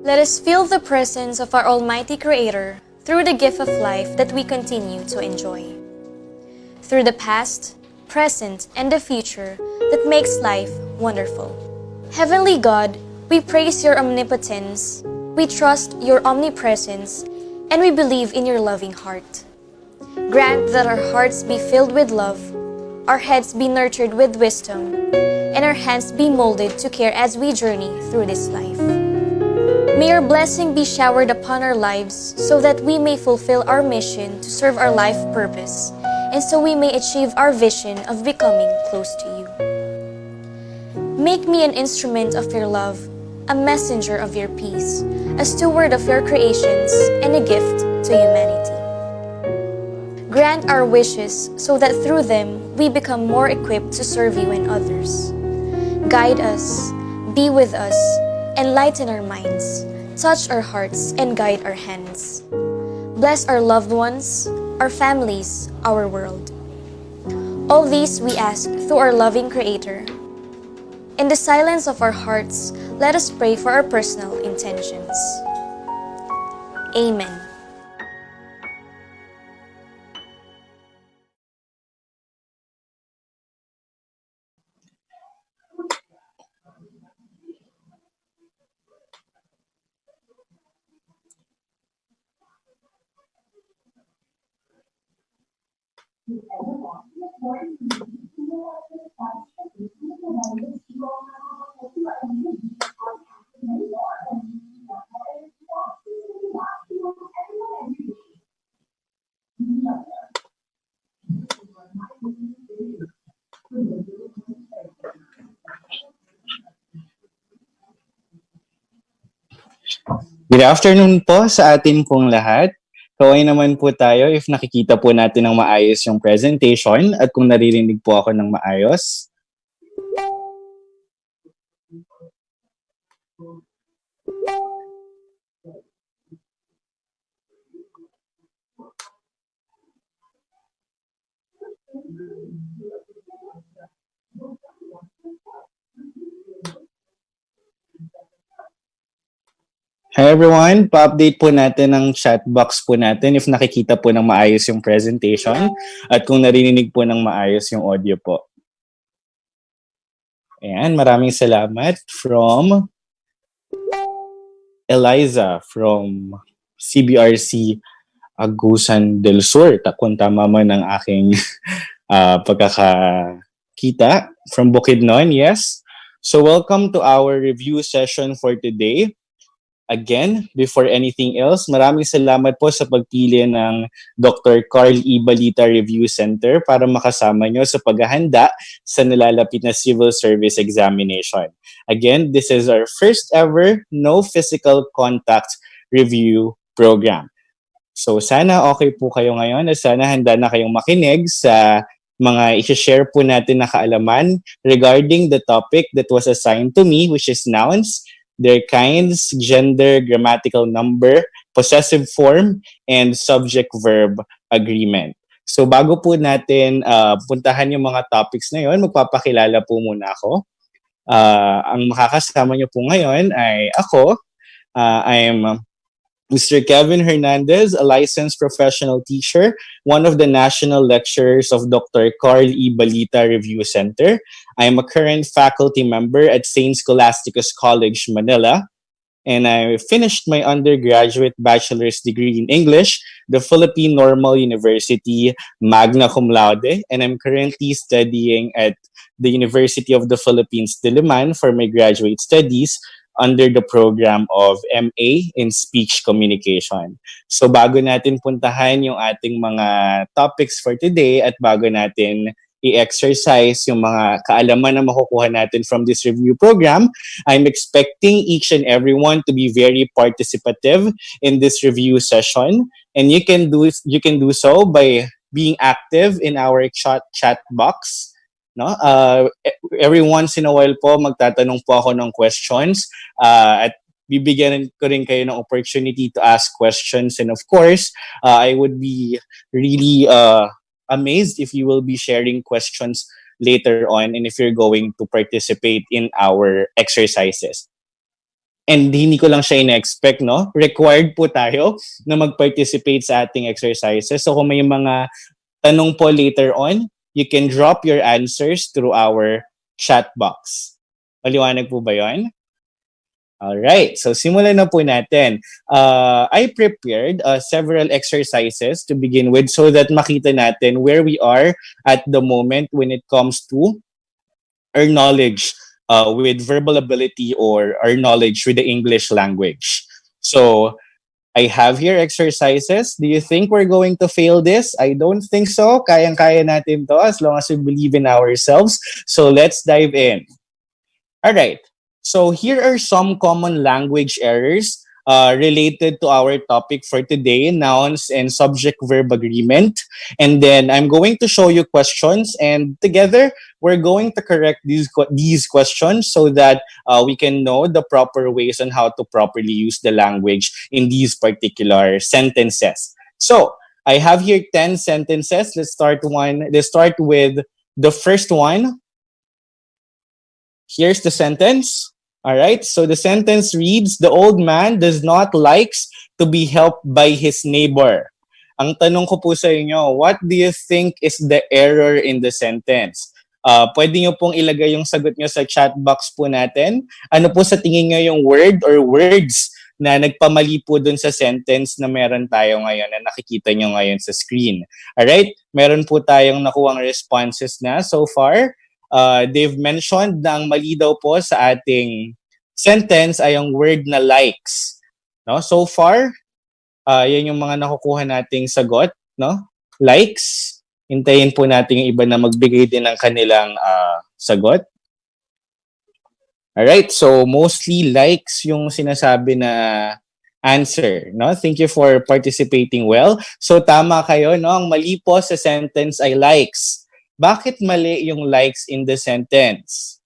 Let us feel the presence of our Almighty Creator through the gift of life that we continue to enjoy. Through the past, present, and the future that makes life wonderful. Heavenly God, we praise your omnipotence, we trust your omnipresence, and we believe in your loving heart. Grant that our hearts be filled with love, our heads be nurtured with wisdom, and our hands be molded to care as we journey through this life. May your blessing be showered upon our lives so that we may fulfill our mission to serve our life purpose, and so we may achieve our vision of becoming close to you. Make me an instrument of your love, a messenger of your peace, a steward of your creations, and a gift to humanity. Grant our wishes so that through them we become more equipped to serve you and others. Guide us, be with us, enlighten our minds, touch our hearts, and guide our hands. Bless our loved ones, our families, our world. All these we ask through our loving Creator. In the silence of our hearts, let us pray for our personal intentions. Amen. Good afternoon po sa atin pong lahat. Kaway naman po tayo if nakikita po natin ng maayos yung presentation at kung naririnig po ako ng maayos. Hi everyone, pa-update po natin ang chat box po natin if nakikita po ng maayos yung presentation at kung naririnig po ng maayos yung audio po. Ayan, maraming salamat from Eliza from CBRC Agusan del Sur. Kung tama man ang aking pagkakakita from Bukidnon, yes. So welcome to our review session for today. Again, before anything else, maraming salamat po sa pagpili ng Dr. Carl Balita Review Center para makasama nyo sa paghahanda sa nalalapit na Civil Service Examination. Again, this is our first ever no physical contact review program. So sana okay po kayo ngayon at sana handa na kayong makinig sa mga i-share po natin na kaalaman regarding the topic that was assigned to me, which is nouns, their kinds, gender, grammatical number, possessive form, and subject-verb agreement. So bago po natin puntahan yung mga topics na yun, magpapakilala po muna ako. Ang makakasama niyo po ngayon ay ako. I am Mr. Kevin Hernandez, a licensed professional teacher, one of the national lecturers of Dr. Carl Balita Review Center. I am a current faculty member at St. Scholastica's College, Manila. And I finished my undergraduate bachelor's degree in English, the Philippine Normal University, magna cum laude. And I'm currently studying at the University of the Philippines, Diliman, for my graduate studies under the program of MA in Speech Communication. So bago natin puntahan yung ating mga topics for today at bago natin i-exercise yung mga kaalaman na makukuha natin from this review program, I'm expecting each and everyone to be very participative in this review session. And you can do so by being active in our chat box. No? Every once in a while po, magtatanong po ako ng questions at bibigyan ko rin kayo ng opportunity to ask questions. And of course, I would be really amazed if you will be sharing questions later on and if you're going to participate in our exercises. And hindi ko lang siya ina-expect, no? Required po tayo na mag-participate sa ating exercises. So kung may mga tanong po later on, you can drop your answers through our chat box. Maliwanag po ba yun? Alright, so simulan na po natin. I prepared several exercises to begin with so that makita natin where we are at the moment when it comes to our knowledge with verbal ability or our knowledge with the English language. So, I have here exercises. Do you think we're going to fail this? I don't think so. Kayang-kaya natin to as long as we believe in ourselves. So, let's dive in. All right. So here are some common language errors related to our topic for today, nouns and subject-verb agreement. And then I'm going to show you questions, and together we're going to correct these questions so that we can know the proper ways on how to properly use the language in these particular sentences. So I have here 10 sentences. Let's start with the first one. Here's the sentence. All right. So the sentence reads, the old man does not likes to be helped by his neighbor. Ang tanong ko po sa inyo, what do you think is the error in the sentence? Pwede nyo pong ilagay yung sagot nyo sa chat box po natin. Ano po sa tingin nyo yung word or words na nagpamali po dun sa sentence na meron tayo ngayon na nakikita nyo ngayon sa screen? Alright? Meron po tayong nakuhang responses na so far. They've mentioned na ang mali daw po sa ating sentence ay ang word na likes. No? So far, yan yung mga nakukuha nating sagot. No? Likes. Hintayin po natin yung iba na magbigay din ng kanilang sagot. Alright, so mostly likes yung sinasabi na answer. No? Thank you for participating well. So tama kayo, no? Ang mali po sa sentence ay likes. Bakit mali yung likes in the sentence?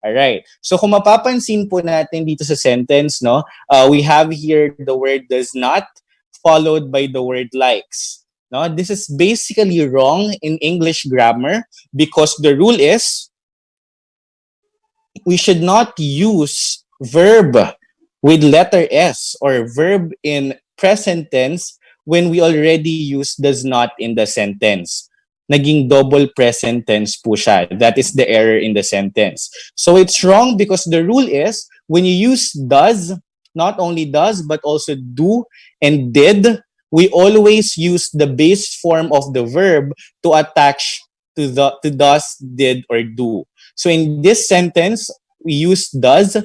Alright. So kung mapapansin po natin dito sa sentence, no, we have here the word does not followed by the word likes. No, this is basically wrong in English grammar because the rule is we should not use verb with letter S or verb in present tense when we already use does not in the sentence. Naging double present tense po siya. That is the error in the sentence. So it's wrong because the rule is when you use does, not only does but also do and did, we always use the base form of the verb to attach to does, did, or do. So in this sentence, we use does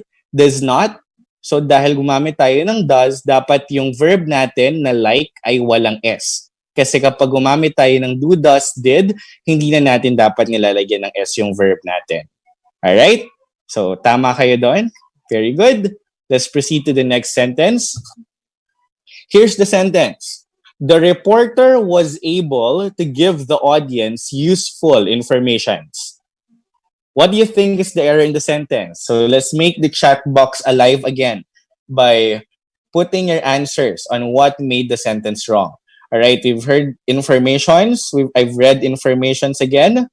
not. So dahil gumamit tayo ng does, dapat yung verb natin na like ay walang S. Kasi kapag gumamit tayo ng do, does, did, hindi na natin dapat nilalagyan ng S yung verb natin. Alright? So, tama kayo doon? Very good. Let's proceed to the next sentence. Here's the sentence. The reporter was able to give the audience useful information. What do you think is the error in the sentence? So, let's make the chat box alive again by putting your answers on what made the sentence wrong. All right, we've heard informations. I've read informations again.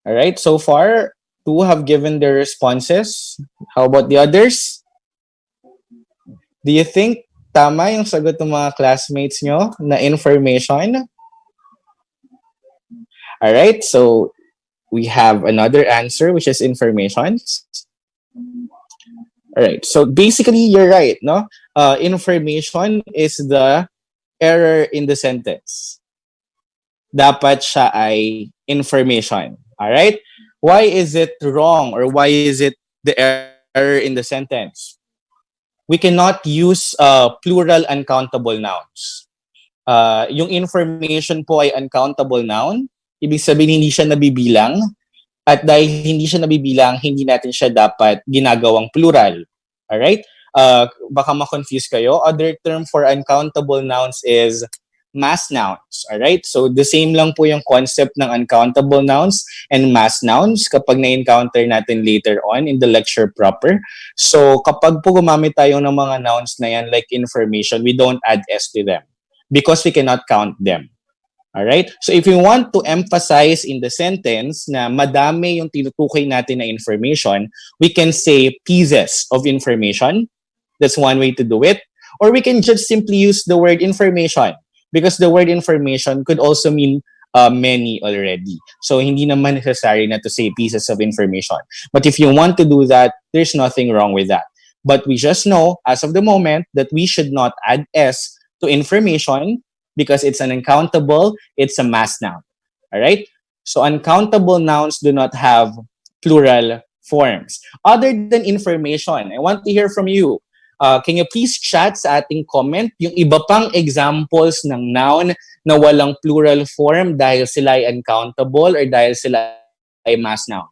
All right, so far, 2 have given their responses. How about the others? Do you think tama yung sagot ng mga classmates nyo na information? All right, so we have another answer, which is informations. All right, so basically, you're right, no? Information is the error in the sentence. Dapat siya ay information. All right? Why is it wrong or why is it the error in the sentence? We cannot use plural uncountable nouns. Yung information po ay uncountable noun. Ibig sabihin hindi siya nabibilang. At dahil hindi siya nabibilang, hindi natin siya dapat ginagawang plural. Alright? Baka ma-confuse kayo. Other term for uncountable nouns is mass nouns. Alright? So, the same lang po yung concept ng uncountable nouns and mass nouns kapag na-encounter natin later on in the lecture proper. So, kapag po gumamit tayo ng mga nouns na yan like information, we don't add S to them because we cannot count them. Alright? So if you want to emphasize in the sentence na madami yung tinutukoy natin na information, we can say pieces of information. That's one way to do it. Or we can just simply use the word information because the word information could also mean many already. So hindi naman necessary na to say pieces of information. But if you want to do that, there's nothing wrong with that. But we just know, as of the moment, that we should not add S to information because it's an uncountable, it's a mass noun. All right? So uncountable nouns do not have plural forms. Other than information, I want to hear from you. Can you please chat sa ating comment yung iba pang examples ng noun na walang plural form dahil sila ay uncountable or dahil sila ay mass noun?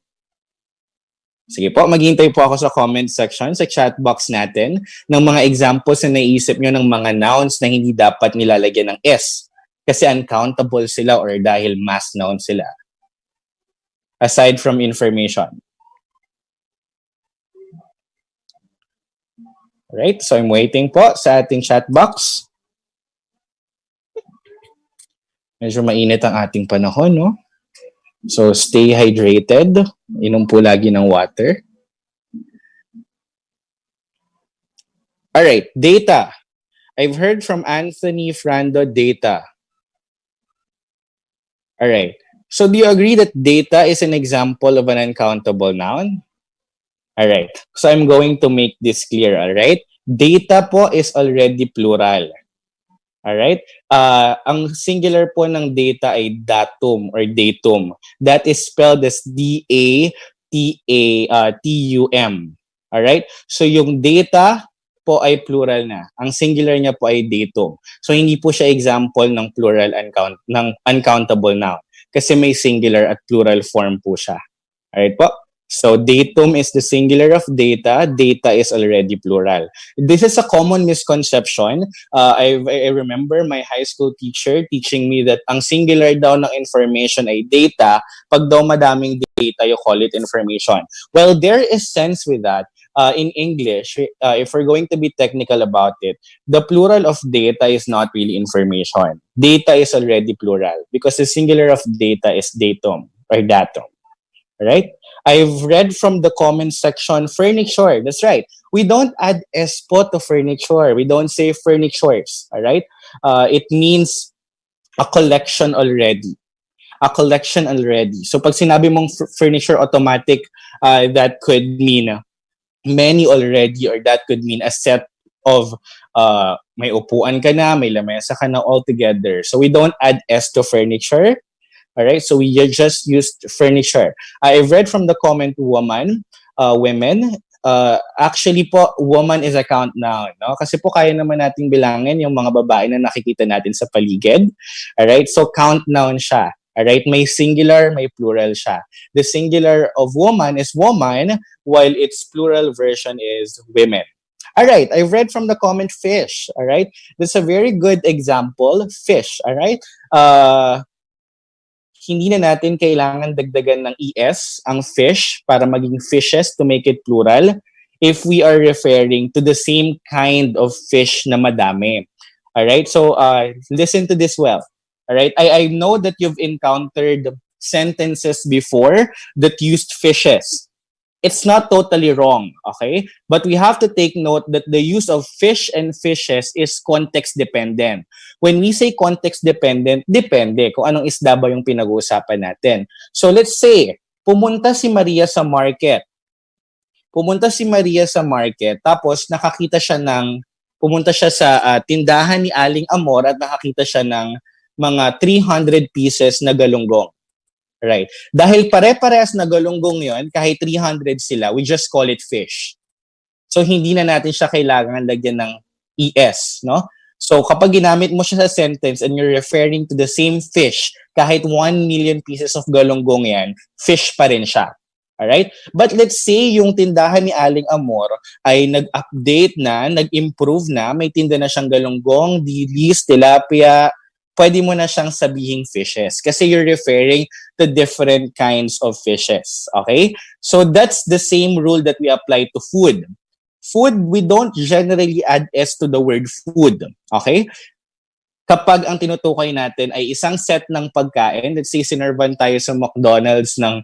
Sige po, maghihintay po ako sa comment section, sa chat box natin, ng mga examples na naisip nyo ng mga nouns na hindi dapat nilalagyan ng S kasi uncountable sila or dahil mass noun sila. Aside from information. Alright, so I'm waiting po sa ating chat box. Medyo mainit ang ating panahon, no? So, stay hydrated. Inom po lagi ng water. Alright, data. I've heard from Anthony Frando, data. Alright. So, do you agree that data is an example of an uncountable noun? Alright. So, I'm going to make this clear, alright? Data po is already plural. Alright? Ang singular po ng data ay datum or datum. That is spelled as D-A-T-A-T-U-M. Alright? So yung data po ay plural na. Ang singular niya po ay datum. So hindi po siya example ng plural ng uncountable noun. Kasi may singular at plural form po siya. Alright po? So datum is the singular of data. Data is already plural. This is a common misconception. I remember my high school teacher teaching me that ang singular daw ng information ay data. Pag daw madaming data, you call it information. Well, there is sense with that. In English, if we're going to be technical about it, the plural of data is not really information. Data is already plural because the singular of data is datum or datum. Right? I've read from the comment section, furniture. That's right. We don't add S po to furniture. We don't say furnitures. All right? It means a collection already. A collection already. So pag sinabi mong furniture, automatic, that could mean many already or that could mean a set of may upuan ka na, may lamesa ka na all together. So we don't add S to furniture. All right, so we just used furniture. I've read from the comment women. Actually po, woman is a count noun, no? Kasi po kaya naman nating bilangin yung mga babae na nakikita natin sa paligid. All right, so count noun siya. All right, may singular, may plural siya. The singular of woman is woman, while its plural version is women. All right, I've read from the comment fish. All right, that's a very good example. Fish. All right. Hindi na natin kailangan dagdagan ng ES, ang fish, para maging fishes to make it plural if we are referring to the same kind of fish na madami. Alright, so listen to this well. Alright, I know that you've encountered sentences before that used fishes. It's not totally wrong, okay? But we have to take note that the use of fish and fishes is context-dependent. When we say context-dependent, depende kung anong isda ba yung pinag-uusapan natin. So let's say, pumunta si Maria sa market. Tapos pumunta siya sa tindahan ni Aling Amor at nakakita siya ng mga 300 pieces na galunggong. Right. Dahil pare-parehas na galunggong yon, kahit 300 sila, we just call it fish. So, hindi na natin siya kailangan lagyan ng ES, no? So, kapag ginamit mo siya sa sentence and you're referring to the same fish, kahit 1 million pieces of galunggong yan, fish pa rin siya. Alright? But let's say yung tindahan ni Aling Amor ay nag-update na, nag-improve na, may tinda na siyang galunggong, dilis, tilapia, pwede mo na siyang sabihing fishes kasi you're referring to different kinds of fishes. Okay? So that's the same rule that we apply to food. Food, we don't generally add S to the word food. Okay? kapag ang tinutukoy natin ay isang set ng pagkain, let's say sinervan tayo sa McDonald's ng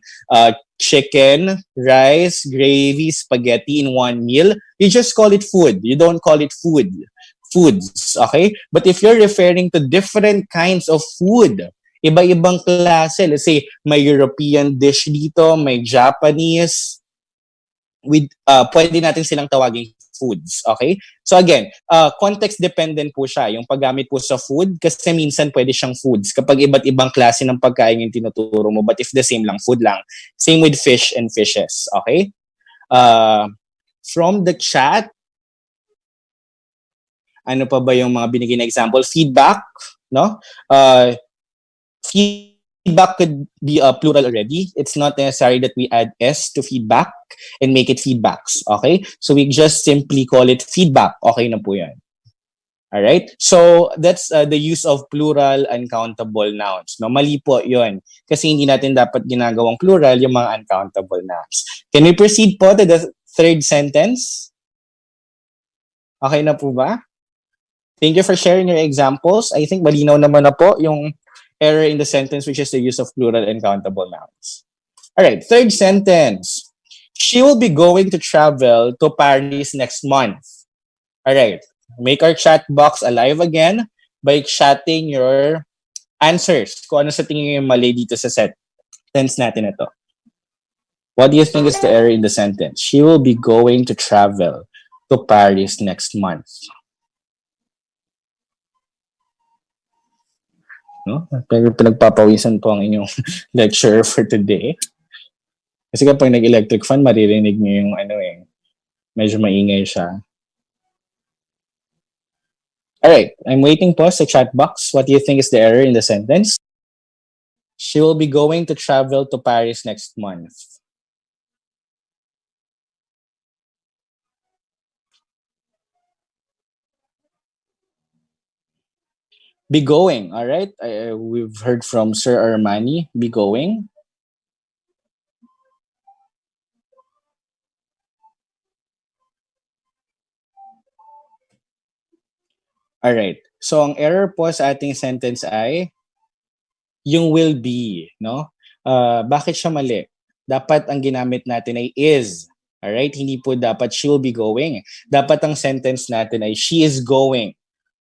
chicken, rice, gravy, spaghetti in one meal, you just call it food. You don't call it foods, okay? But if you're referring to different kinds of food, iba-ibang klase, let's say may European dish dito, may Japanese, pwede natin silang tawagin foods, okay? So again, context dependent po siya, yung paggamit po sa food, kasi minsan pwede siyang foods kapag iba't ibang klase ng pagkain yung tinuturo mo, but if the same lang, food lang. Same with fish and fishes, okay? From the chat, ano pa ba yung mga binigay na example? Feedback, no? Feedback could be plural already. It's not necessary that we add S to feedback and make it feedbacks, okay? So we just simply call it feedback. Okay na po yan. All right? So that's the use of plural uncountable nouns. No, mali po 'yon kasi hindi natin dapat ginagawang plural yung mga uncountable nouns. Can we proceed po to the third sentence? Okay na po ba? Thank you for sharing your examples. I think malinaw naman na po yung error in the sentence, which is the use of plural uncountable nouns. All right, third sentence. She will be going to travel to Paris next month. All right, make our chat box alive again by chatting your answers. Kung ano sa tingin nyo yung mali dito sa sentence natin ito. What do you think is the error in the sentence? She will be going to travel to Paris next month. No? Pero pinagpapawisan po ang inyong lecturer for today. Kasi kapag nag-electric fan, maririnig niyo yung medyo maingay siya. Alright, I'm waiting po sa chat box. What do you think is the error in the sentence? She will be going to travel to Paris next month. Be going, alright? We've heard from Sir Armani, be going. Alright. So, ang error po sa ating sentence ay yung will be, no? Bakit siya mali? Dapat ang ginamit natin ay is. Alright? Hindi po dapat she will be going. Dapat ang sentence natin ay she is going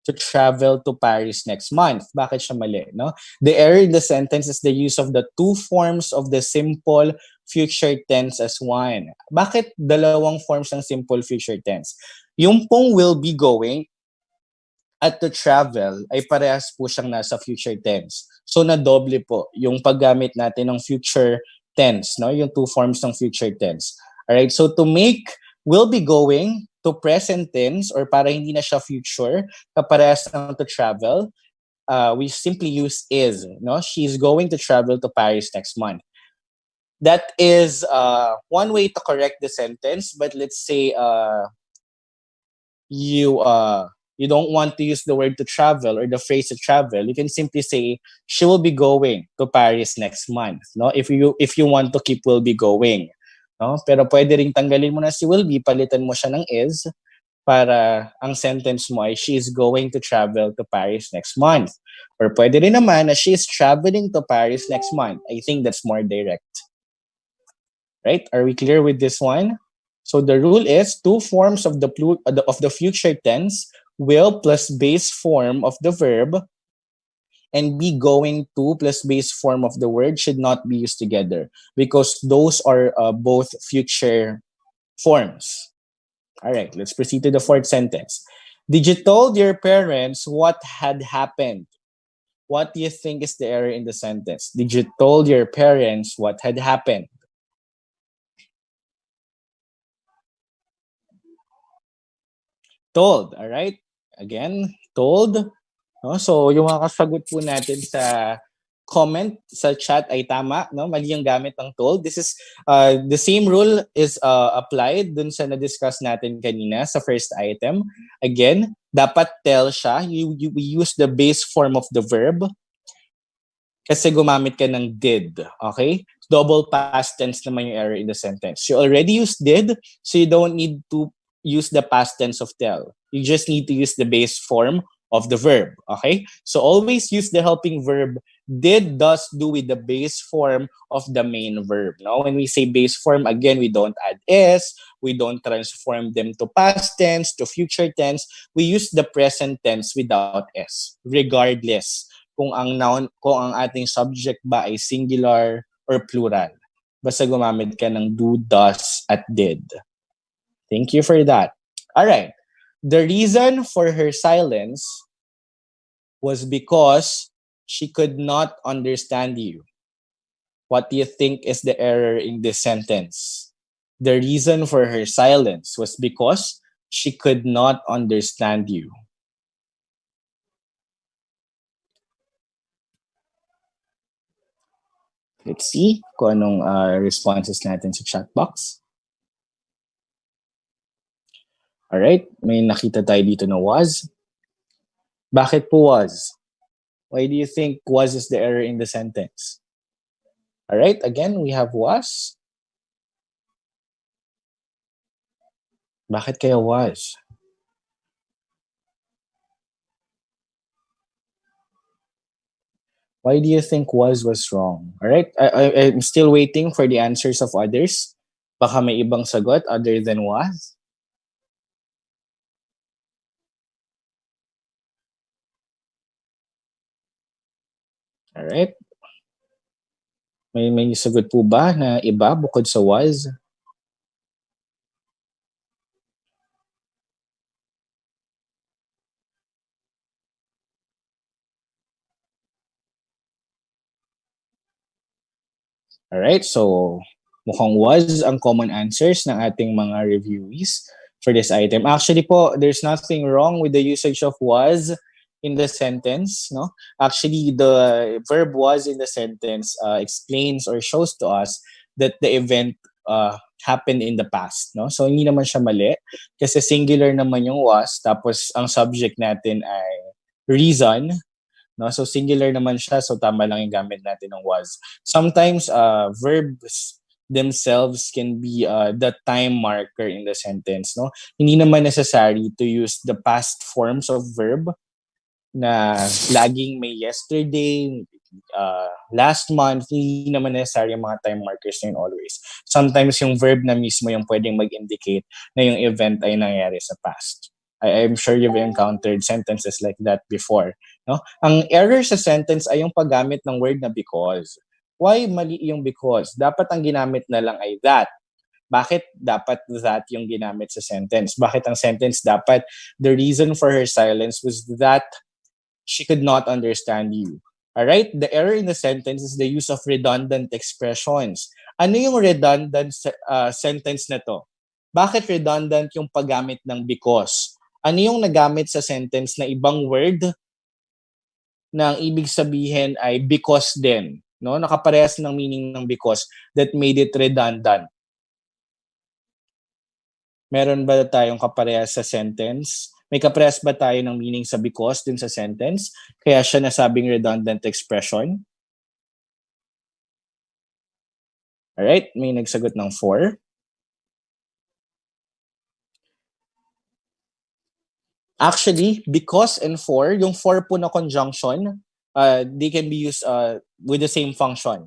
to travel to Paris next month. Bakit siya mali, no? The error in the sentence is the use of the two forms of the simple future tense as one. Bakit dalawang forms ng simple future tense? Yung pong will be going at to travel ay parehas po siyang nasa future tense. So na-doble po yung paggamit natin ng future tense, no? Yung two forms ng future tense. Alright, so to make will be going to present tense or para hindi na siya future, kaparehas ng to travel, we simply use is, no? She's going to travel to Paris next month. That is one way to correct the sentence, but let's say you don't want to use the word to travel or the phrase to travel, you can simply say she will be going to Paris next month, no? If you want to keep will be going, no? Pero pwede ring tanggalin mo na si will be, palitan mo siya ng is para ang sentence mo ay she is going to travel to Paris next month. Or pwede rin naman na she is traveling to Paris next month. I think that's more direct. Right? Are we clear with this one? So the rule is two forms of the future tense, will plus base form of the verb, and be going to plus base form of the word should not be used together because those are both future forms. All right, let's proceed to the fourth sentence. Did you told your parents what had happened? What do you think is the error in the sentence? Did you told your parents what had happened? Told, all right? Again, told. No? So, yung mga kasagot po natin sa comment sa chat ay tama, no? Mali yung gamit ng told. This is the same rule is applied dun sa na-discuss natin kanina sa first item. Again, dapat tell siya. We use the base form of the verb kasi gumamit ka ng did, okay? Double past tense naman yung error in the sentence. You already used did, so you don't need to use the past tense of tell. You just need to use the base form of the verb. Okay? So always use the helping verb did, does, do with the base form of the main verb. No? When we say base form, again, we don't add s, we don't transform them to past tense, to future tense. We use the present tense without s, regardless kung ang noun, kung ang ating subject ba ay singular or plural. Basta gumamit ka ng do, does, at did. Thank you for that. All right. The reason for her silence was because she could not understand you. What do you think is the error in this sentence? The reason for her silence was because she could not understand you. Let's see kung anong responses natin sa chat box. Alright, may nakita tayo dito na was. Bakit po was? Why do you think was is the error in the sentence? Alright, again, we have was. Bakit kaya was? Why do you think was wrong? Alright, I'm still waiting for the answers of others. Baka may ibang sagot other than was. Alright. May sagot po ba na iba bukod sa was? Alright, so mukhang was ang common answers ng ating mga reviewees for this item. Actually po, there's nothing wrong with the usage of was in the sentence. No, actually, the verb was in the sentence explains or shows to us that the event happened in the past. No, so hindi naman siya mali kasi singular naman yung was, tapos ang subject natin ay reason. No, so singular naman siya, so tama lang yung gamit natin ng was. Sometimes verbs themselves can be the time marker in the sentence. No, hindi naman necessary to use the past forms of verb na laging may yesterday, last month. Hindi naman necessary yung mga time markers na yun always. Sometimes yung verb na mismo yung pwedeng mag-indicate na yung event ay nangyari sa past. I'm sure you've encountered sentences like that before. No? Ang error sa sentence ay yung paggamit ng word na because. Why mali yung because? Dapat ang ginamit na lang ay that. Bakit dapat that yung ginamit sa sentence? Bakit ang sentence dapat the reason for her silence was that she could not understand you? Alright? The error in the sentence is the use of redundant expressions. Ano yung redundant sentence na to? Bakit redundant yung paggamit ng because? Ano yung nagamit sa sentence na ibang word na ang ibig sabihin ay because din? No? Nakaparehas ng meaning ng because that made it redundant. Meron ba tayong kaparehas sa sentence? May kaparehas ba tayo ng meaning sa because din sa sentence? Kaya siya nasabing redundant expression? Alright, may nagsagot ng 4. Actually, because and for, yung for po na conjunction, they can be used with the same function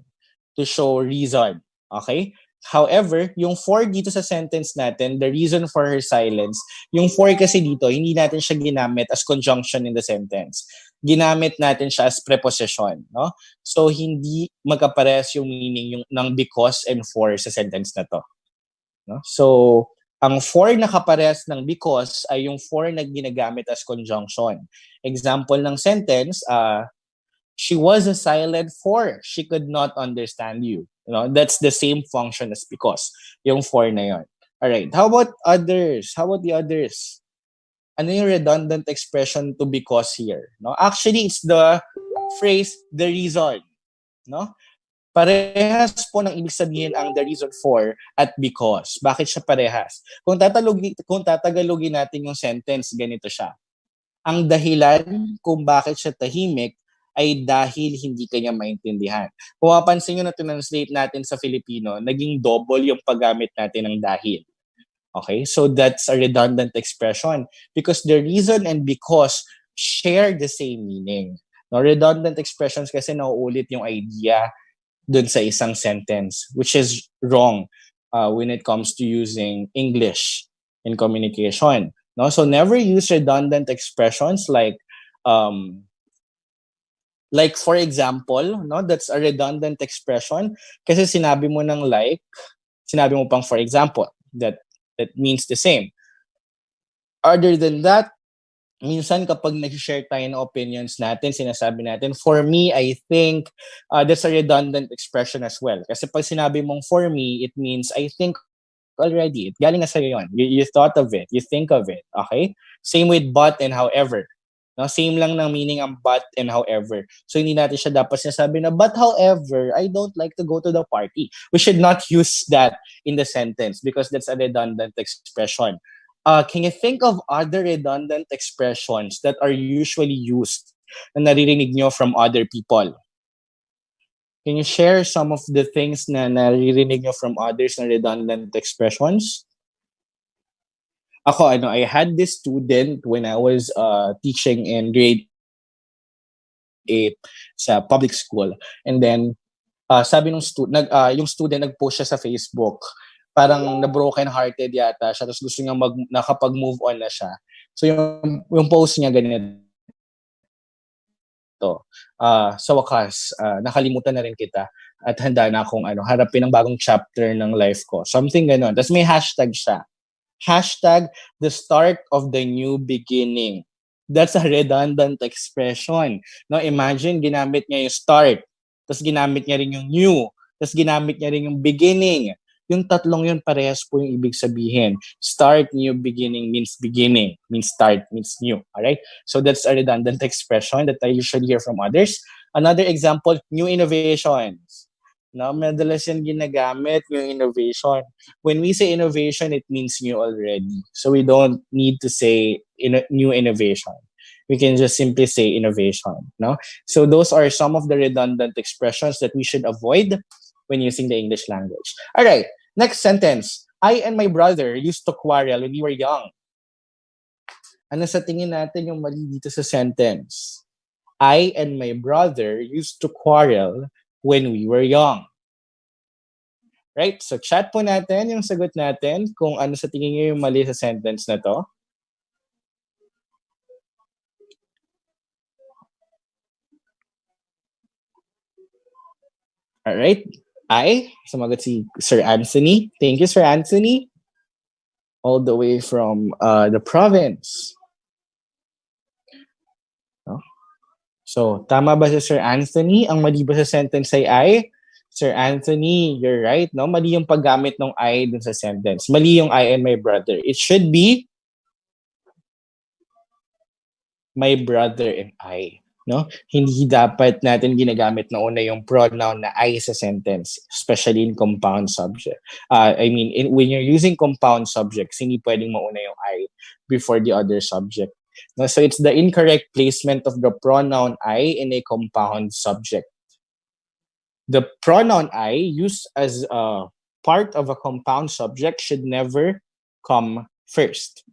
to show reason. Okay? However, yung for dito sa sentence natin, the reason for her silence, yung for kasi dito, hindi natin siya ginamit as conjunction in the sentence. Ginamit natin siya as preposition. No? So, hindi magkaparehas yung meaning yung, ng because and for sa sentence na to. No? So, ang for na kaparehas ng because ay yung for na ginagamit as conjunction. Example ng sentence, she was silent for she could not understand you. You know, that's the same function as because. Yung for na yon. Alright, how about others? How about the others? Ano yung redundant expression to because here? No? Actually, it's the phrase, the reason. No? Parehas po ng ibig sabihin ang the reason for at because. Bakit siya parehas? Kung tatagalogin natin yung sentence, ganito siya. Ang dahilan kung bakit siya tahimik ay dahil hindi kanya maintindihan. Kung mapansin nyo na translate natin sa Filipino, naging double yung paggamit natin ng dahil. Okay? So that's a redundant expression because the reason and because share the same meaning. No, redundant expressions kasi nauulit yung idea dun sa isang sentence, which is wrong when it comes to using English in communication. No, so never use redundant expressions like for example, no, that's a redundant expression kasi sinabi mo ng like, sinabi mo pang for example, that means the same. Other than that, minsan kapag nag-share tayo ng opinions natin, sinasabi natin, for me, I think, that's a redundant expression as well. Kasi pag sinabi mong for me, it means I think already. Galing na sa'yo yun. You thought of it. You think of it. Okay? Same with but and however. No? Same lang ng meaning ang but and however. So hindi natin siya dapat sinasabi na, but however, I don't like to go to the party. We should not use that in the sentence because that's a redundant expression. Can you think of other redundant expressions that are usually used na naririnig nyo from other people? Can you share some of the things na naririnig nyo from others na redundant expressions? Ako, I had this student when I was teaching in grade 8 sa public school. And then, sabi nung yung student nag-post siya sa Facebook. Parang na-broken hearted yata siya. Tapos gusto niya nakapag-move on na siya. So yung post niya ganito. Sa wakas, nakalimutan na rin kita at handa na akong harapin ang bagong chapter ng life ko. Something ganon. Tapos may hashtag siya. Hashtag the start of the new beginning. That's a redundant expression. No, imagine ginamit niya yung start. Tapos ginamit niya rin yung new. Tapos ginamit niya rin yung beginning. Yung tatlong yun parehas po yung ibig sabihin. Start, new, beginning means start, means new. Alright? So that's a redundant expression that I usually hear from others. Another example, new innovations. No, madalas yan ginagamit, new innovation. When we say innovation, it means new already. So we don't need to say new innovation. We can just simply say innovation. No? So those are some of the redundant expressions that we should avoid when using the English language. All right, next sentence. I and my brother used to quarrel when we were young. Ano sa tingin natin yung mali dito sa sentence? I and my brother used to quarrel when we were young. Right? So chat po natin yung sagot natin kung ano sa tingin niyo yung mali sa sentence na to. Alright. Sumagot si Sir Anthony. Thank you, Sir Anthony. All the way from the province. No? So, tama ba si Sir Anthony? Ang mali ba sa sentence ay I? Sir Anthony, you're right. No? Mali yung paggamit ng I dun sa sentence. Mali yung I and my brother. It should be my brother and I. No? Hindi dapat natin ginagamit na una yung pronoun na I sa sentence, especially in compound subject. When you're using compound subjects, hindi pwedeng mauna yung I before the other subject. No? So it's the incorrect placement of the pronoun I in a compound subject. The pronoun I used as a part of a compound subject should never come first.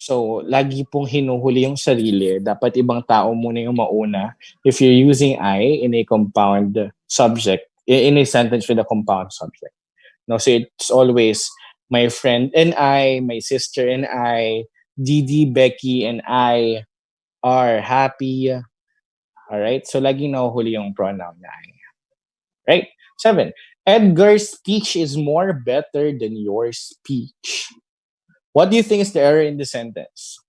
So, lagi pong hinuhuli yung sarili. Dapat ibang tao muna yung mauna if you're using I in a compound subject, in a sentence with a compound subject. No, so it's always my friend and I, my sister and I, Didi, Becky, and I are happy. Alright? So, lagi nahuhuli yung pronoun na I. Right? 7. Edgar's speech is more better than your speech. What do you think is the error in the sentence?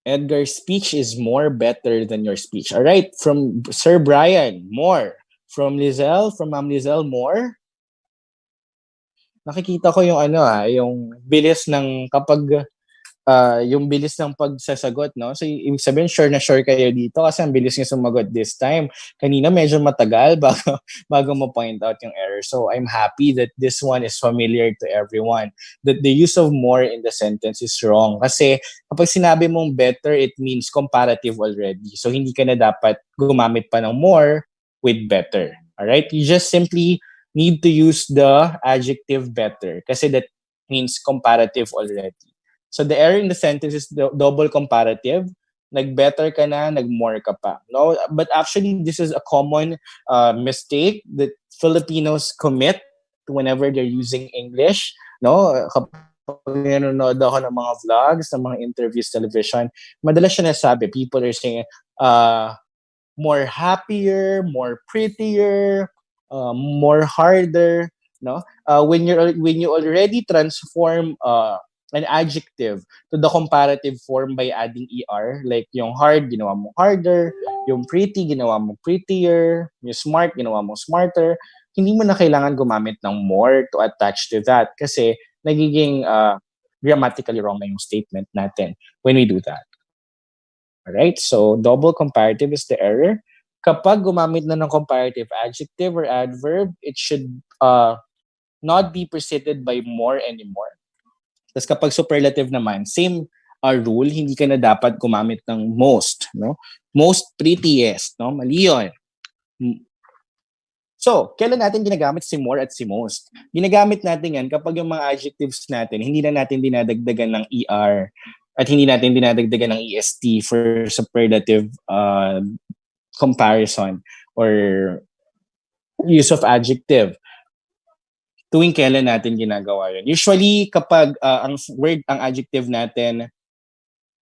Edgar's speech is more better than your speech. All right, from Sir Brian, more. From Ma'am Lizelle, more. Nakikita ko yung yung bilis ng yung bilis ng pagsasagot, no? So, ibig sabihin, sure na sure kayo dito kasi ang bilis niya sumagot this time. Kanina, medyo matagal bago mo-point out yung error. So, I'm happy that this one is familiar to everyone. That the use of more in the sentence is wrong. Kasi, kapag sinabi mong better, it means comparative already. So, hindi ka na dapat gumamit pa ng more with better. Alright? You just simply need to use the adjective better kasi that means comparative already. So the error in the sentence is the double comparative. Nag-better ka na, nag-more ka pa. No, but actually this is a common mistake that Filipinos commit whenever they're using English. No, kapag nanonood ako ng mga vlogs, ng mga interviews, television, madalas siya nasabi, people are saying, more happier, more prettier, more harder. No, when you already transform an adjective to the comparative form by adding er, like yung hard ginawa mo harder, yung pretty ginawa mo prettier, yung smart ginawa mo smarter, hindi mo na kailangan gumamit ng more to attach to that kasi nagiging grammatically wrong na yung statement natin when we do that. Alright, so double comparative is the error. Kapag gumamit na ng comparative adjective or adverb, it should not be preceded by more anymore. Tapos kapag superlative naman, same rule, hindi ka na dapat gumamit ng most, no? Most prettiest, no? Mali yun. So, kailan natin ginagamit si more at si most? Ginagamit natin yan kapag yung mga adjectives natin, hindi na natin dinadagdagan ng er at hindi natin dinadagdagan ng est for superlative comparison or use of adjective. Tuwing kailan natin ginagawa yun. Usually, kapag ang adjective natin,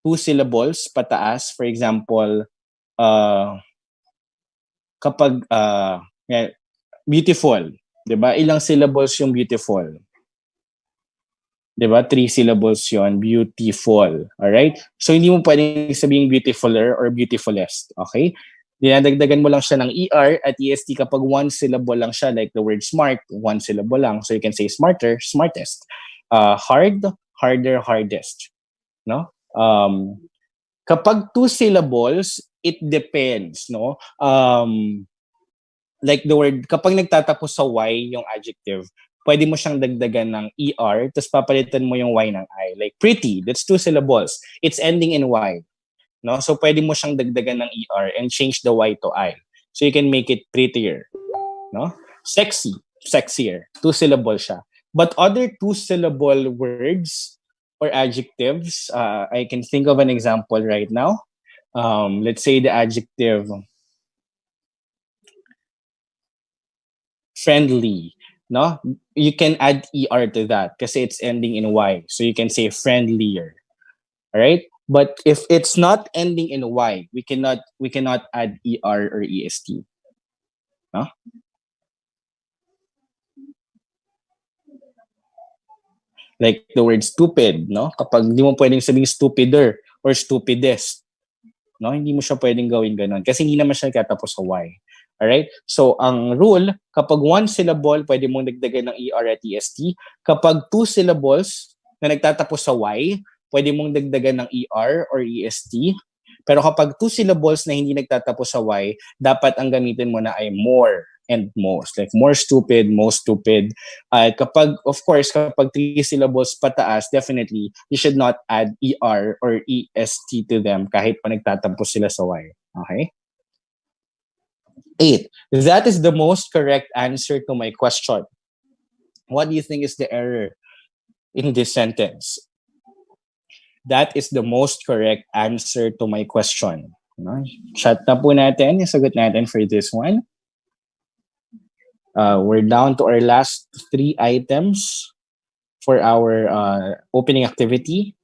2 syllables pataas, for example, kapag beautiful, diba? Ilang syllables yung beautiful? Diba? 3 syllables yon, beautiful. Alright? So, hindi mo pwedeng sabihin beautifuler or beautifulest. Okay? Dinadagdagan mo lang siya ng er at est kapag 1 syllable lang siya, like the word smart, 1 syllable lang. So you can say smarter, smartest. Hard, harder, hardest. No? Kapag 2 syllables, it depends. No? Like the word, kapag nagtatapos sa y yung adjective, pwede mo siyang dagdagan ng er, tapos papalitan mo yung y ng I. Like pretty, that's 2 syllables. It's ending in y. No? So, pwede mo siyang dagdagan ng er and change the y to I. So, you can make it prettier. No? Sexy, sexier. 2 syllable siya. But other 2 syllable words or adjectives, I can think of an example right now. Let's say the adjective friendly. No? You can add er to that kasi it's ending in y. So, you can say friendlier. Alright? But if it's not ending in y, we cannot add er or est. No? Like the word stupid, no? Kapag hindi mo pwedeng sabihin stupider or stupidest, no? Hindi mo siya pwedeng gawin ganun kasi hindi naman siya katapos sa y. Alright? So, ang rule, kapag 1 syllable, pwede mong dagdagan ng er at est. Kapag 2 syllables na nagtatapos sa y, pwede mong dagdagan ng er or est. Pero kapag 2 syllables na hindi nagtatapos sa y, dapat ang gamitin mo na ay more and most. Like more stupid, most stupid. Kapag, of course, kapag 3 syllables pataas, definitely, you should not add er or est to them kahit pa nagtatapos sila sa y. Okay? 8. That is the most correct answer to my question. What do you think is the error in this sentence? That is the most correct answer to my question. No? Chat na po natin, yung sagot natin for this one. We're down to our last 3 items for our opening activity.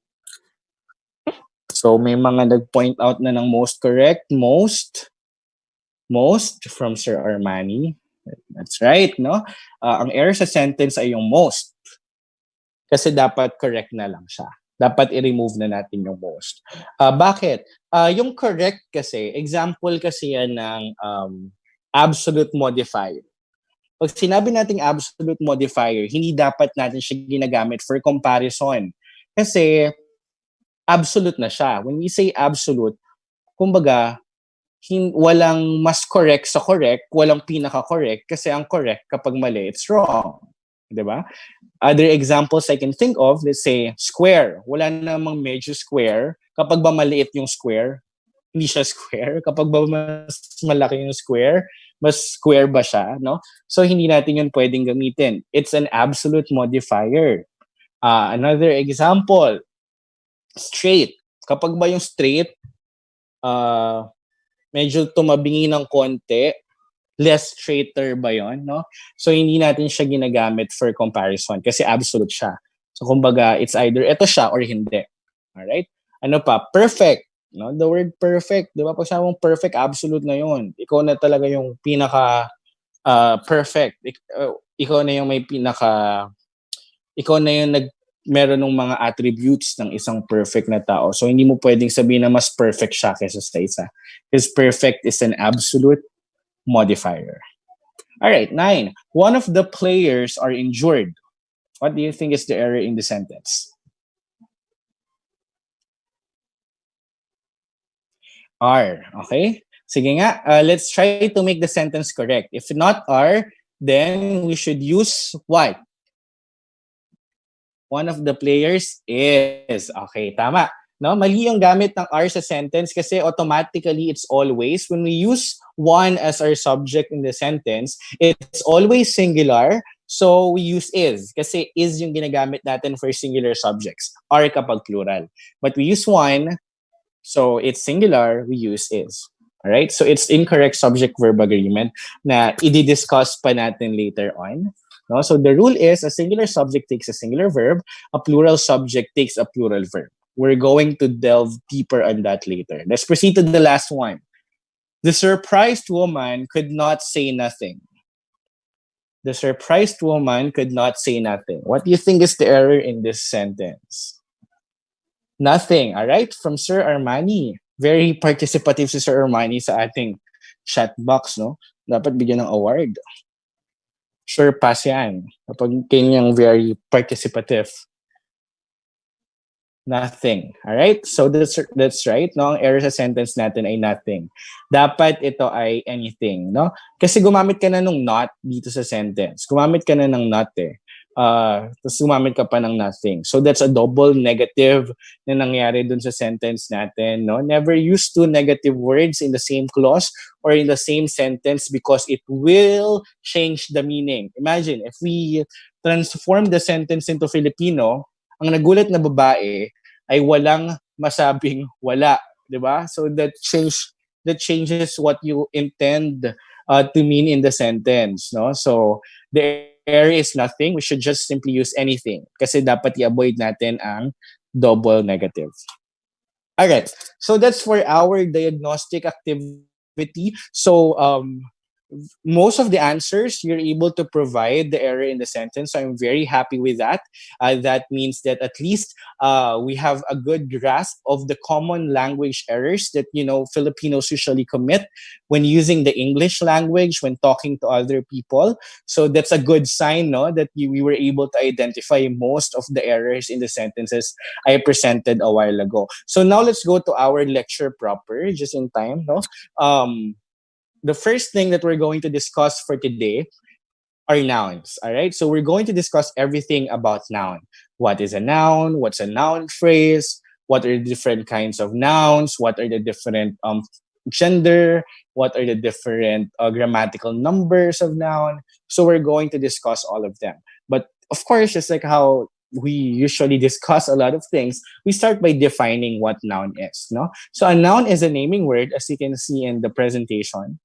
So may mga nag-point out na ng most correct. Most from Sir Armani. That's right, no? Ang error sa sentence ay yung most. Kasi dapat correct na lang siya. Dapat i-remove na natin yung most. Bakit? Yung correct kasi, example kasi yan ng absolute modifier. Pag sinabi nating absolute modifier, hindi dapat natin siya ginagamit for comparison. Kasi absolute na siya. When we say absolute, kumbaga, walang mas correct sa correct, walang pinaka-correct kasi ang correct kapag mali, it's wrong. Diba? Other examples I can think of, let's say, square. Wala namang medyo square. Kapag ba maliit yung square, hindi siya square. Kapag ba mas malaki yung square, Mas square ba siya, no? So hindi natin yun pwedeng gamitin. It's an absolute modifier. Another example, straight. Kapag ba yung straight, uh, medyo tumabingi ng konti, less straighter ba yon, no? So hindi natin siya ginagamit for comparison kasi absolute siya. So kumbaga, it's either ito siya or hindi. Alright? Ano pa? Perfect. No? The word perfect, di ba? Pag sabi mong perfect, absolute na yon. Ikaw na talaga yung pinaka perfect. Ikaw na yung may pinaka, ikaw na yung meron ng mga attributes ng isang perfect na tao. So hindi mo pwedeng sabihin na mas perfect siya kaysa sa isa. Because perfect is an absolute modifier. All right, 9. One of the players are injured. What do you think is the error in the sentence? Are. Okay? Sige nga, let's try to make the sentence correct. If not are, then we should use what? One of the players is. Okay, tama. No, mali yung gamit ng are sa sentence kasi automatically it's always, when we use one as our subject in the sentence, it's always singular. So we use is kasi is yung ginagamit natin for singular subjects. Are kapag plural. But we use one, so it's singular, we use is. Alright? So it's incorrect subject-verb agreement na i-discuss pa natin later on. No? So the rule is a singular subject takes a singular verb, a plural subject takes a plural verb. We're going to delve deeper on that later. Let's proceed to the last one. The surprised woman could not say nothing. The surprised woman could not say nothing. What do you think is the error in this sentence? Nothing. All right? From Sir Armani. Very participative si Sir Armani sa ating chat box, no? Dapat bigyan ng award. Sure pass yan. Kapag kanyang very participative. Nothing. All right? So that's right. No, ang error sa sentence natin ay nothing. Dapat ito ay anything, no? Kasi gumamit ka na nung not dito sa sentence. Gumamit ka na ng not eh. Tapos gumamit ka pa ng nothing. So that's a double negative na nangyari dun sa sentence natin, no? Never use two negative words in the same clause or in the same sentence because it will change the meaning. Imagine if we transform the sentence into Filipino, ang nagulat na babae ay walang masabing wala, 'di ba? So that changes what you intend to mean in the sentence, no? So the error is nothing. We should just simply use anything kasi dapat i-avoid natin ang double negative. All right. So that's for our diagnostic activity. So most of the answers you're able to provide the error in the sentence. So I'm very happy with that. That means that at least we have a good grasp of the common language errors that Filipinos usually commit when using the English language when talking to other people. So that's a good sign, no, that we were able to identify most of the errors in the sentences I presented a while ago. So now let's go to our lecture proper, just in time, no. The first thing that we're going to discuss for today are nouns. All right. So we're going to discuss everything about noun. What is a noun? What's a noun phrase? What are the different kinds of nouns? What are the different gender? What are the different grammatical numbers of noun? So we're going to discuss all of them. But of course, just like how we usually discuss a lot of things, we start by defining what noun is. No? So a noun is a naming word, as you can see in the presentation.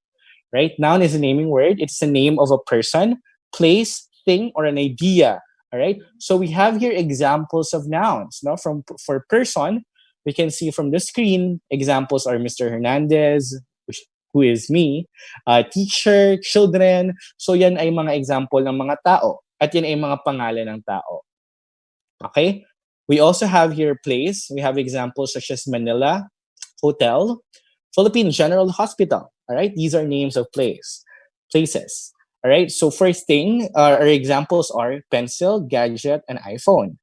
Right? Noun is a naming word. It's the name of a person, place, thing, or an idea. All right. So we have here examples of nouns. No, for person, we can see from the screen examples are Mr. Hernandez, who is me, teacher, children. So yan ay mga example ng mga tao. At yan ay mga pangalan ng tao. Okay. We also have here place. We have examples such as Manila, hotel, Philippine General Hospital. All right, these are names of places. All right, so first thing, our examples are pencil, gadget, and iPhone.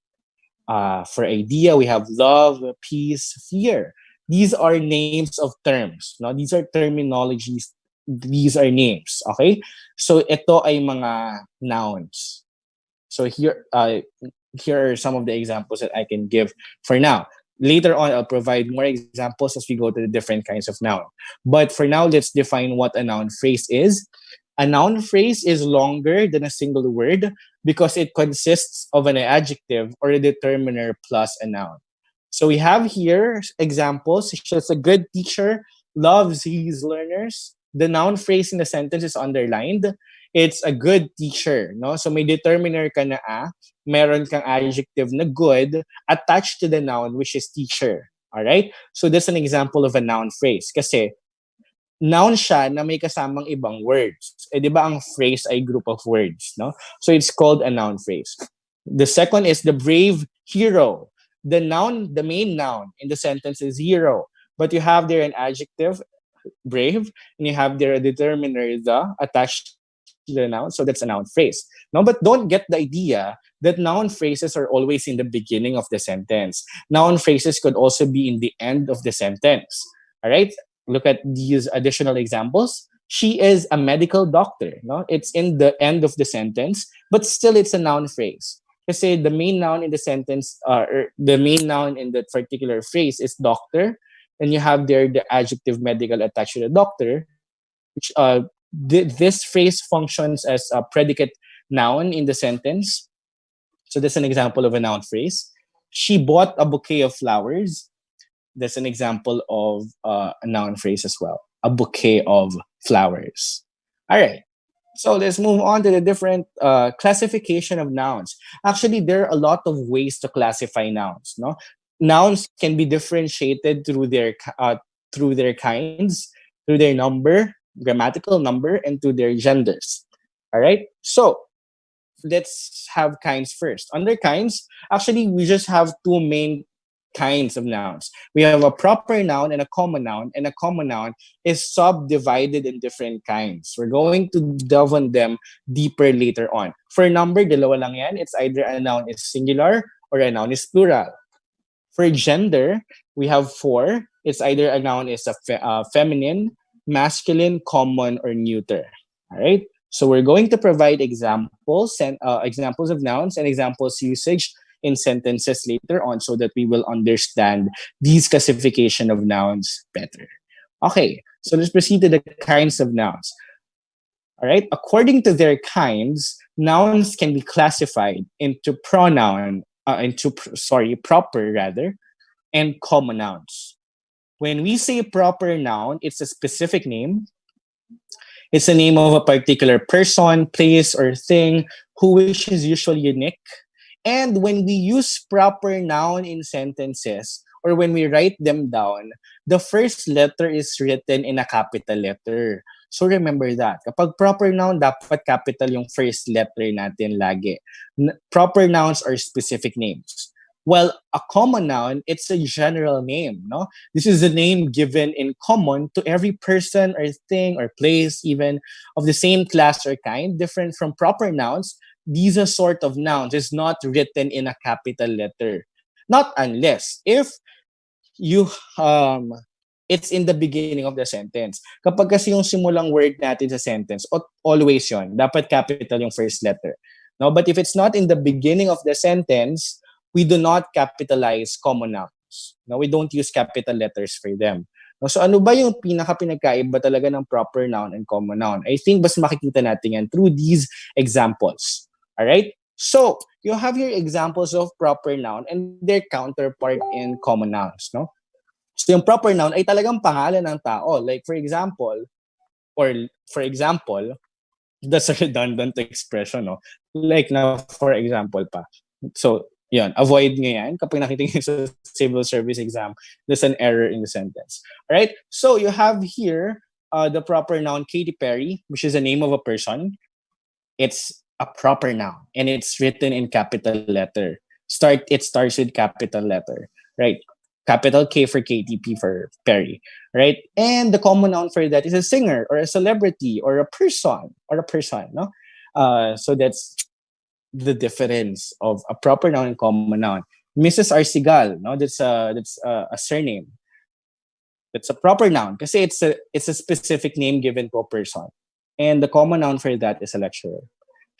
For idea, we have love, peace, fear. These are names of terms. No, these are terminologies. These are names. Okay, so ito ay mga nouns. So here are some of the examples that I can give for now. Later on, I'll provide more examples as we go to the different kinds of noun. But for now, let's define what a noun phrase is. A noun phrase is longer than a single word because it consists of an adjective or a determiner plus a noun. So we have here examples such as a good teacher loves his learners. The noun phrase in the sentence is underlined. It's a good teacher, no? So may determiner ka na meron kang adjective na good attached to the noun which is teacher. All right? So that's an example of a noun phrase kasi noun siya na may kasamang ibang words. Di ba ang phrase ay group of words, no? So it's called a noun phrase. The second is the brave hero. The noun, the main noun in the sentence is hero, but you have there an adjective, brave, and you have there a determiner, the, attached to the noun, so that's a noun phrase. No, but don't get the idea that noun phrases are always in the beginning of the sentence. Noun phrases could also be in the end of the sentence. All right? Look at these additional examples. She is a medical doctor. No, it's in the end of the sentence, but still it's a noun phrase. Kasi the main noun in the sentence, or the main noun in that particular phrase is doctor, and you have there the adjective medical attached to the doctor, which this phrase functions as a predicate noun in the sentence. So that's an example of a noun phrase. She bought a bouquet of flowers. That's an example of a noun phrase as well. A bouquet of flowers. All right. So let's move on to the different classification of nouns. Actually, there are a lot of ways to classify nouns. No, nouns can be differentiated through their kinds, through their number, grammatical number, and through their genders. All right. So let's have kinds first. Under kinds, actually, we just have two main kinds of nouns. We have a proper noun and a common noun, and a common noun is subdivided in different kinds. We're going to delve on them deeper later on. For number, dalawa lang yan. It's either a noun is singular or a noun is plural. For gender, we have four. It's either a noun is a feminine, masculine, common, or neuter. All right. So we're going to provide examples and examples of nouns and examples usage in sentences later on so that we will understand these classification of nouns better. Okay, so let's proceed to the kinds of nouns. All right, according to their kinds, nouns can be classified into proper rather, and common nouns. When we say proper noun, it's a specific name. It's the name of a particular person, place, or thing which is usually unique. And when we use proper noun in sentences or when we write them down, the first letter is written in a capital letter. So remember that. Kapag proper noun, dapat capital yung first letter natin lagi. Proper nouns are specific names. Well, a common noun, it's a general name, no? This is a name given in common to every person or thing or place, even of the same class or kind, different from proper nouns. These are sort of nouns is not written in a capital letter. Not unless if you it's in the beginning of the sentence. Kapag kasi yung simulang word natin sa sentence, always yon, dapat capital yung first letter. No, but if it's not in the beginning of the sentence, we do not capitalize common nouns. No, we don't use capital letters for them. No, so ano ba yung pinaka-pinagkaiba talaga ng proper noun and common noun? I think mas makikita natin yan through these examples. All right? So, you have your examples of proper noun and their counterpart in common nouns, no? So, yung proper noun ay talagang pangalan ng tao. Like, for example, that's a redundant expression, no? Like, na for example pa. So, yun, avoid nyo yan. Kapag nakita nyo sa civil service exam, there's an error in the sentence. All right? So, you have here the proper noun Katy Perry, which is the name of a person. It's a proper noun, and it's written in capital letter. It starts with capital letter, right? Capital K for Katy, P for Perry, right? And the common noun for that is a singer or a celebrity or a person no? So that's the difference of a proper noun and common noun. Mrs. Arsigal, no? That's a surname. It's a proper noun kasi it's a specific name given to a person. And the common noun for that is a lecturer.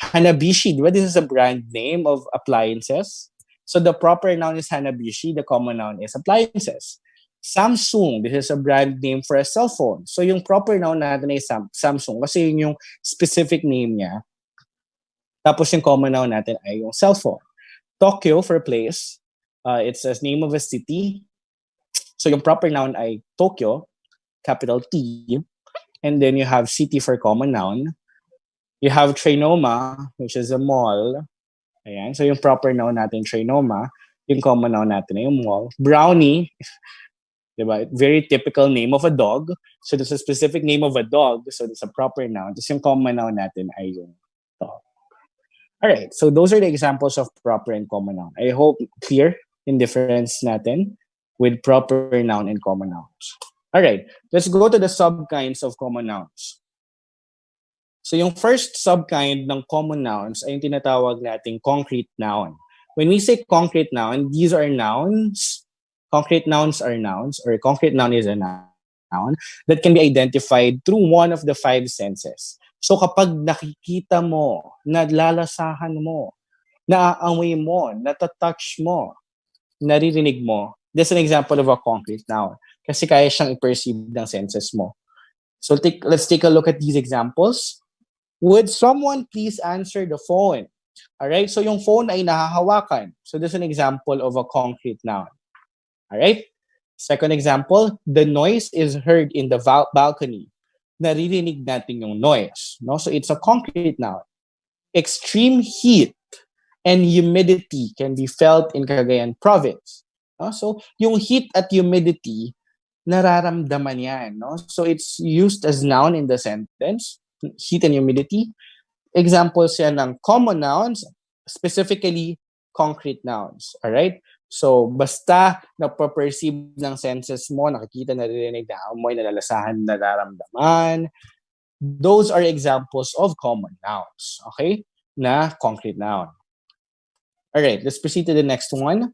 Hanabishi, this is a brand name of appliances. So the proper noun is hanabishi, the common noun is appliances. Samsung, this is a brand name for a cell phone. So yung proper noun natin ay Samsung kasi yun yung specific name niya. Tapos yung common noun natin ay yung cell phone. Tokyo for place, it's a name of a city. So yung proper noun ay Tokyo, capital T. And then you have city for common noun. You have Trinoma, which is a mall. Ayan. So yung proper noun natin, Trinoma. Yung common noun natin ay yung mall. Brownie, diba? Very typical name of a dog. So there's a specific name of a dog. So it's a proper noun. Tapos yung common noun natin ay yung dog. Alright, so those are the examples of proper and common noun. I hope clear yung difference natin with proper noun and common nouns. Alright, let's go to the subkinds of common nouns. So yung first subkind ng common nouns ay yung tinatawag nating concrete noun. When we say concrete noun, these are nouns. Concrete nouns are nouns, or concrete noun is a noun that can be identified through one of the 5 senses. So kapag nakikita mo, nalalasahan mo, naaamoy mo, natatouch mo, naririnig mo, that's an example of a concrete noun. Kasi kaya siyang i-perceive ng senses mo. So let's take a look at these examples. Would someone please answer the phone? Alright, so yung phone ay nahahawakan. So this is an example of a concrete noun. Alright? Second example, the noise is heard in the balcony. Naririnig natin yung noise. No? So it's a concrete noun. Extreme heat and humidity can be felt in Cagayan province. No? So yung heat at humidity, nararamdaman yan. No? So it's used as noun in the sentence, heat and humidity. Examples yan ng common nouns, specifically concrete nouns. Alright? So, basta napaperceive ng senses mo, nakikita, naririnig, naamoy, nalalasahan, nararamdaman, those are examples of common nouns. Okay? Na concrete noun. Alright, let's proceed to the next one.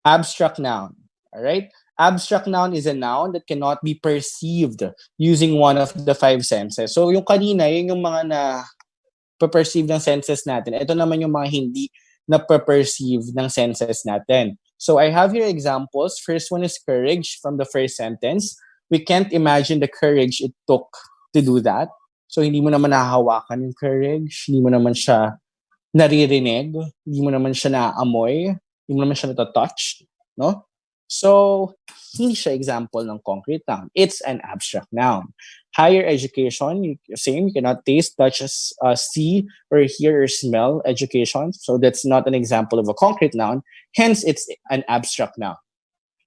Abstract noun. Alright? Abstract noun is a noun that cannot be perceived using one of the 5 senses. So, yung kanina, yun yung mga na-perceive ng senses natin. Ito naman yung mga hindi na-perceive ng senses natin. So I have here examples. First one is courage from the first sentence. We can't imagine the courage it took to do that. So hindi mo naman nahahawakan yung courage, hindi mo naman siya naririnig, hindi mo naman siya naaamoy, hindi mo naman siya natatouch, no? So, hindi siya example ng concrete noun. It's an abstract noun. Higher education, same, you cannot taste, touch, see, or hear, or smell education. So that's not an example of a concrete noun. Hence, it's an abstract noun.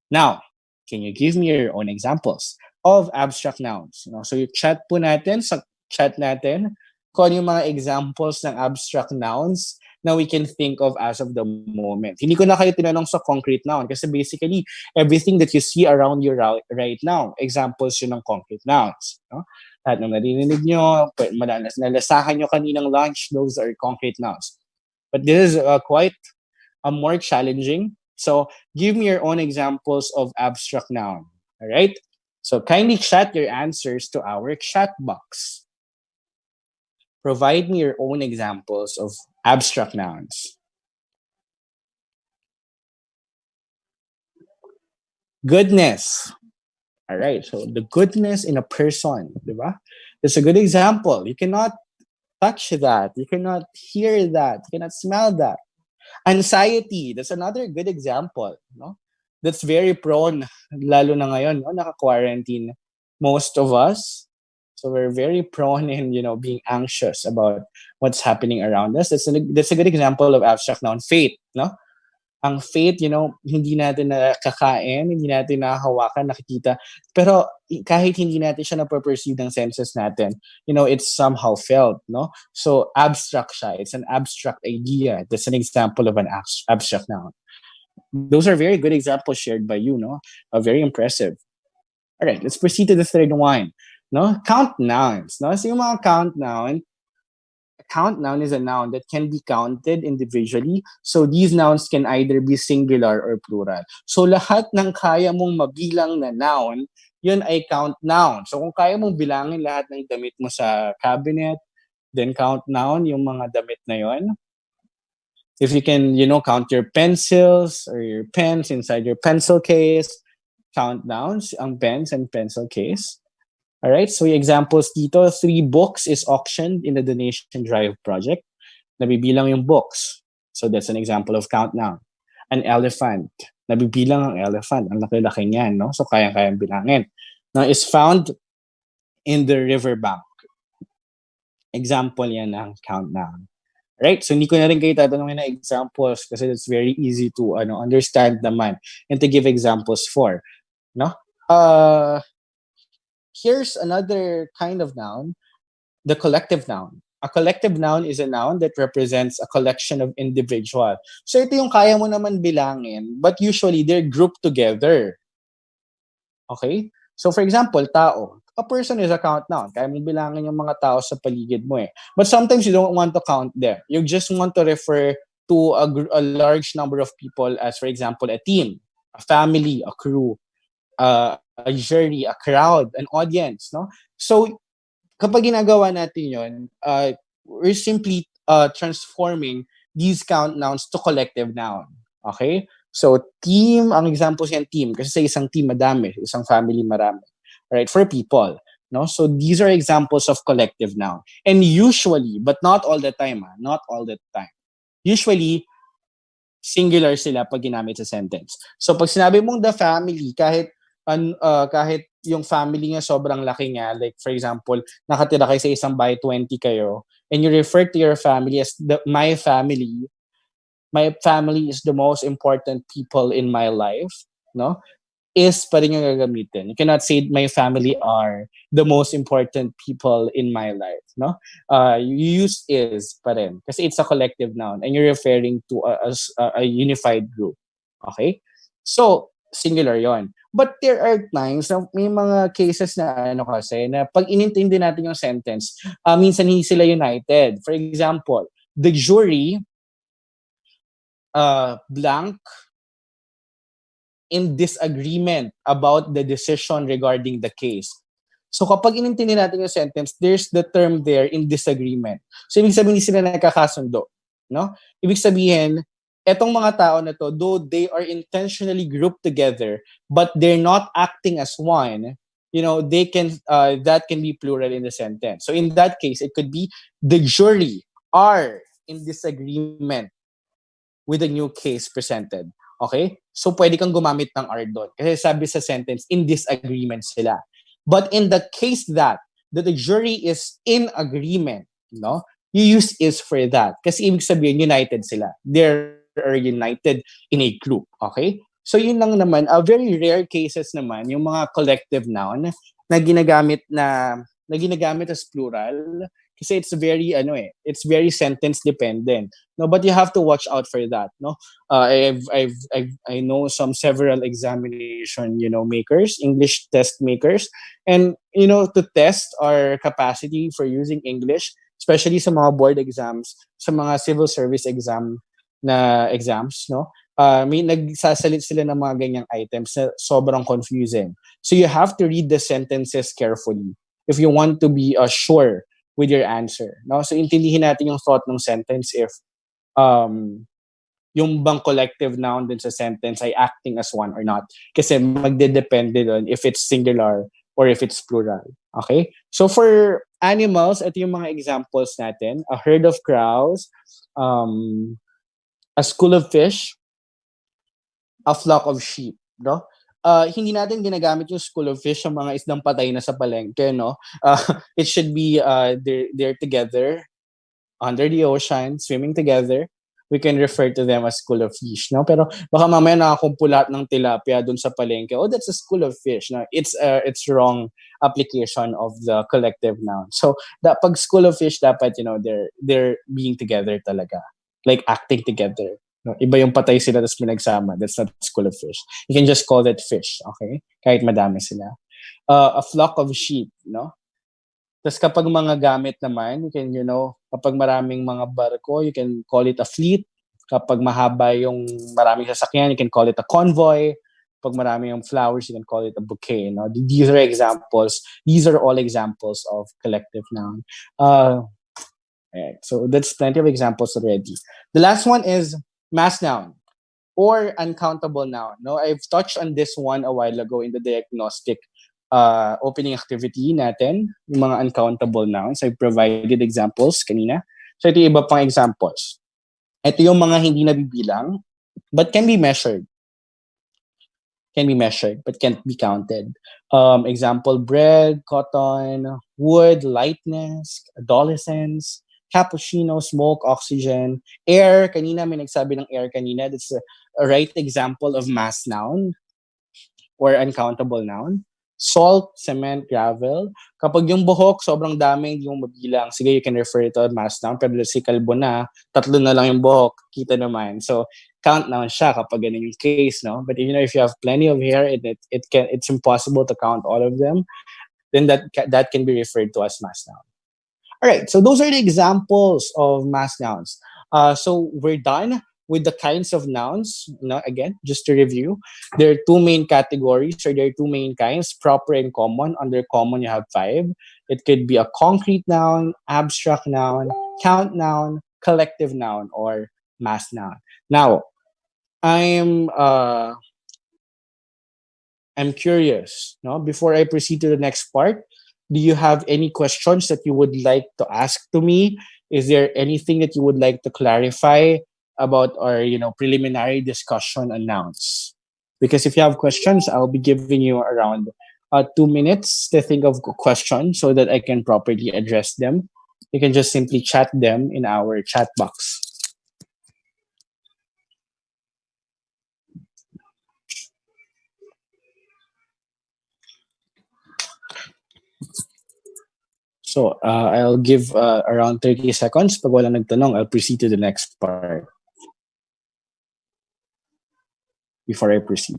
Now, can you give me your own examples of abstract nouns? You know, so yung chat po natin, sa chat natin, kung ano yung mga examples ng abstract nouns na we can think of as of the moment. Hindi ko na kayo tinanong sa concrete noun kasi basically, everything that you see around you right now, examples yun ng concrete nouns. No? Lahat ng narinig nyo, nalasahan nyo kaninang lunch, those are concrete nouns. But this is quite more challenging. So, give me your own examples of abstract noun. All right? So, kindly chat your answers to our chat box. Provide me your own examples of abstract nouns. Goodness. All right, so the goodness in a person, diba? That's a good example. You cannot touch that. You cannot hear that. You cannot smell that. Anxiety, that's another good example. No? That's very prone, lalo na ngayon, no? Naka-quarantine most of us. So we're very prone in, being anxious about what's happening around us. That's a good example of abstract noun. Fate, no? Ang fate, hindi natin nakakain, hindi natin nakahawakan, nakikita. Pero kahit hindi natin siya na-perceive ng senses natin, it's somehow felt, no? So abstract siya. It's an abstract idea. That's an example of an abstract noun. Those are very good examples shared by you, no? Very impressive. All right, let's proceed to the third one. No? Count nouns. No? So yung mga count noun, a count noun is a noun that can be counted individually. So these nouns can either be singular or plural. So lahat ng kaya mong mabilang na noun, yun ay count noun. So kung kaya mong bilangin lahat ng damit mo sa cabinet, then count noun, yung mga damit na yun. If you can, count your pencils or your pens inside your pencil case, count nouns, ang pens and pencil case. All right, so yung examples dito, 3 books is auctioned in the donation drive project. Nabibilang yung books. So that's an example of count noun. An elephant. Nabibilang ang elephant. Ang laki-laki niyan, no? So kayang-kayang bilangin. Now, is found in the riverbank. Example yan ng count noun. Right? So hindi ko na rin kayo tatanungin na examples kasi it's very easy to understand naman and to give examples for. No? Here's another kind of noun, the collective noun. A collective noun is a noun that represents a collection of individual. So ito yung kaya mo naman bilangin, but usually they're grouped together. Okay? So for example, tao. A person is a count noun. Kaya mo bilangin yung mga tao sa paligid mo eh. But sometimes you don't want to count them. You just want to refer to a large number of people as, for example, a team, a family, a crew, a jury, a crowd, an audience. No? So kapag ginagawa natin yun, we're simply transforming these count nouns to collective noun. Okay? So, team, ang examples yan, team. Kasi sa isang team, madami. Isang family, marami. Right? For people. No? So, these are examples of collective noun. And usually, but not all the time, not all the time. Usually, singular sila pag ginamit sa sentence. So, pag sinabi mong the family, kahit yung family niya sobrang laki niya, like for example, nakatira kayo sa isang bahay, 20 kayo, and you refer to your family as my family is the most important people in my life, no? Is pa rin yung gagamitin. You cannot say my family are the most important people in my life, no? You use is pa rin kasi it's a collective noun and you're referring to a unified group. Okay? So, singular yon. But there are times na may mga cases na kasi na pag inintindi natin yung sentence, minsan hindi sila united. For example, the jury blank in disagreement about the decision regarding the case. So kapag inintindi natin yung sentence, there's the term there in disagreement. So ibig sabihin hindi sila nakakasundo, no? Ibig sabihin etong mga tao na to, though they are intentionally grouped together, but they're not acting as one, they can, that can be plural in the sentence. So in that case, it could be the jury are in disagreement with the new case presented. Okay? So pwede kang gumamit ng are doon. Kasi sabi sa sentence, in disagreement sila. But in the case that the jury is in agreement, no? You use is for that. Kasi ibig sabihin, united sila. They're are united in a group. Okay? So yun lang naman, very rare cases naman, yung mga collective noun na ginagamit as plural kasi it's very it's very sentence dependent. No, but you have to watch out for that, no? I know several examination, makers, English test makers, and to test our capacity for using English, especially sa mga board exams, sa mga civil service exams, no? May nagsasalit sila ng mga ganyang items na sobrang confusing. So you have to read the sentences carefully if you want to be sure with your answer. No? So intindihin natin yung thought ng sentence if yung bang collective noun din sa sentence ay acting as one or not. Kasi magdedepende doon if it's singular or if it's plural. Okay? So for animals, ito yung mga examples natin. A herd of crows, a school of fish, a flock of sheep, no? Hindi natin ginagamit yung school of fish sa mga isdang patay na sa palengke, no? It should be they're together under the ocean, swimming together. We can refer to them as school of fish, no? Pero baka mamaya nakakumpulat ng tilapia dun sa palengke. Oh, that's a school of fish. No? It's wrong application of the collective noun. So, pag school of fish, dapat, they're being together talaga. Like acting together. No? Iba yung patay sila tapos pinagsama. That's not school of fish. You can just call that fish, okay? Kahit madami sila. A flock of sheep, no? Tapos kapag mga gamit naman, you can, kapag maraming mga barko, you can call it a fleet. Kapag mahaba yung maraming sasakyan, you can call it a convoy. Pag marami yung flowers, you can call it a bouquet. No? These are examples. These are all examples of collective noun. Right. So that's plenty of examples already. The last one is mass noun or uncountable noun. No, I've touched on this one a while ago in the diagnostic opening activity natin, yung mga uncountable nouns. I provided examples kanina. So ito yung iba pang examples. Ito yung mga hindi nabibilang but can be measured but can't be counted. Example, bread, cotton, wood, lightness, adolescence, cappuccino, smoke, oxygen, air. Kanina may nagsabi ng air kanina. That's a right example of mass noun or uncountable noun. Salt, cement, gravel. Kapag yung buhok, sobrang dami, hindi mo mabilang. Sige, you can refer to mass noun. Pero si kalbo na, tatlo na lang yung buhok. Kita naman. So, count naman siya kapag ganun yung case, no? But if you have plenty of hair and it's impossible to count all of them, then that can be referred to as mass noun. All right, so those are the examples of mass nouns. So we're done with the kinds of nouns. Again, just to review, there are two main categories, or there are two main kinds: proper and common. Under common, you have five. It could be a concrete noun, abstract noun, count noun, collective noun, or mass noun. Now, I'm uh, I'm curious. No, before I proceed to the next part, do you have any questions that you would like to ask to me? Is there anything that you would like to clarify about our preliminary discussion on nouns? Because if you have questions, I'll be giving you around 2 minutes to think of questions so that I can properly address them. You can just simply chat them in our chat box. So I'll give around 30 seconds. Pag wala nagtanong, I'll proceed to the next part before I proceed.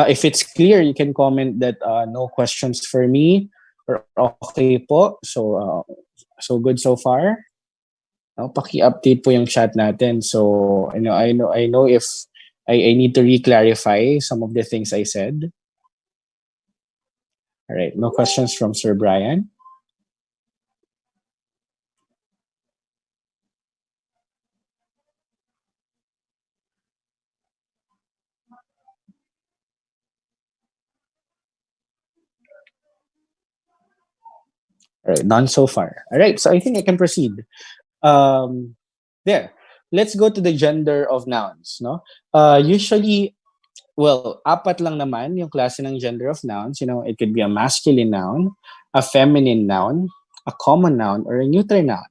If it's clear, you can comment that no questions for me or okay po. So good so far. Paki-update po yung chat natin. So I know if I need to re-clarify some of the things I said. All right, no questions from Sir Brian. All right, none so far. All right, so I think I can proceed. There. Let's go to the gender of nouns. No, usually, well, apat lang naman yung klase ng gender of nouns. It could be a masculine noun, a feminine noun, a common noun, or a neuter noun.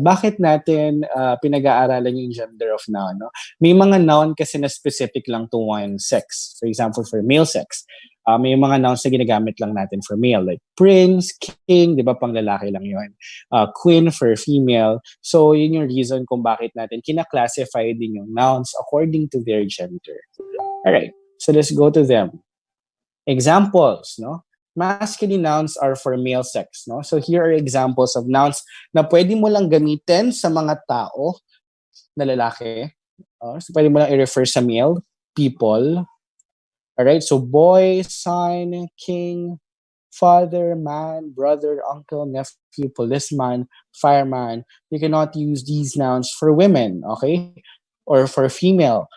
Bakit natin pinag-aaralan yung gender of noun? No? May mga noun kasi na specific lang to one sex. For example, for male sex, may mga nouns na ginagamit lang natin for male, like prince, king, di ba, pang lalaki lang yun. Queen for female. So, yun yung reason kung bakit natin kina-classify din yung nouns according to their gender. Alright, so let's go to them. Examples, no? Masculine nouns are for male sex, no? So here are examples of nouns na pwede mo lang gamitin sa mga tao na lalaki. So pwede mo lang i-refer sa male, people. Alright, so boy, son, king, father, man, brother, uncle, nephew, policeman, fireman. You cannot use these nouns for women, okay? Or for female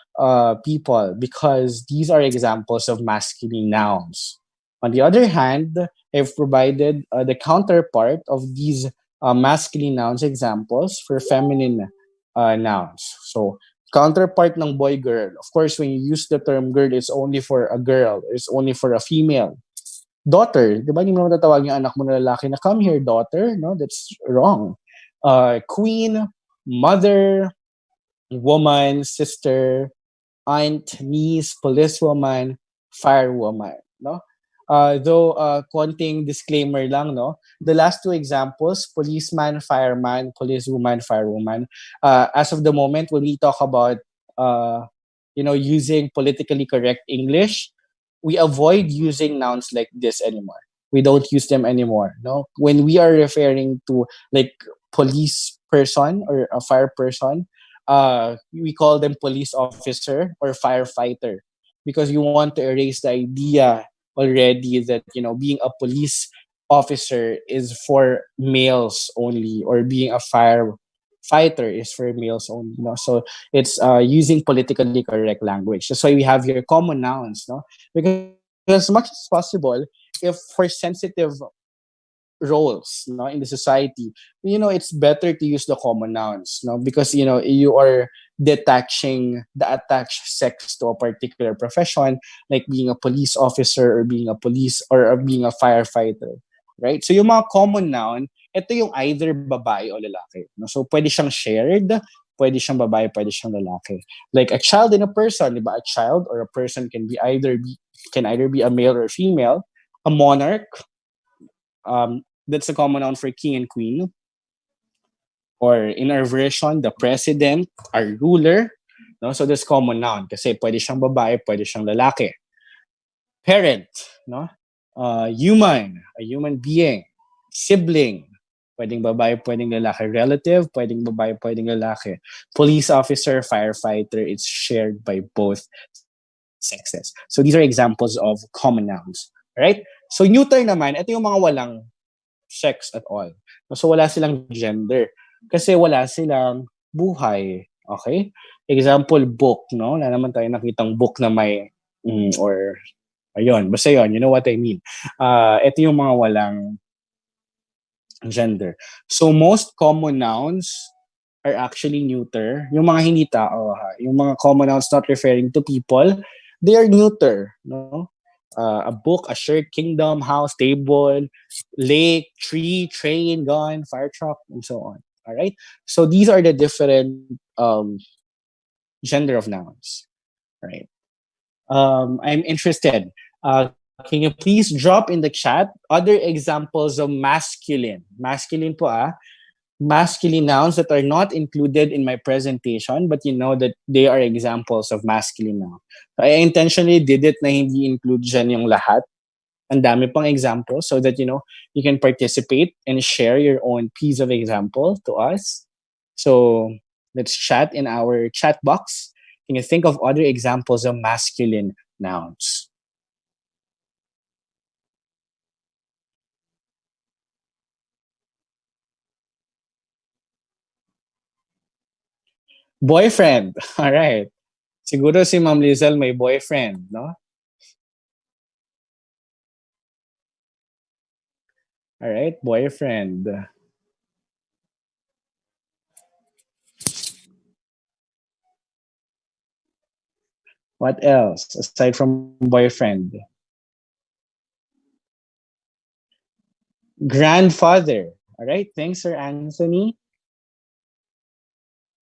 people, because these are examples of masculine nouns. On the other hand, I've provided the counterpart of these masculine nouns examples for feminine nouns. So, counterpart ng boy, girl. Of course, when you use the term girl, it's only for a girl. It's only for a female. Daughter, di ba? Hindi mo matatawag yung anak mo na lalaki na, come here, daughter. No, that's wrong. Queen, mother, woman, sister, aunt, niece, policewoman, firewoman. No? Though konting disclaimer lang, no? The last two examples, policeman, fireman, policewoman, firewoman. As of the moment, when we talk about using politically correct English, we avoid using nouns like this anymore. We don't use them anymore. No, when we are referring to like police person or a fire person, we call them police officer or firefighter, because you want to erase the idea already that being a police officer is for males only, or being a firefighter is for males only. No? So it's using politically correct language. That's why we have here common nouns. No? Because as much as possible, if for sensitive roles, no, in the society, it's better to use the common nouns, no, because you are detaching the attached sex to a particular profession, like being a police officer, or being a police, or being a firefighter, right? So yung mga common noun, ito yung either babae o lalaki, no? So pwede siyang shared, pwede siyang babae, pwede siyang lalaki. Like a child and a person, di ba? A child or a person can either be a male or female. A monarch, that's a common noun for king and queen. Or in our version, the president, our ruler. No? So that's common noun kasi pwede siyang babae, pwede siyang lalaki. Parent, no? A human being. Sibling, pwedeng babae, pwedeng lalaki. Relative, pwedeng babae, pwedeng lalaki. Police officer, firefighter, it's shared by both sexes. So these are examples of common nouns. Right? So neuter naman, ito yung mga walang sex at all. So wala silang gender. Kasi wala silang buhay. Okay? Example, book, no? Wala naman tayo nakitang book na may, or, ayun, basta yun, you know what I mean. Ito yung mga walang gender. So most common nouns are actually neuter. Yung mga hindi tao, yung mga common nouns not referring to people, they are neuter, no? A book, a shirt, kingdom, house, table, lake, tree, train, gun, fire truck, and so on. All right. So these are the different gender of nouns. Right. I'm interested. Can you please drop in the chat other examples of masculine? Masculine po masculine nouns that are not included in my presentation, but you know that they are examples of masculine nouns. I intentionally did it na hindi include dyan yung lahat. Ang dami pang examples so that, you can participate and share your own piece of example to us. So let's chat in our chat box. Can you think of other examples of masculine nouns? Boyfriend. All right. Siguro si Ma'am Lizelle may boyfriend, no? All right, boyfriend. What else aside from boyfriend? Grandfather. All right, thanks, Sir Anthony.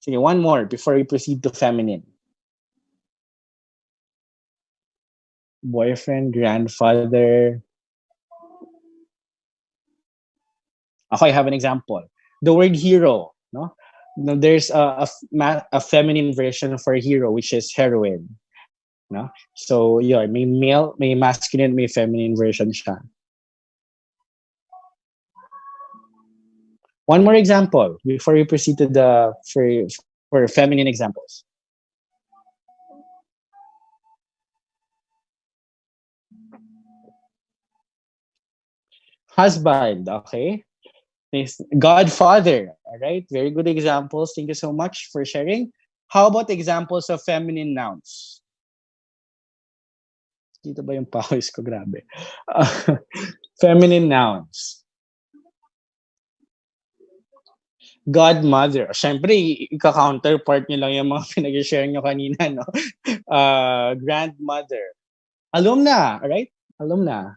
Sige, one more before we proceed to feminine. Boyfriend, grandfather. Okay, I have an example. The word hero, no? There's a feminine version for hero, which is heroine. No? So, yun, may male, may masculine, may feminine version siya. One more example before we proceed to the for feminine examples. Husband, okay? Godfather, all right? Very good examples. Thank you so much for sharing. How about examples of feminine nouns? Dito ba yung pawis ko? Grabe. Feminine nouns. Godmother. Siyempre, ika-counterpart nyo lang yung mga pinag-share nyo kanina, no? Grandmother. Alumna, right? Alumna.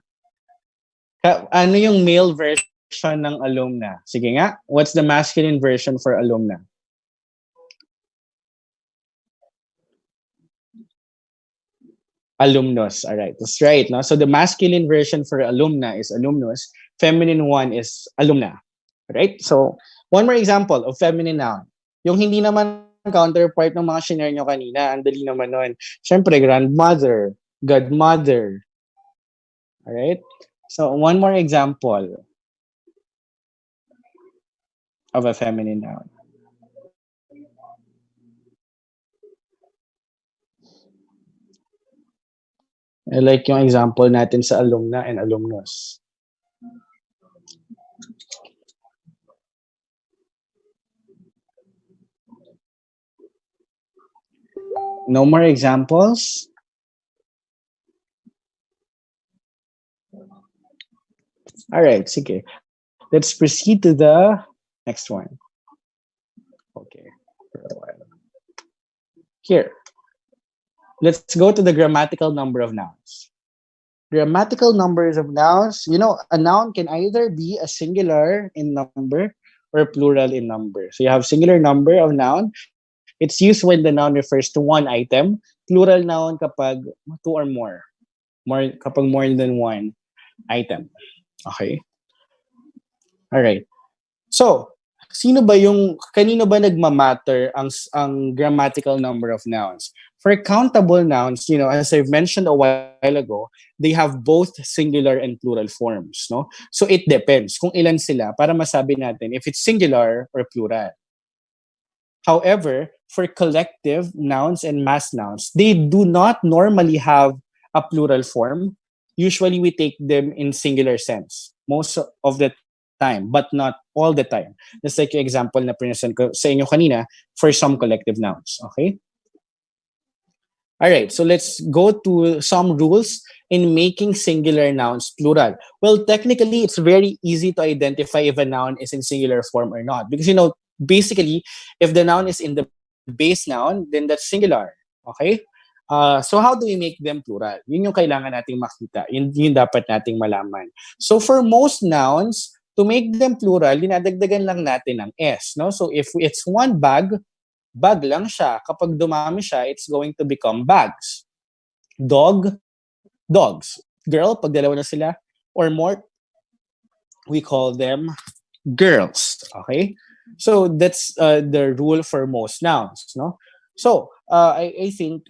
Ano yung male version ng alumna? Sige nga, what's the masculine version for alumna? Alumnus, all right. That's right, no? So the masculine version for alumna is alumnus. Feminine one is alumna, right? So one more example of feminine noun. Yung hindi naman counterpart ng mga shinare nyo kanina, ang dali naman nun. Siyempre, grandmother, godmother. All right? So one more example of a feminine noun. I like yung example natin sa alumna and alumnus. No more examples? All right, sige. Let's proceed to the next one. Okay. For a while. Here. Let's go to the grammatical number of nouns. Grammatical numbers of nouns, a noun can either be a singular in number or plural in number. So you have singular number of noun. It's used when the noun refers to one item. Plural noun kapag two or more. Kapag more than one item. Okay? All right. So, kanino ba nagmamatter ang grammatical number of nouns? For countable nouns, as I've mentioned a while ago, they have both singular and plural forms, no? So it depends kung ilan sila para masabi natin if it's singular or plural. However, for collective nouns and mass nouns, they do not normally have a plural form. Usually we take them in singular sense most of the time, but not all the time. Just like yung example na present ko sa inyo kanina for some collective nouns. Okay? All right, so let's go to some rules in making singular nouns plural. Well, technically, it's very easy to identify if a noun is in singular form or not. Because, basically, if the noun is in the base noun, then that's singular. Okay? So how do we make them plural? Yun yung kailangan nating makita. Yun dapat nating malaman. So for most nouns, to make them plural, dinadagdagan lang natin ng S. No? So if it's one bag, bag lang siya. Kapag dumami siya, it's going to become bags. Dog, dogs. Girl, pag dalawa na sila or more, we call them girls. Okay? So that's the rule for most nouns. No? So, I think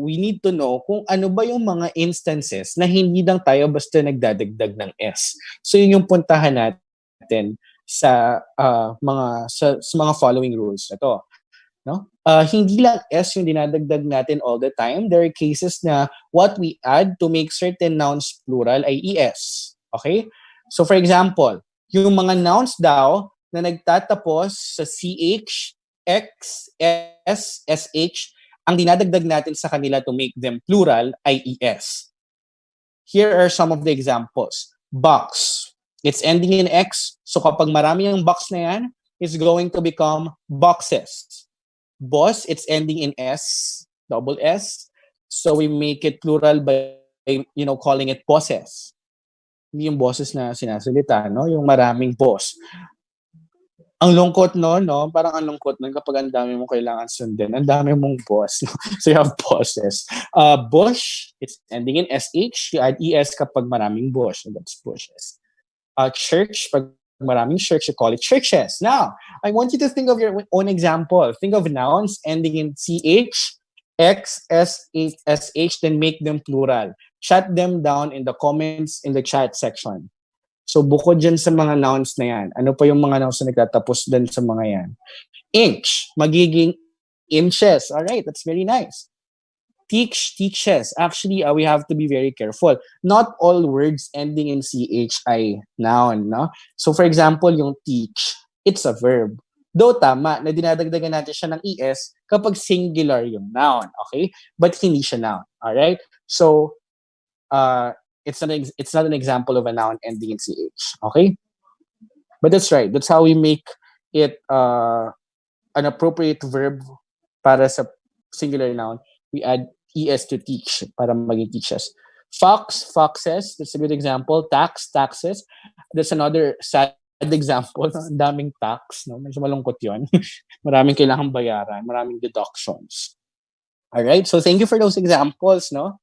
we need to know kung ano ba yung mga instances na hindi lang tayo basta nagdadagdag ng S. So yun yung puntahan natin sa mga following rules na to. No? Hindi lang S yung dinadagdag natin all the time. There are cases na what we add to make certain nouns plural ay ES. Okay? So for example, yung mga nouns daw na nagtatapos sa CH, X, S, SH, ang dinadagdag natin sa kanila to make them plural ay ES. Here are some of the examples. Box. It's ending in X. So kapag marami yung box na yan, it's going to become boxes. Boss, it's ending in S, double S. So we make it plural by, calling it bosses. Hindi yung bosses na sinasalita, no? Yung maraming boss. Ang lungkot no? Parang ang lungkot nun kapag ang dami mong kailangan sundin. Ang dami mong boss. No? So you have bosses. Bush, it's ending in SH. You add ES kapag maraming bush. So that's bushes. Church, pag maraming church, you call it churches. Now, I want you to think of your own example. Think of nouns ending in CH, X, S, H, SH, then make them plural. Chat them down in the comments in the chat section. So, bukod dyan sa mga nouns na yan, ano pa yung mga nouns na nagtatapos din sa mga yan? Inch, magiging inches. Alright, that's very nice. Teach, teaches. Actually, we have to be very careful. Not all words ending in CH ay noun, no? So, for example, yung teach, it's a verb. Though tama, na dinadagdagan natin siya ng ES kapag singular yung noun, okay? But hindi siya noun, alright? So, it's not an example of a noun ending in CH, okay? But that's right. That's how we make it an appropriate verb para sa singular noun. We add ES to teach para maging teaches. Fox, foxes. That's a good example. Tax, taxes. That's another sad example. Ang daming tax. No? Medyo malungkot yun. Maraming kailangang bayaran. Maraming deductions. Alright, so thank you for those examples. No?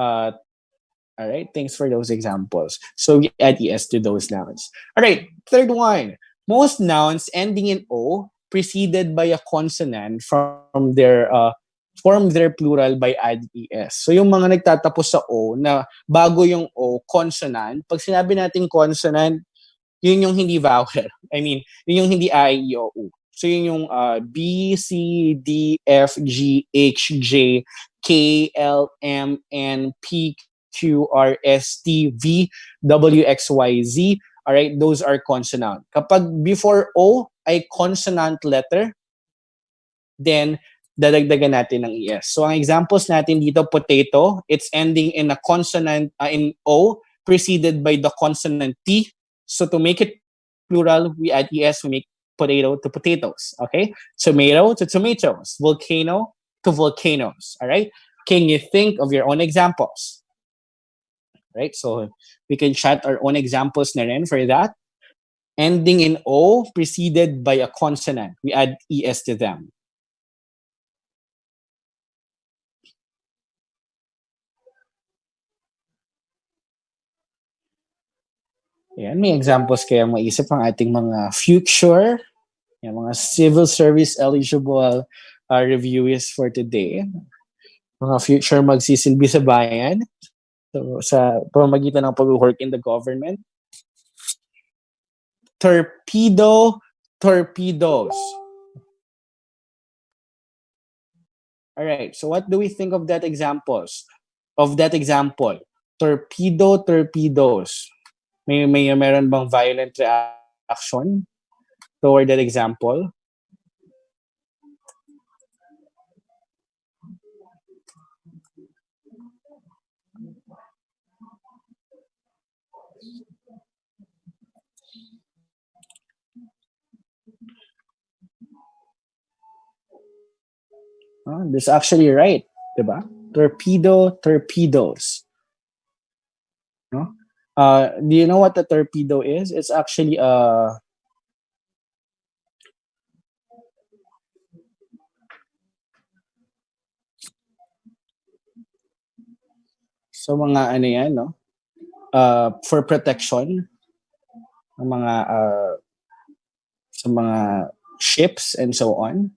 Alright, thanks for those examples. So we add ES to those nouns. Alright, third one. Most nouns ending in O preceded by a consonant form their plural by adding ES. So yung mga nagtatapos sa O na bago yung O, consonant, pag sinabi natin consonant, yun yung hindi vowel. I mean, yun yung hindi I, E, O, U. So yun yung B, C, D, F, G, H, J, K, L, M, N, P, Q, R, S, T, V, W, X, Y, Z. Alright, those are consonant. Kapag before O ay consonant letter, then dadagdagan natin ng ES. So ang examples natin dito, potato, it's ending in a consonant, in O, preceded by the consonant T. So to make it plural, we add ES, we make potato to potatoes, okay? Tomato to tomatoes, volcano to volcanoes, all right? Can you think of your own examples? Right? So we can chat our own examples na rin for that. Ending in O, preceded by a consonant. We add ES to them. Yan, may examples kaya maisip ang ating mga future, yan, mga civil service eligible reviewees for today. Mga future magsisilbi sa bayan. So, sa pamamagitan ng pag-work in the government. Torpedo, torpedoes. All right. So what do we think of that examples? Of that example, torpedo, torpedoes. Meron bang violent reaction toward that example? That's actually right, diba? Torpedo, torpedoes. No? Do you know what a torpedo is? It's actually so mga ano yan, no? For protection ng mga sa mga ships and so on.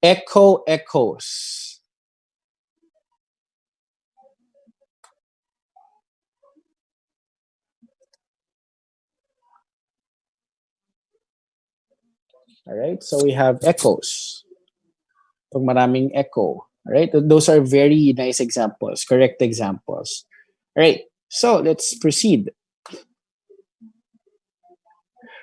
Echo, echoes. All right, so we have echoes. Pag maraming echo. All right, those are very nice examples, correct examples. All right, so let's proceed.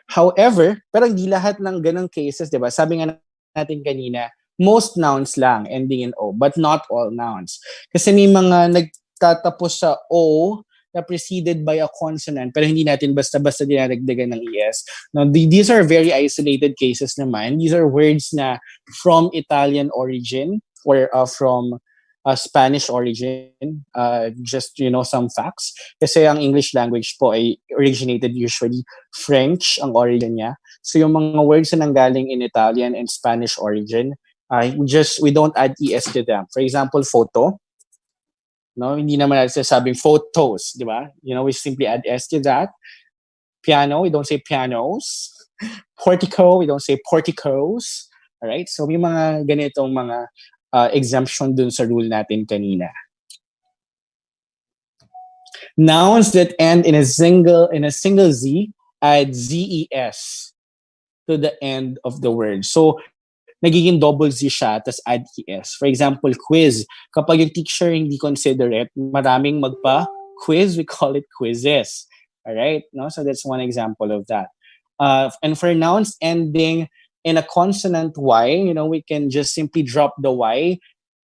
However, pero hindi lahat ng ganong cases, di ba? Sabi nga natin kanina, most nouns lang ending in O, but not all nouns. Kasi may mga nagtatapos sa O na preceded by a consonant, pero hindi natin basta-basta dinadagdagan ng ES. Now, these are very isolated cases naman. These are words na from Italian origin or from Spanish origin. Just, some facts. Kasi ang English language po ay originated usually French ang origin niya. So yung mga words na nanggaling in Italian and Spanish origin, we don't add ES to them. For example, photo. No, hindi naman natin sabing photos, di ba? We simply add S to that. Piano, we don't say pianos. Portico, we don't say porticos. All right? So may mga ganitong mga exemption dun sa rule natin kanina. Nouns that end in a single Z add ZES to the end of the word. So nagiging double Z siya, tas add ES. For example, quiz. Kapag yung teacher hindi considerate, maraming magpa-quiz, we call it quizzes. Alright? No? So that's one example of that. And for nouns ending in a consonant Y, we can just simply drop the Y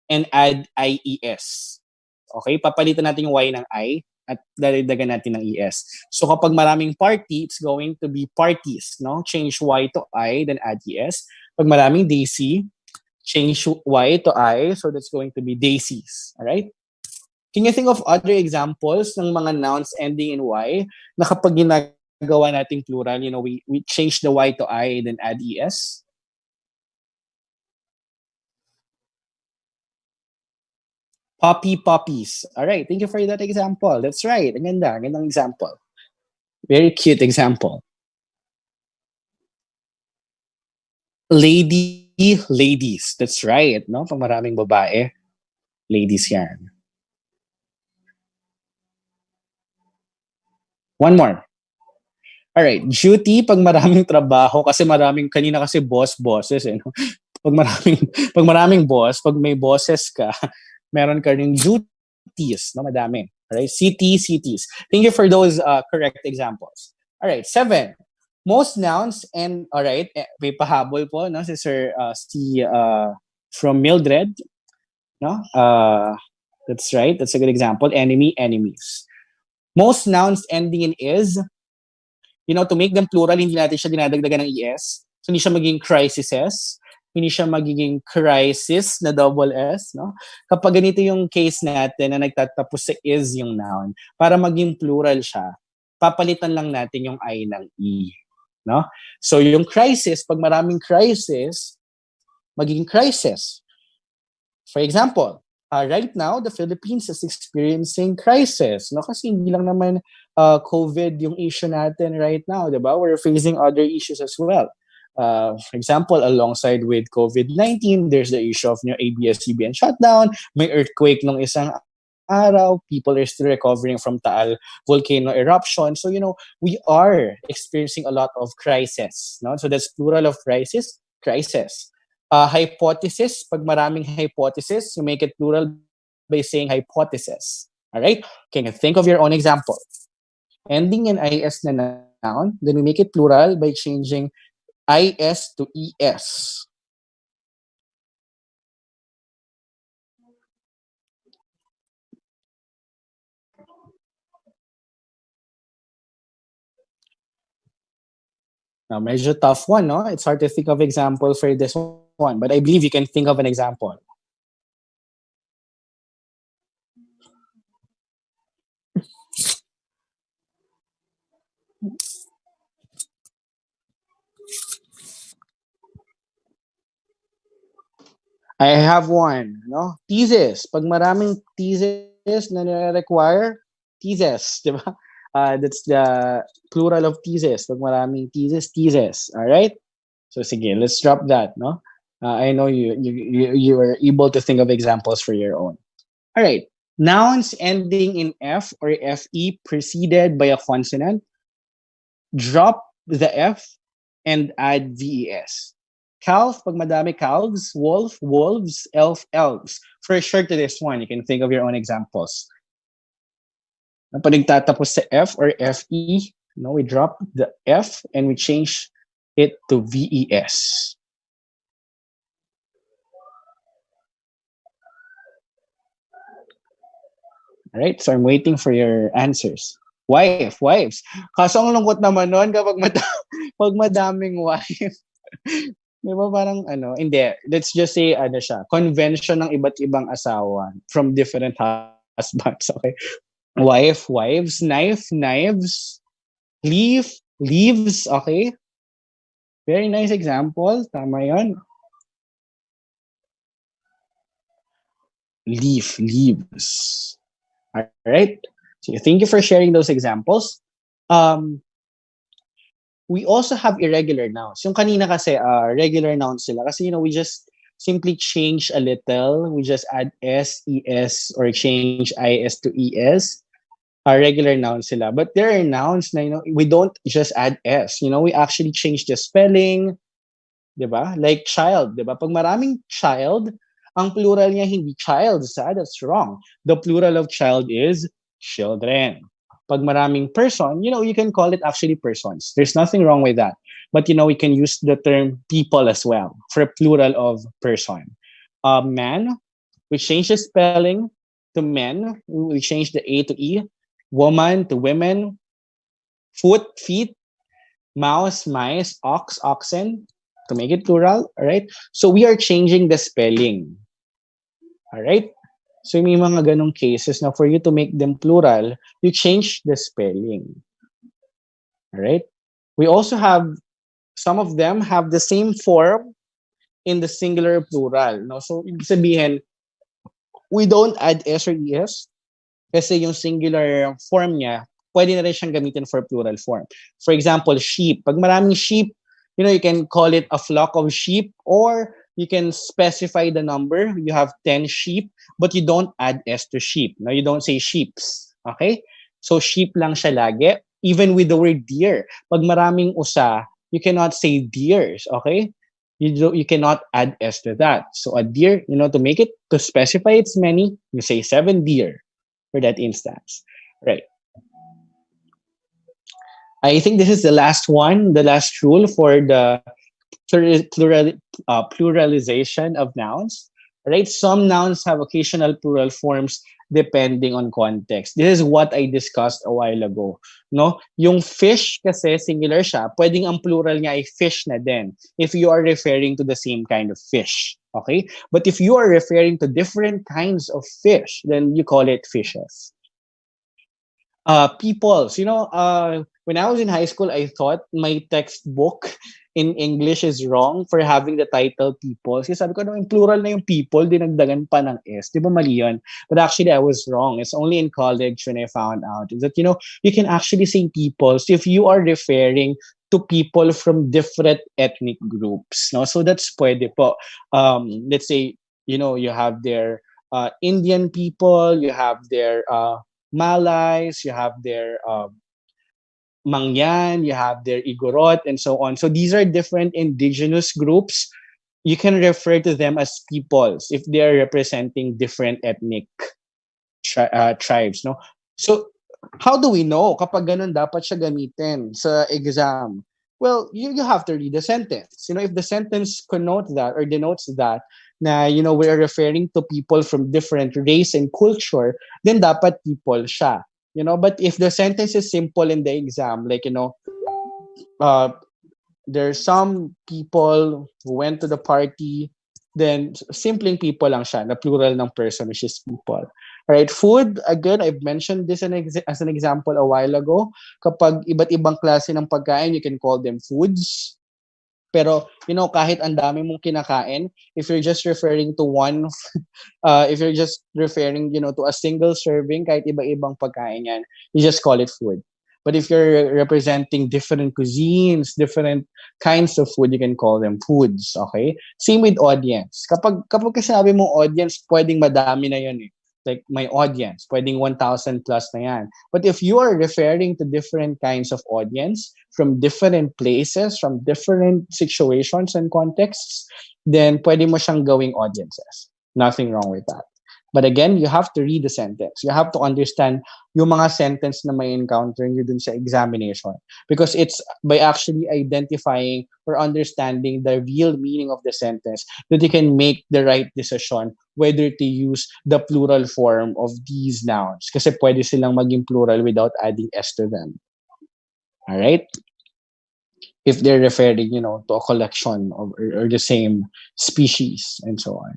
and add IES. Okay? Papalitan natin yung Y ng I at dadagdagan natin ng ES. So kapag maraming party, it's going to be parties. No? Change Y to I, then add ES. Pag maraming daisy, change Y to I, so that's going to be daisies. Alright? Can you think of other examples ng mga nouns ending in Y na kapag ginagawa nating plural, we change the Y to I, then add ES? Poppy, poppies. Alright, thank you for that example. That's right. Ang gandang example. Very cute example. Lady, ladies. That's right, no? Pag maraming babae, ladies yan. One more. Alright, duty pag maraming trabaho kasi kanina kasi bosses, no? Pag maraming boss, pag may bosses ka, meron ka ring duties, no? Madami. Alright, cities. Thank you for those correct examples. Alright, 7. Most nouns and alright, may pahabol po no si Sir from Mildred, no? That's right. That's a good example. Enemy, enemies. Most nouns ending in is, to make them plural, hindi natin siya dinadagdagan ng es. So, hindi siya magiging crises. Hindi siya magiging crisis na double S, no? Kapag ganito yung case natin na nagtatapos sa is yung noun, para maging plural siya, papalitan lang natin yung I ng E, no? So, yung crisis, pag maraming crisis, magiging crisis. For example, right now, the Philippines is experiencing crisis, no? Kasi hindi lang naman COVID yung issue natin right now, di ba? We're facing other issues as well. For example, alongside with COVID-19, there's the issue of ABS-CBN shutdown, may earthquake nung isang araw, people are still recovering from Taal volcano eruption. So, we are experiencing a lot of crisis, no? So that's plural of crisis. Hypothesis, pag maraming hypothesis, you make it plural by saying hypothesis. All right? Okay, think of your own example. Ending in is na noun, then we make it plural by changing is to es. Now, medyo tough one, no? It's hard to think of example for this one, but I believe you can think of an example. I have one, no? Thesis. Pag maraming thesis na require, thesis, di ba? That's the plural of thesis. Pag maraming thesis. All right? So sige, let's drop that, no? I know you were able to think of examples for your own. All right. Nouns ending in F or FE preceded by a consonant, drop the F and add VES. Calf, pag madami calves, wolf, wolves, elf, elves. For sure to this one, you can think of your own examples. Pag nagtatapos sa F or FE, we drop the F and we change it to VES. All right, so I'm waiting for your answers. Wives. Kaso ang lungkot naman nun kapag pag madaming wife. Di ba parang hindi. Let's just say, siya, convention ng iba't ibang asawa from different husbands, okay? Wife, wives, knife, knives, leaves, okay? Very nice example. Tama yan. Leaves. All right? So thank you for sharing those examples. We also have irregular nouns. Yung kanina kasi, regular nouns sila. Kasi, we just simply change a little. We just add S, ES, or change IS to ES. Regular nouns sila. But there are nouns na, we don't just add S. We actually change the spelling. Diba? Like child. Diba? Pag maraming child, ang plural niya hindi childs. That's wrong. The plural of child is children. Pag maraming person, you can call it actually persons. There's nothing wrong with that. But, we can use the term people as well for a plural of person. Man, we change the spelling to men. We change the A to E. Woman to women. Foot, feet. Mouse, mice. Ox, oxen. To make it plural. All right? So we are changing the spelling. All right? So may mga ganong cases na for you to make them plural, you change the spelling. All right? We also have, some of them have the same form in the singular plural. No? So ibig sabihin, we don't add S or ES kasi yung singular form niya, pwede na rin siyang gamitin for plural form. For example, sheep. Pag maraming sheep, you can call it a flock of sheep, or you can specify the number. You have 10 sheep, but you don't add S to sheep. No, you don't say sheeps. Okay? So sheep lang siya lagi. Even with the word deer. Pag maraming usa, you cannot say deers. Okay? You cannot add S to that. So a deer, to make it, to specify it's many, you say 7 deer for that instance. Right. I think this is the last one, the last rule for the pluralization of nouns. Right? Some nouns have occasional plural forms depending on context. This is what I discussed a while ago. No? Yung fish kasi singular siya, pwedeng ang plural niya ay fish na din if you are referring to the same kind of fish. Okay? But if you are referring to different kinds of fish, then you call it fishes. Peoples. When I was in high school, I thought my textbook in English is wrong for having the title peoples. Kasi sabi ko, no, yung plural na yung people, dinagdagan pa ng S. Di ba mali yun? But actually, I was wrong. It's only in college when I found out that, you can actually say peoples if you are referring to people from different ethnic groups. No? So that's pwede po. Let's say, you have their Indian people, you have their Malays, you have their Mangyan, you have their Igorot, and so on. So these are different indigenous groups. You can refer to them as peoples if they are representing different ethnic tribes. No? So how do we know kapag ganun dapat siya gamitin sa exam? Well, you have to read the sentence. If the sentence connotes that or denotes that, na, we are referring to people from different race and culture, then dapat people siya. But if the sentence is simple in the exam, like, there's some people who went to the party, then simpleng people lang siya, na plural ng person, which is people. Alright, food, again, I've mentioned this as an example a while ago. Kapag iba't ibang klase ng pagkain, you can call them foods. Pero, kahit ang dami mong kinakain, if you're just referring to one, if you're just referring, to a single serving, kahit iba-ibang pagkain yan, you just call it food. But if you're representing different cuisines, different kinds of food, you can call them foods, okay? Same with audience. Kapag kasi sinabi mong audience, pwedeng madami na yun eh. Like my audience, pwedeng 1,000 plus na yan. But if you are referring to different kinds of audience from different places, from different situations and contexts, then pwede mo siyang gawing audiences. Nothing wrong with that. But again, you have to read the sentence. You have to understand yung mga sentence na may encounter nyo dun sa examination. Because it's by actually identifying or understanding the real meaning of the sentence that you can make the right decision whether to use the plural form of these nouns. Kasi pwede silang maging plural without adding S to them. Alright? If they're referring, to a collection of or the same species and so on.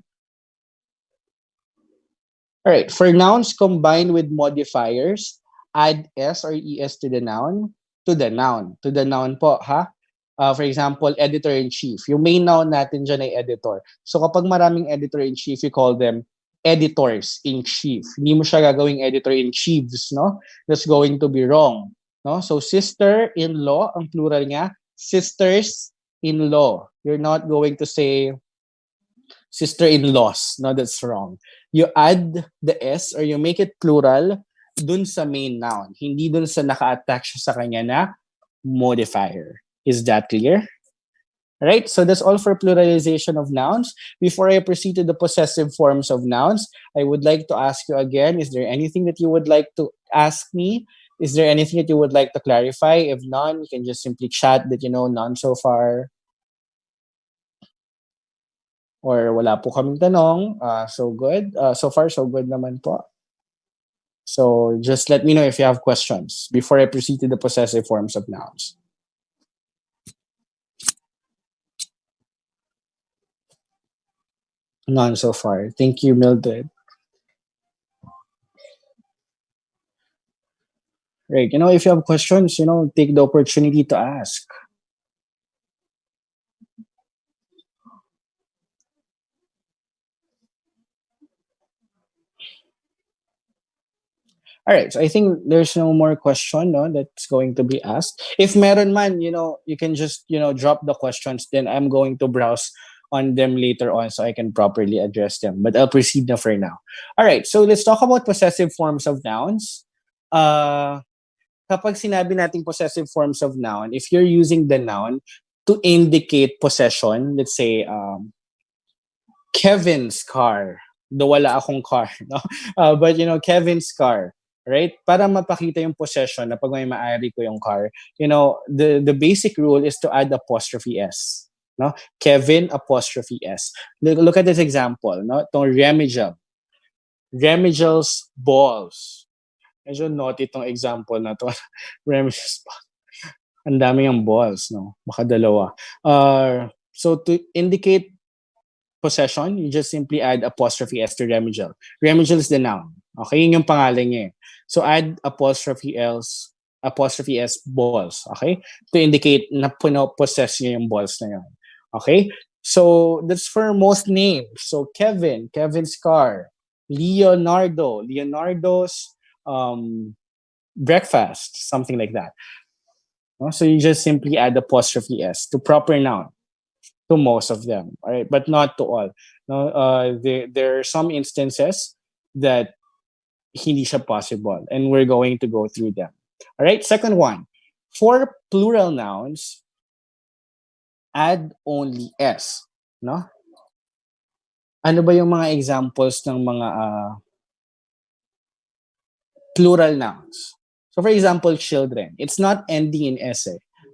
All right, for nouns combined with modifiers, add S or ES to the noun. To the noun po, ha? For example, editor-in-chief. Yung main noun natin dyan ay editor. So kapag maraming editor-in-chief, you call them editors-in-chief. Hindi mo siya gagawing editor-in-chiefs, no? That's going to be wrong. No? So sister-in-law, ang plural niya, sisters-in-law. You're not going to say sister-in-laws. No, that's wrong. You add the S or you make it plural dun sa main noun. Hindi dun sa naka-attach sa kanya na modifier. Is that clear? Right? So that's all for pluralization of nouns. Before I proceed to the possessive forms of nouns, I would like to ask you again, is there anything that you would like to ask me? Is there anything that you would like to clarify? If none, you can just simply chat that, none so far. Or wala po kaming tanong. So good. So far, so good naman po. So just let me know if you have questions before I proceed to the possessive forms of nouns. None so far. Thank you, Mildred. Right. If you have questions, take the opportunity to ask. All right, so I think there's no more question that's going to be asked. If meron man, you can just, drop the questions. Then I'm going to browse on them later on so I can properly address them. But I'll proceed na for now. All right, so let's talk about possessive forms of nouns. Kapag sinabi nating possessive forms of noun, if you're using the noun to indicate possession, let's say, Kevin's car. Though wala akong car. No? But, Kevin's car. Right? Para mapakita yung possession na pag may maari ko yung car, the basic rule is to add apostrophe S. No? Kevin apostrophe S. Look at this example, no? Itong remedial. Remedial's balls. Medyo naughty itong example na to. Remedial's balls. Ang dami yung balls, no? Baka dalawa. So to indicate possession, you just simply add apostrophe S to remedial. Remedial is the noun. Okay, yun yung pangalan niya. So add apostrophe S balls. Okay, to indicate na possess niya yung balls na yun. Okay, so that's for most names. So Kevin's car. Leonardo's breakfast, something like that. So you just simply add apostrophe S to proper noun. To most of them, all right, but not to all. No, there are some instances that hindi siya possible, and we're going to go through them. All right, second one, for plural nouns, add only S. No? Ano ba yung mga examples ng mga plural nouns? So for example, children. It's not ending in S.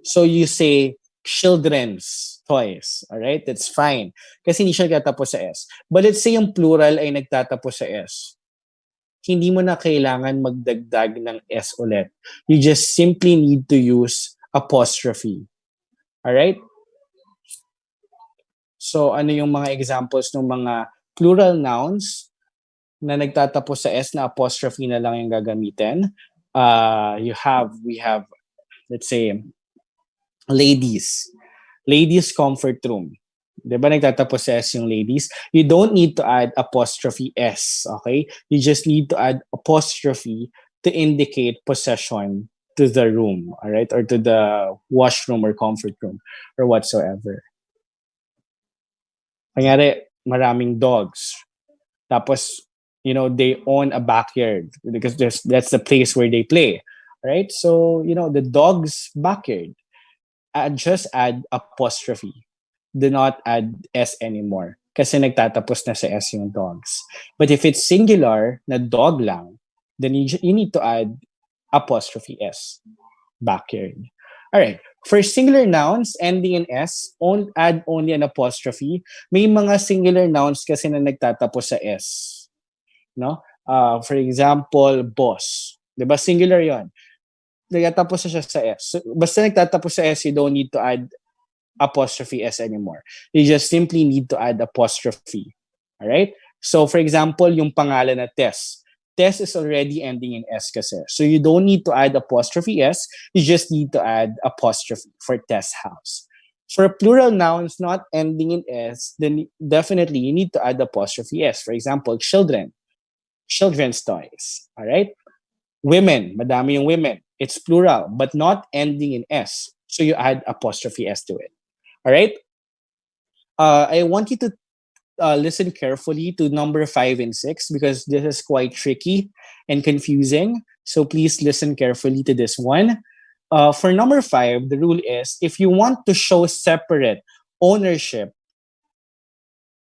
So you say children's toys. Alright? That's fine. Kasi hindi siya nagtatapos sa S. But let's say yung plural ay nagtatapos sa S. Hindi mo na kailangan magdagdag ng S ulit. You just simply need to use apostrophe. Alright? So ano yung mga examples ng mga plural nouns na nagtatapos sa S na apostrophe na lang yung gagamitin? We have, let's say, ladies comfort room. Diba nagtatapos sa S yung ladies? You don't need to add apostrophe S, okay? You just need to add apostrophe to indicate possession to the room, all right? Or to the washroom or comfort room or whatsoever. Kanyari, maraming dogs. Tapos, they own a backyard because that's the place where they play, right? So, the dog's backyard. Just add apostrophe. Do not add S anymore. Kasi nagtatapos na sa S yung dogs. But if it's singular, na dog lang, then you need to add apostrophe S. Backyard. Alright. For singular nouns ending in S, add only an apostrophe. May mga singular nouns kasi na nagtatapos sa S. No? For example, boss. Diba? Singular yon. Nagtatapos na siya sa S. So, basta nagtatapos sa S, you don't need to add apostrophe S anymore. You just simply need to add apostrophe. Alright? So, for example, yung pangalan na Tess. Tess is already ending in S kasi. So, you don't need to add apostrophe S. You just need to add apostrophe for Tess house. For plural nouns not ending in S, then definitely you need to add apostrophe S. For example, children. Children's toys. Alright? Women. Madami yung women. It's plural, but not ending in S. So you add apostrophe S to it. All right? I want you to listen carefully to number 5 and 6 because this is quite tricky and confusing. So please listen carefully to this one. For number 5, the rule is if you want to show separate ownership,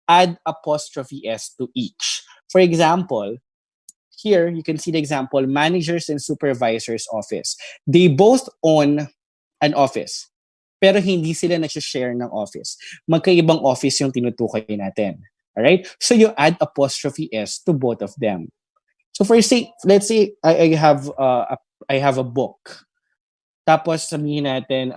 add apostrophe S to each. For example, here, you can see the example, managers and supervisors office. They both own an office. Pero hindi sila nag-share ng office. Magkaibang office yung tinutukoy natin. Alright? So you add apostrophe S to both of them. So let's say I have a book. Tapos sabihin natin,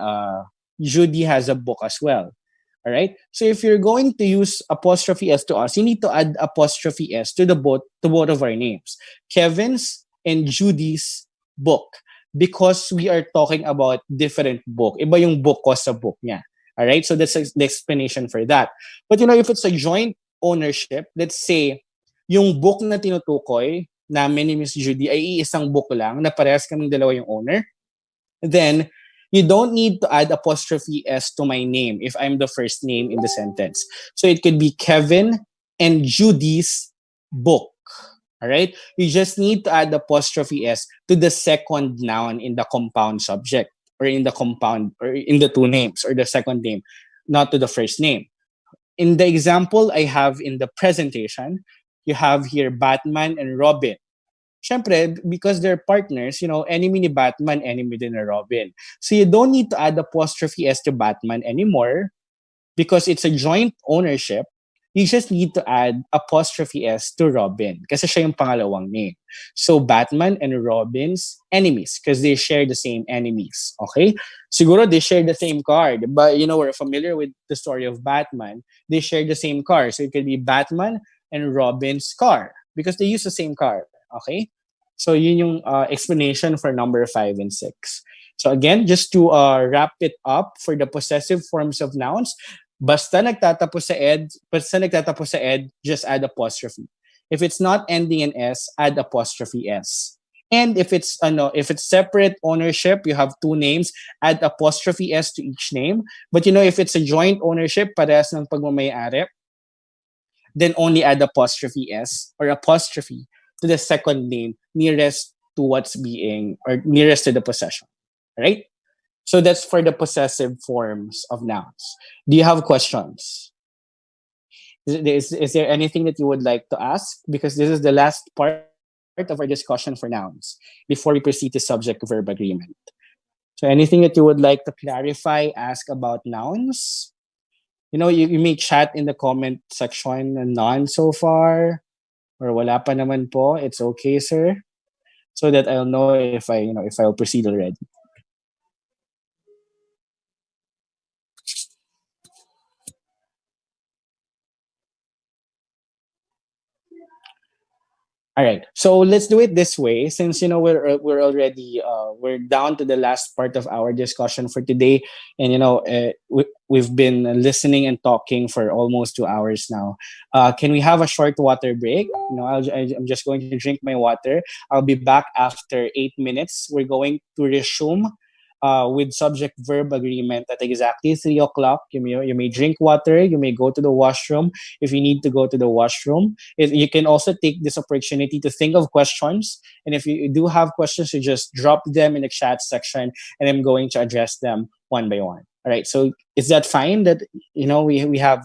Judy has a book as well. All right. So if you're going to use apostrophe S to us, you need to add apostrophe S to both of our names, Kevin's and Judy's book, because we are talking about different book. Iba yung book ko sa book niya. All right. So that's the explanation for that. But if it's a joint ownership, let's say yung book na tinutukoy namin ni Miss Judy ay iisang book lang na parehas kaming dalawa yung owner, then you don't need to add apostrophe S to my name if I'm the first name in the sentence. So it could be Kevin and Judy's book. All right? You just need to add apostrophe S to the second noun in the compound subject or in the compound or in the two names or the second name, not to the first name. In the example I have in the presentation, you have here Batman and Robin. syempre, because they're partners, enemy ni Batman, enemy din ni Robin. So you don't need to add apostrophe S to Batman anymore because it's a joint ownership. You just need to add apostrophe S to Robin kasi siya yung pangalawang name. So Batman and Robin's enemies because they share the same enemies. Okay? Siguro they share the same car. But we're familiar with the story of Batman. They share the same car. So it could be Batman and Robin's car because they use the same car. Okay? So yun yung explanation for number 5 and 6. So again, just to wrap it up for the possessive forms of nouns, basta nagtatapos sa ed, just add apostrophe. If it's not ending in S, add apostrophe S. And if it's separate ownership, you have two names, add apostrophe S to each name. But if it's a joint ownership, parehas ng pagmamayari, then only add apostrophe S or apostrophe to the second name nearest to what's being or nearest to the possession. Right? So that's for the possessive forms of nouns. Do you have questions? Is there anything that you would like to ask? Because this is the last part of our discussion for nouns before we proceed to subject-verb agreement. So anything that you would like to clarify, ask about nouns? You may chat in the comment section, none so far, or wala pa naman po. It's okay, sir. So that I'll know if I'll proceed already. All right. So let's do it this way since we're already we're down to the last part of our discussion for today and we've been listening and talking for almost 2 hours now. Can we have a short water break? I'm just going to drink my water. I'll be back after 8 minutes. We're going to resume with subject verb agreement at exactly 3 o'clock. You may drink water, you may go to the washroom if you need to go to the washroom. You can also take this opportunity to think of questions. And if you do have questions, you just drop them in the chat section and I'm going to address them one by one. All right. So is that fine that, we have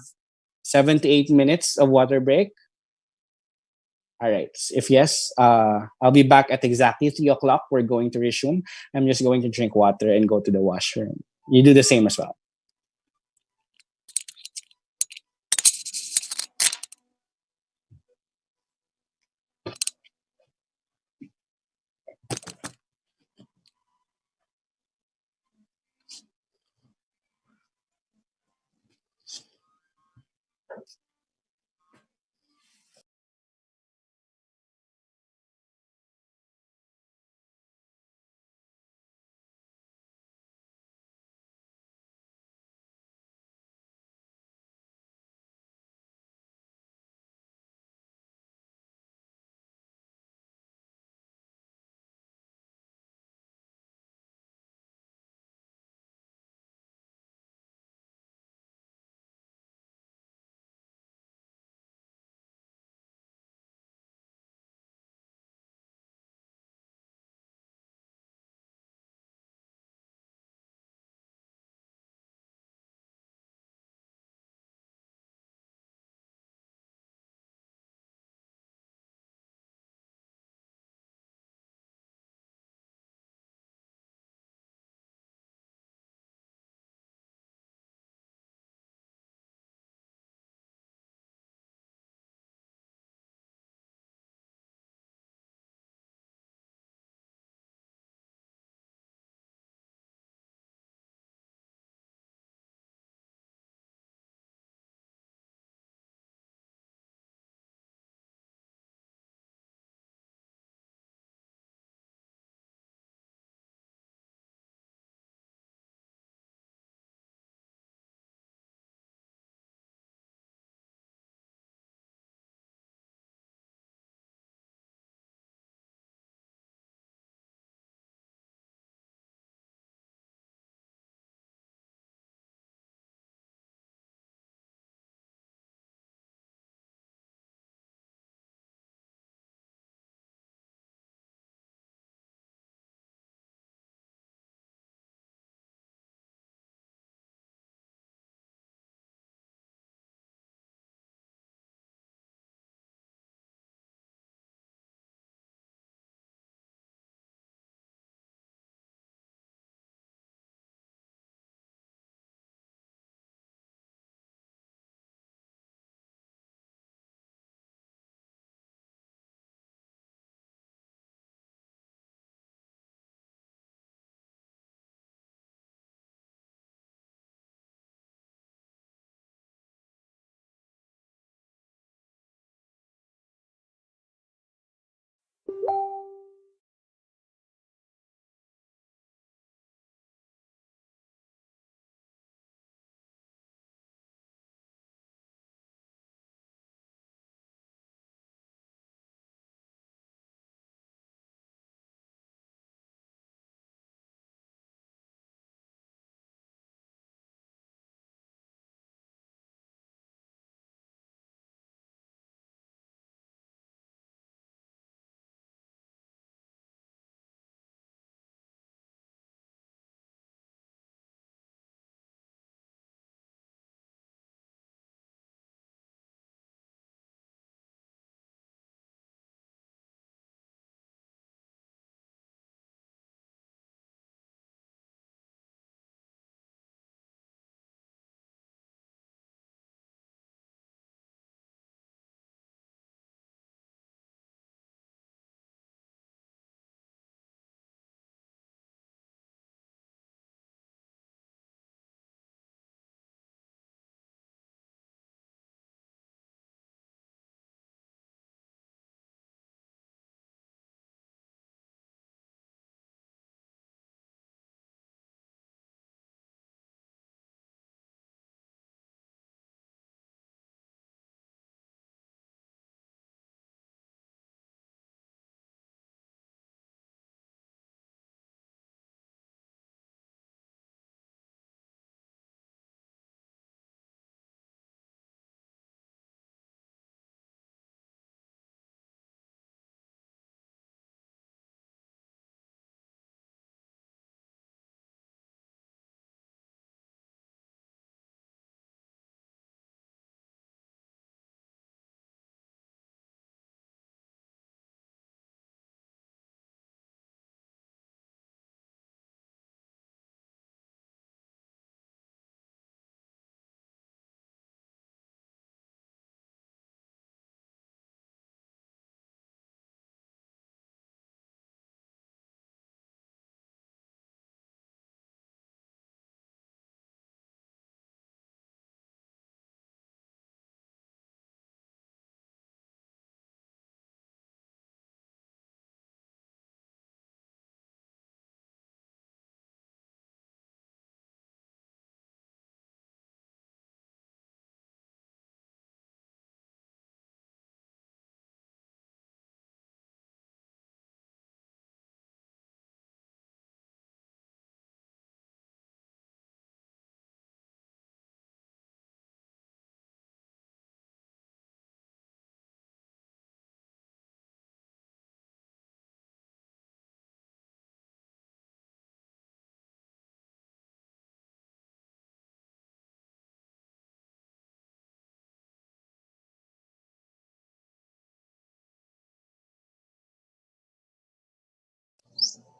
7 to 8 minutes of water break? All right. If yes, I'll be back at exactly 3 o'clock. We're going to resume. I'm just going to drink water and go to the washroom. You do the same as well.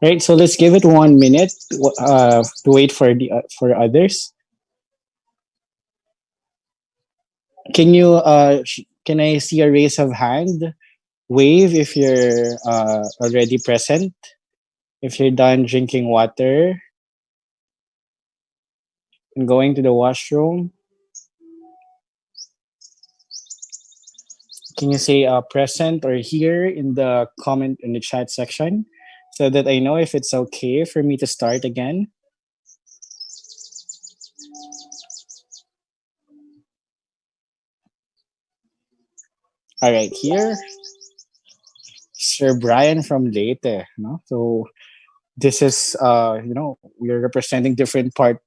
Right, so let's give it 1 minute to wait for the for others. Can I see a raise of hand? Wave if you're already present. If you're done drinking water and going to the washroom, can you say present or here in the comment in the chat section so that I know if it's okay for me to start again? All right, here, Sir Brian from Leyte. No? So this is, we're representing different parts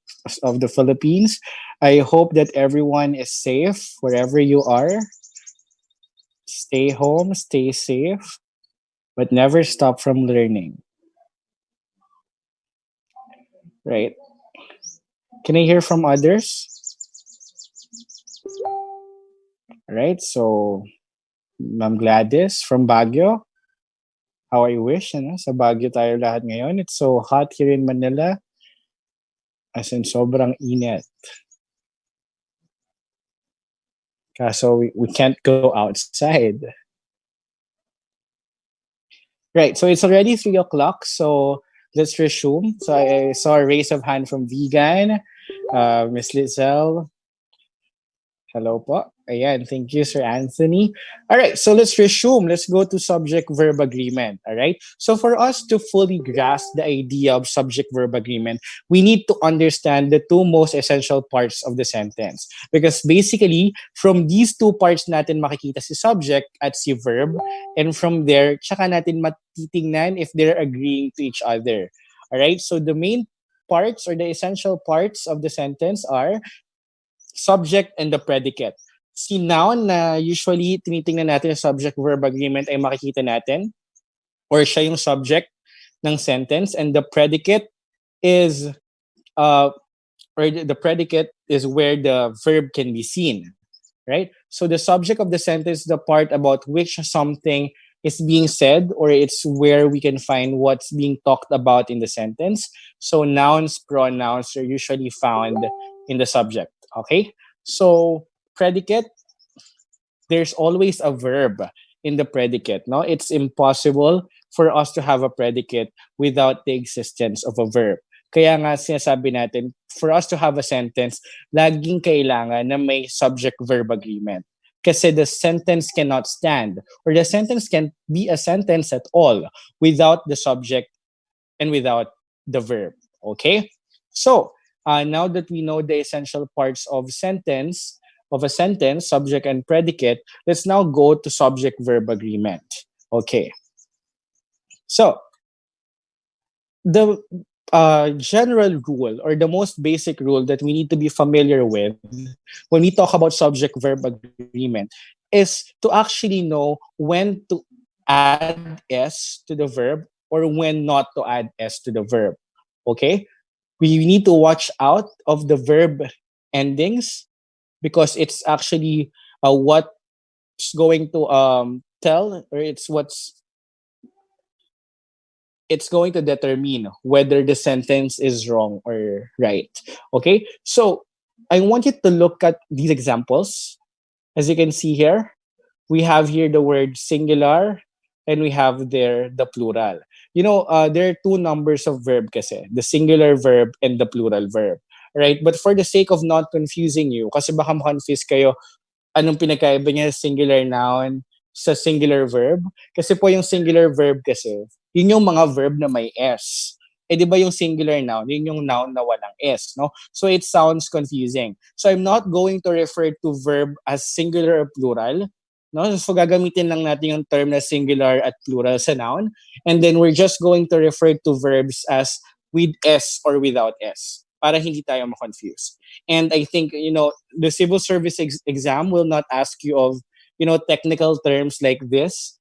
of the Philippines. I hope that everyone is safe wherever you are. Stay home, stay safe, but never stop from learning. Right? Can I hear from others? Right? So, Ma'am Gladys from Baguio. How I wish, sa Baguio tayo lahat ngayon. It's so hot here in Manila. As in, sobrang init. Kaso we can't go outside. Right, so it's already 3 o'clock, so let's resume. So I saw a raise of hand from Vegan, Miss Lizelle. Hello po. Ayan, thank you, Sir Anthony. All right, so let's resume. Let's go to subject-verb agreement, all right? So for us to fully grasp the idea of subject-verb agreement, we need to understand the two most essential parts of the sentence. Because basically, from these two parts natin makikita si subject at si verb, and from there, tsaka natin matitingnan if they're agreeing to each other. All right, so the main parts or the essential parts of the sentence are subject and the predicate. Si noun na usually tinitingnan natin yung subject-verb agreement ay makikita natin or siya yung subject ng sentence and the predicate is the predicate is where the verb can be seen, right? So the subject of the sentence is the part about which something is being said or it's where we can find what's being talked about in the sentence. So nouns, pronouns are usually found in the subject. Okay? So, predicate, there's always a verb in the predicate. No? It's impossible for us to have a predicate without the existence of a verb. Kaya nga sinasabi natin, for us to have a sentence, laging kailangan na may subject-verb agreement. Kasi the sentence cannot stand or the sentence can't be a sentence at all without the subject and without the verb. Okay? So, now that we know the essential parts of a sentence, subject and predicate, let's now go to subject-verb agreement. Okay. So, the general rule or the most basic rule that we need to be familiar with when we talk about subject-verb agreement is to actually know when to add S to the verb or when not to add S to the verb. Okay? We need to watch out of the verb endings because it's actually what's going to tell or it's going to determine whether the sentence is wrong or right. Okay? So I want you to look at these examples. As you can see here, we have here the word singular and we have there the plural. There are two numbers of verb kasi, the singular verb and the plural verb. Right? But for the sake of not confusing you, kasi baka ma-confuse kayo, anong pinagkaiba niya sa singular noun sa singular verb? Kasi po yung singular verb kasi, yun yung mga verb na may S. Di ba yung singular noun, yun yung noun na walang S, no? So it sounds confusing. So I'm not going to refer to verb as singular or plural, no? So gagamitin lang natin yung term na singular at plural sa noun. And then we're just going to refer to verbs as with S or without S para hindi tayo ma-confuse. And I think, the civil service exam will not ask you of, technical terms like this.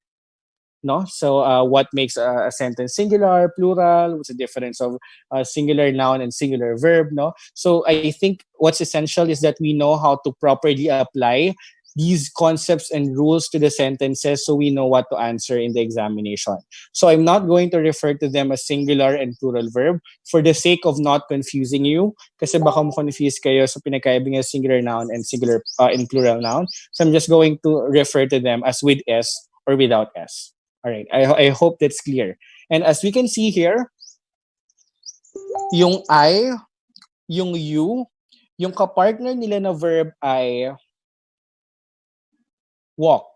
No? So what makes a sentence singular, plural? What's the difference of singular noun and singular verb? No? So I think what's essential is that we know how to properly apply these concepts and rules to the sentences so we know what to answer in the examination. So I'm not going to refer to them as singular and plural verb for the sake of not confusing you kasi baka mo confuse kayo sa pinagkaiba ng singular noun and singular and plural noun. So I'm just going to refer to them as with S or without S. All right. I hope that's clear. And as we can see here, yung I, yung you, yung kapartner nila na verb ay walk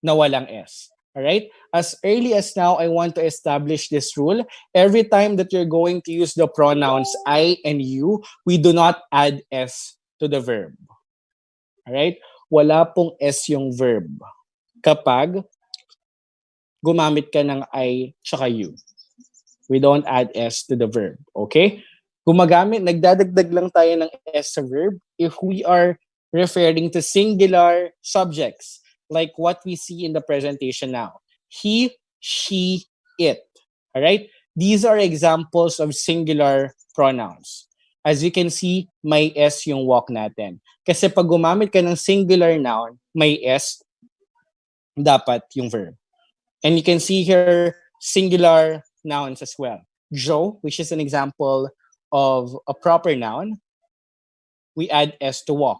na walang S. Alright? As early as now, I want to establish this rule. Every time that you're going to use the pronouns I and you, we do not add S to the verb. Alright? Wala pong S yung verb kapag gumamit ka ng I tsaka you. We don't add S to the verb. Okay? Nagdadagdag lang tayo ng S sa verb if we are referring to singular subjects like what we see in the presentation now. He, she, it. Alright? These are examples of singular pronouns. As you can see, may S yung walk natin. Kasi pag gumamit ka ng singular noun, may S dapat yung verb. And you can see here singular nouns as well. Joe, which is an example of a proper noun, we add S to walk.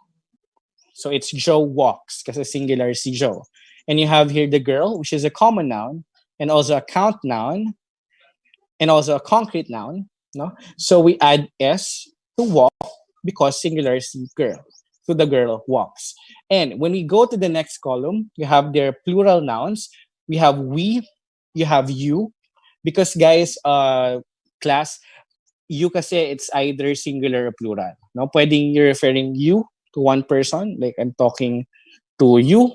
So it's Joe walks kasi singular si Joe. And you have here the girl, which is a common noun, and also a count noun, and also a concrete noun. No? So we add S to walk because singular si girl. So the girl walks. And when we go to the next column, you have their plural nouns. We have we, you have you. Because guys, class, you kasi it's either singular or plural. No? Pwedeng you're referring you to one person, like I'm talking to you,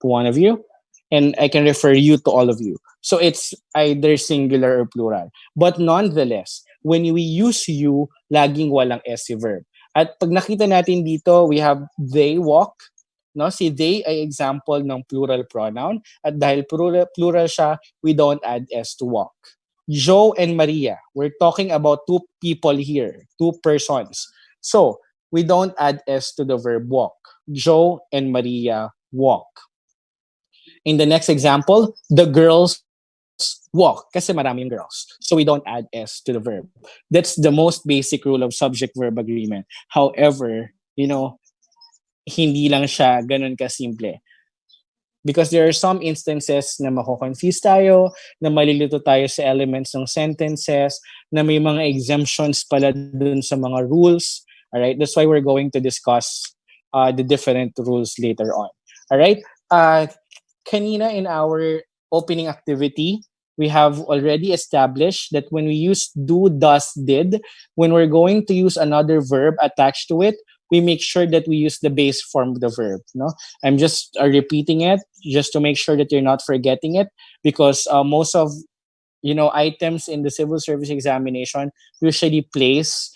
to one of you, and I can refer you to all of you. So it's either singular or plural. But nonetheless, when we use you, laging walang S verb. At pag nakita natin dito, we have they walk. No, si they ay example ng plural pronoun. At dahil plural siya, we don't add S to walk. Joe and Maria, we're talking about two people here, two persons. So, we don't add S to the verb walk. Joe and Maria walk. In the next example, the girls walk kasi maraming girls. So we don't add S to the verb. That's the most basic rule of subject-verb agreement. However, hindi lang siya ganun kasimple. Because there are some instances na mako-confuse tayo, na malilito tayo sa elements ng sentences, na may mga exemptions pala dun sa mga rules. Alright? That's why we're going to discuss the different rules later on. Alright? Kanina in our opening activity, we have already established that when we use do, does, did, when we're going to use another verb attached to it, we make sure that we use the base form of the verb. No, I'm just repeating it just to make sure that you're not forgetting it, because most of items in the civil service examination usually place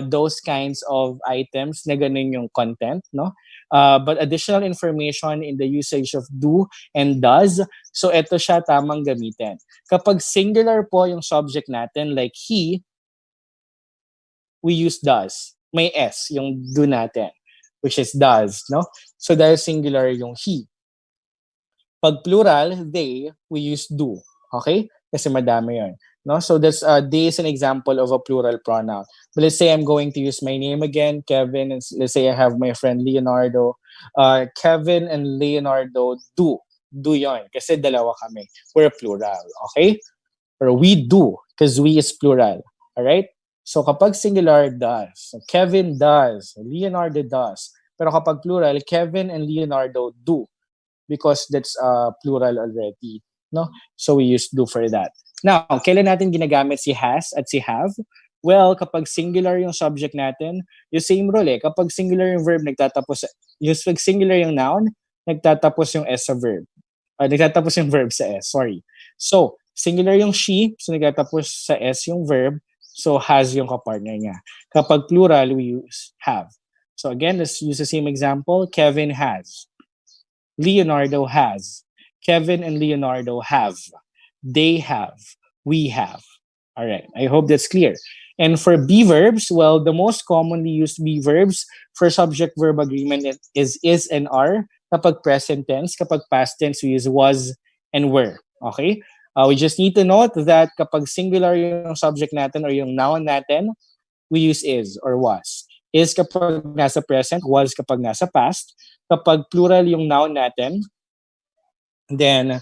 those kinds of items na ganun yung content, no? But additional information in the usage of do and does. So ito siya tamang gamitin. Kapag singular po yung subject natin, like he, we use does. May S yung do natin, which is does, no? So dahil singular yung he. Pag plural, they, we use do. Okay? Kasi madami yun. No? So that's they is an example of a plural pronoun. But let's say I'm going to use my name again, Kevin, and let's say I have my friend Leonardo. Kevin and Leonardo do. Do yon kasi dalawa kami. We're plural. Okay? Or we do because we is plural. Alright? So kapag singular, does. So Kevin does. Leonardo does. Pero kapag plural, Kevin and Leonardo do. Because that's plural already. No? So we use do for that. Now, kailan natin ginagamit si has at si have? Well, kapag singular yung subject natin, yung same rule eh. Kapag singular yung verb, pag singular yung noun, nagtatapos yung S sa verb. Nagtatapos yung verb sa S, sorry. So, singular yung she, so nagtatapos sa S yung verb, so has yung kapartner niya. Kapag plural, we use have. So again, let's use the same example. Kevin has. Leonardo has. Kevin and Leonardo have. They have. We have. All right. I hope that's clear. And for be verbs, well, the most commonly used be verbs for subject-verb agreement is and are. Kapag present tense, kapag past tense, we use was and were. Okay? We just need to note that kapag singular yung subject natin or yung noun natin, we use is or was. Is kapag nasa present, was kapag nasa past. Kapag plural yung noun natin, then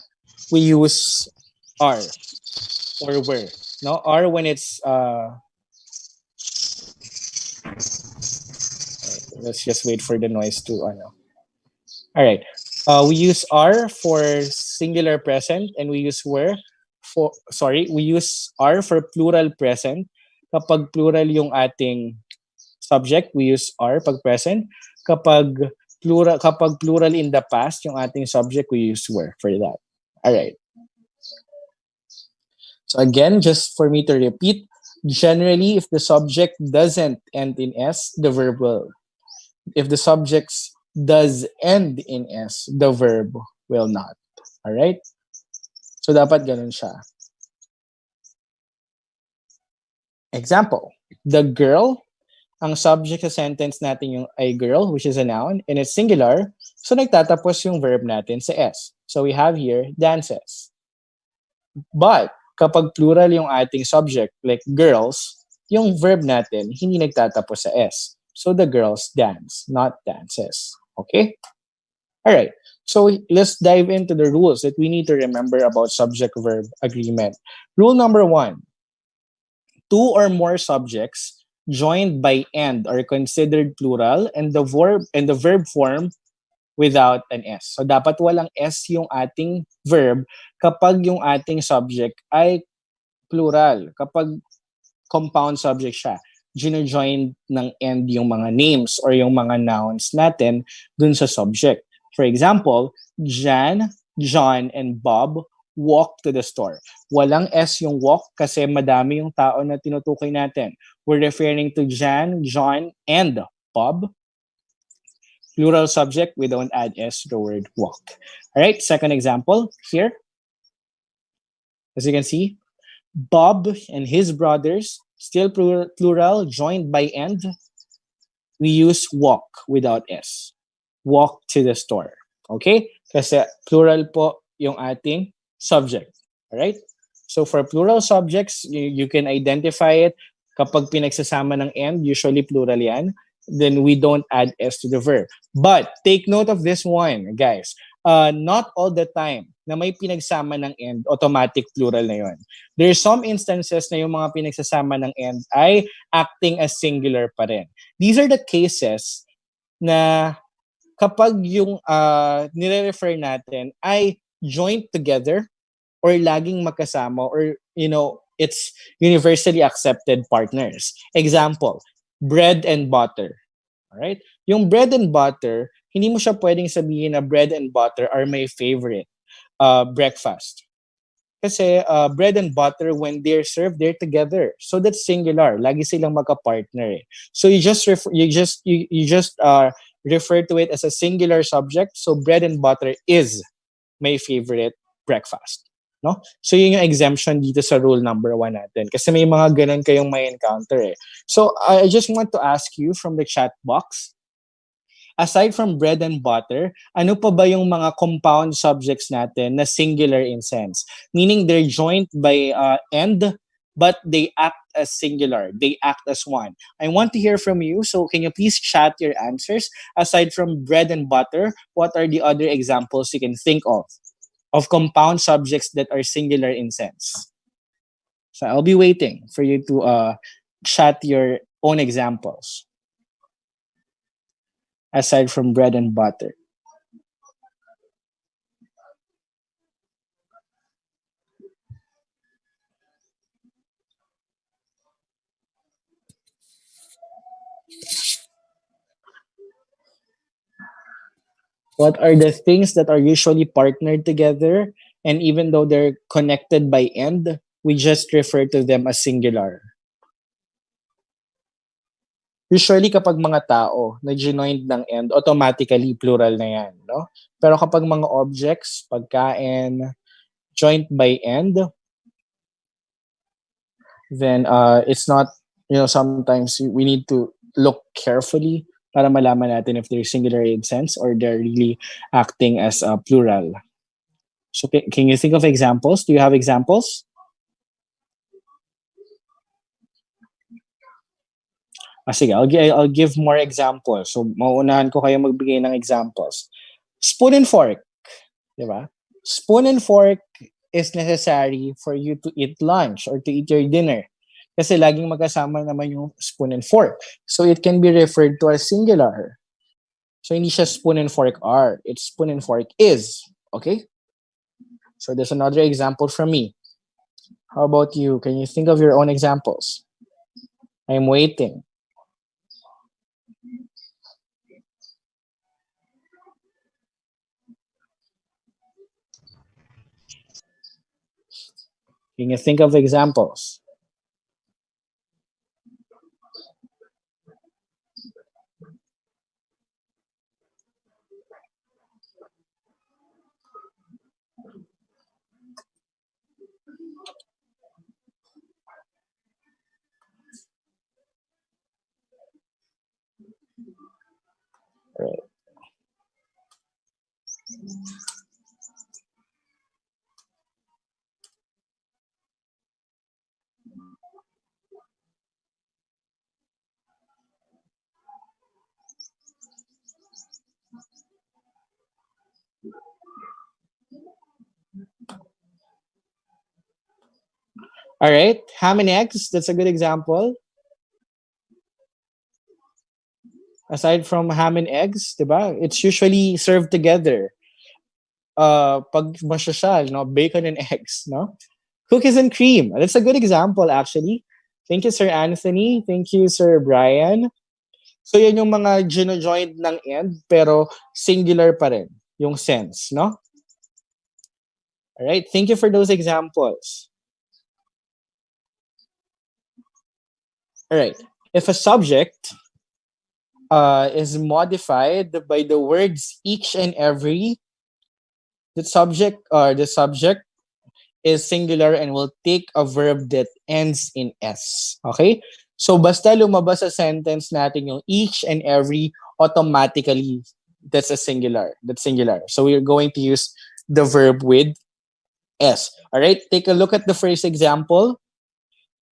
we use are or were. No, are when it's let's just wait for the noise to All right. We use are for singular present and we use were for we use are for plural present. Kapag plural yung ating subject, we use are pag present. Kapag plural in the past yung ating subject, we use were for that. All right. So again, just for me to repeat, generally if the subject doesn't end in s, the verb will. If the subject does end in s, the verb will not. All right? So dapat ganun siya. Example, the girl, ang subject sa sentence natin yung a girl, which is a noun, and it's singular, so nagtatapos yung verb natin sa s. So we have here dances. But kapag plural yung ating subject, like girls, yung verb natin hindi nagtatapos sa s. So the girls dance, not dances. Okay? All right. So let's dive into the rules that we need to remember about subject-verb agreement. Rule number 1. 2 or more subjects joined by and are considered plural and the verb form without an s. So dapat walang s yung ating verb kapag yung ating subject ay plural. Kapag compound subject siya, gino-join ng and yung mga names or yung mga nouns natin dun sa subject. For example, Jan, John, and Bob walk to the store. Walang S yung walk kasi madami yung tao na tinutukoy natin. We're referring to Jan, John, and Bob. Plural subject, we don't add S to the word walk. All right, second example here. As you can see, Bob and his brothers, still plural, joined by and. We use walk without S. Walk to the store. Okay? Kasi plural po yung ating subject. Alright? So for plural subjects, you can identify it kapag pinagsasama ng and, usually plural yan, then we don't add S to the verb. But take note of this one, guys. Not all the time na may pinagsama ng and, automatic plural na yun. There are some instances na yung mga pinagsasama ng and ay acting as singular pa rin. These are the cases na kapag yung nire-refer natin ay joined together or laging magkasama or, it's universally accepted partners. Example, bread and butter. Alright? Yung bread and butter, hindi mo siya pwedeng sabihin na bread and butter are my favorite breakfast. Kasi bread and butter, when they're served, they're together. So that's singular. Lagi silang magka-partner. So you just refer to it as a singular subject. So bread and butter is my favorite breakfast. No? So yun yung exemption dito sa rule number 1 natin. Kasi may mga ganun kayong may encounter. So I just want to ask you from the chat box, aside from bread and butter, ano pa ba yung mga compound subjects natin na singular in sense? Meaning they're joined by and, but they act as singular. They act as one. I want to hear from you. So can you please chat your answers? Aside from bread and butter, what are the other examples you can think of compound subjects that are singular in sense? So I'll be waiting for you to chat your own examples. Aside from bread and butter. What are the things that are usually partnered together, and even though they're connected by and, we just refer to them as singular? Usually kapag mga tao na joined ng and, automatically plural na yan, no? Pero kapag mga objects, pagkain, joined by and, then it's not sometimes we need to look carefully para malaman natin if they're singular in sense or they're really acting as a plural. So can you think of examples? Do you have examples? Sige, I'll give more examples. So mauunahan ko kayo magbigay ng examples. Spoon and fork, di ba? Spoon and fork is necessary for you to eat lunch or to eat your dinner. Kasi laging magkasama naman yung spoon and fork. So it can be referred to as singular. So hindi siya spoon and fork are. It's spoon and fork is. Okay? So there's another example from me. How about you? Can you think of your own examples? I'm waiting. Can you think of examples? Right. All right. Ham and eggs, that's a good example. Aside from ham and eggs, diba? It's usually served together. Pag masyashal, no? Bacon and eggs, no? Cookies and cream. That's a good example, actually. Thank you, Sir Anthony. Thank you, Sir Brian. So, yan yung mga gino-joined ng end, pero singular pa rin yung sense, no? All right. Thank you for those examples. All right. If a subject is modified by the words each and every, the subject is singular and will take a verb that ends in S. Okay? So basta lumabas sa sentence natin yung each and every, automatically that's a singular. That's singular. So we're going to use the verb with S. All right? Take a look at the first example.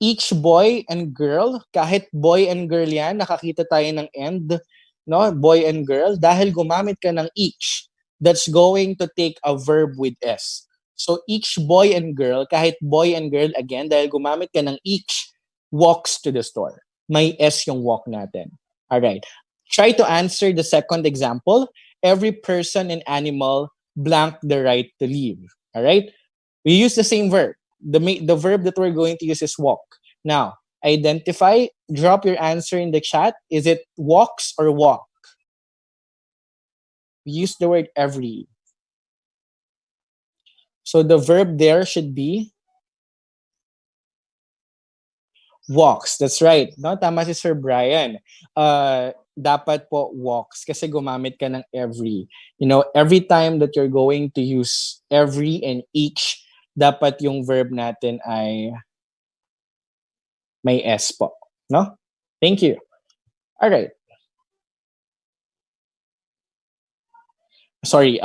Each boy and girl, kahit boy and girl yan, nakakita tayo ng end, no? Boy and girl, dahil gumamit ka ng each, that's going to take a verb with S. So each boy and girl, kahit boy and girl, again, dahil gumamit ka ng each, walks to the store. May S yung walk natin. Alright. Try to answer the second example. Every person and animal blank the right to leave. Alright? We use the same verb. The verb that we're going to use is walk. Now, identify, drop your answer in the chat. Is it walks or walk? We use the word every. So the verb there should be walks. That's right. No, tama si Sir Brian. Dapat po walks kasi gumamit ka ng every. Every time that you're going to use every and each, dapat yung verb natin ay may S po. No? Thank you. All right. Sorry.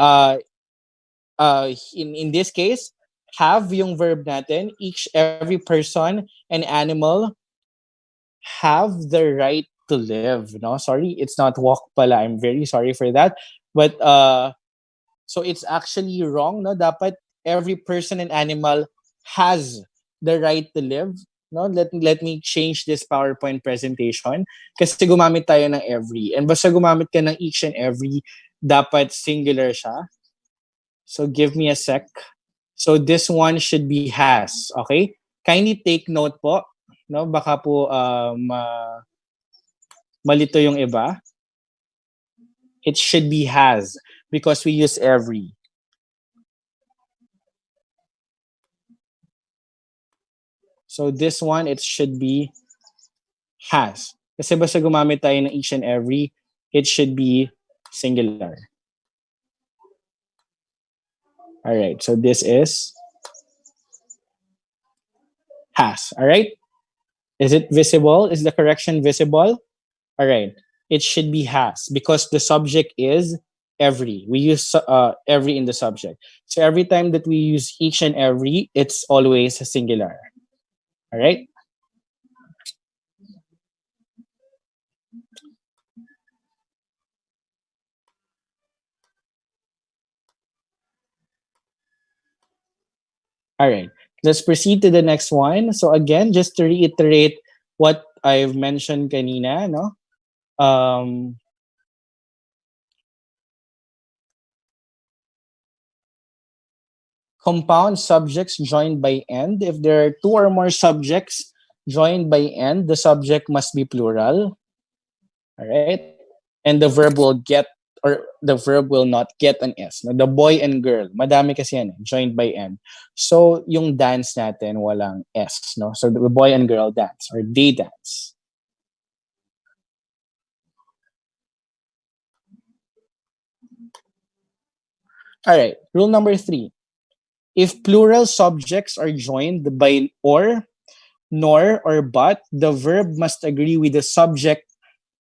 In this case, have yung verb natin, every person and animal have the right to live. No? Sorry, it's not walk pala. I'm very sorry for that. But so it's actually wrong. No? Dapat every person and animal has the right to live. No, let me change this PowerPoint presentation kasi gumamit tayo ng every. And basta gumamit ka ng each and every, dapat singular siya. So give me a sec. So this one should be has, okay? Kindly take note po, no? Baka po malito yung iba. It should be has because we use every. So this one, it should be has. Kasi basta gumamit tayo ng each and every, it should be singular. All right, so this is has. All right? Is it visible? Is the correction visible? All right. It should be has because the subject is every. We use every in the subject. So every time that we use each and every, it's always a singular. All right. All right. Let's proceed to the next one. So again, just to reiterate what I've mentioned kanina, no? Um, compound subjects joined by end. If there are two or more subjects joined by end, the subject must be plural. All right. And the verb will get or the verb will not get an S. No? The boy and girl, madami kasi yan, joined by end. So yung dance natin walang S. No? So the boy and girl dance or they dance. All right. Rule number 3. If plural subjects are joined by or, nor, or but, the verb must agree with the subject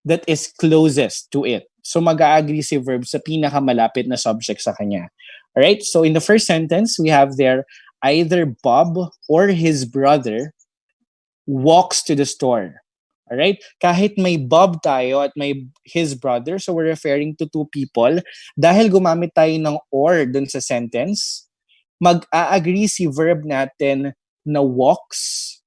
that is closest to it. So mag-agree si verb sa pinakamalapit na subject sa kanya. Alright? So in the first sentence, we have there, either Bob or his brother walks to the store. Alright? Kahit may Bob tayo at may his brother, so we're referring to two people, dahil gumamit tayo ng or dun sa sentence, mag-a-agree si verb natin na walks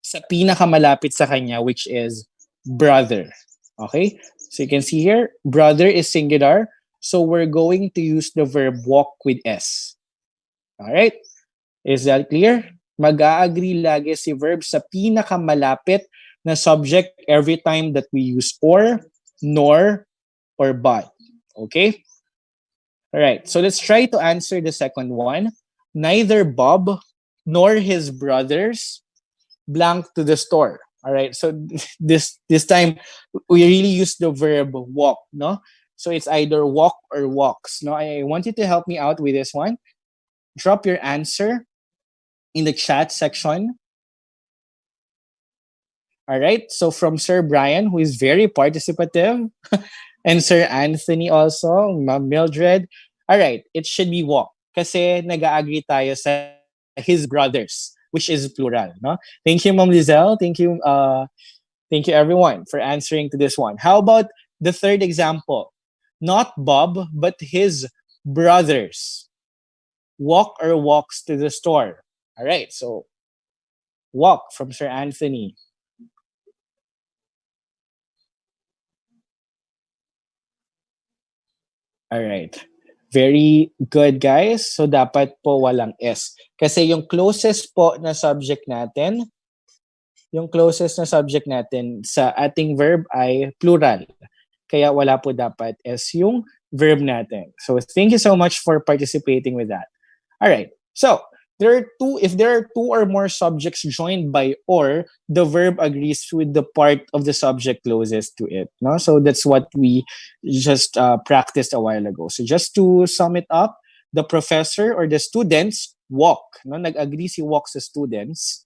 sa pinakamalapit sa kanya, which is brother. Okay? So you can see here, brother is singular. So we're going to use the verb walk with S. Alright? Is that clear? Mag-a-agree lagi si verb sa pinakamalapit na subject every time that we use or, nor, or but. Okay? Alright, so let's try to answer the second one. Neither Bob nor his brothers blank to the store. All right. So this time we really use the verb walk, no? So it's either walk or walks. No, I want you to help me out with this one. Drop your answer in the chat section. All right. So from Sir Brian, who is very participative, and Sir Anthony also, Ma'am Mildred. All right. It should be walk. Kasi nag-agree tayo sa his brothers, which is plural. No? Thank you, Ma'am Lizelle. Thank you, everyone, for answering to this one. How about the third example? Not Bob, but his brothers walk or walks to the store. All right, so walk from Sir Anthony. All right. Very good, guys. So dapat po walang S. Kasi yung closest po na subject natin, sa ating verb ay plural. Kaya wala po dapat S yung verb natin. So thank you so much for participating with that. All right. So if there are two or more subjects joined by or, the verb agrees with the part of the subject closest to it. No? So that's what we just practiced a while ago. So just to sum it up, the professor or the students walk. No? Nag-agree si walk sa students.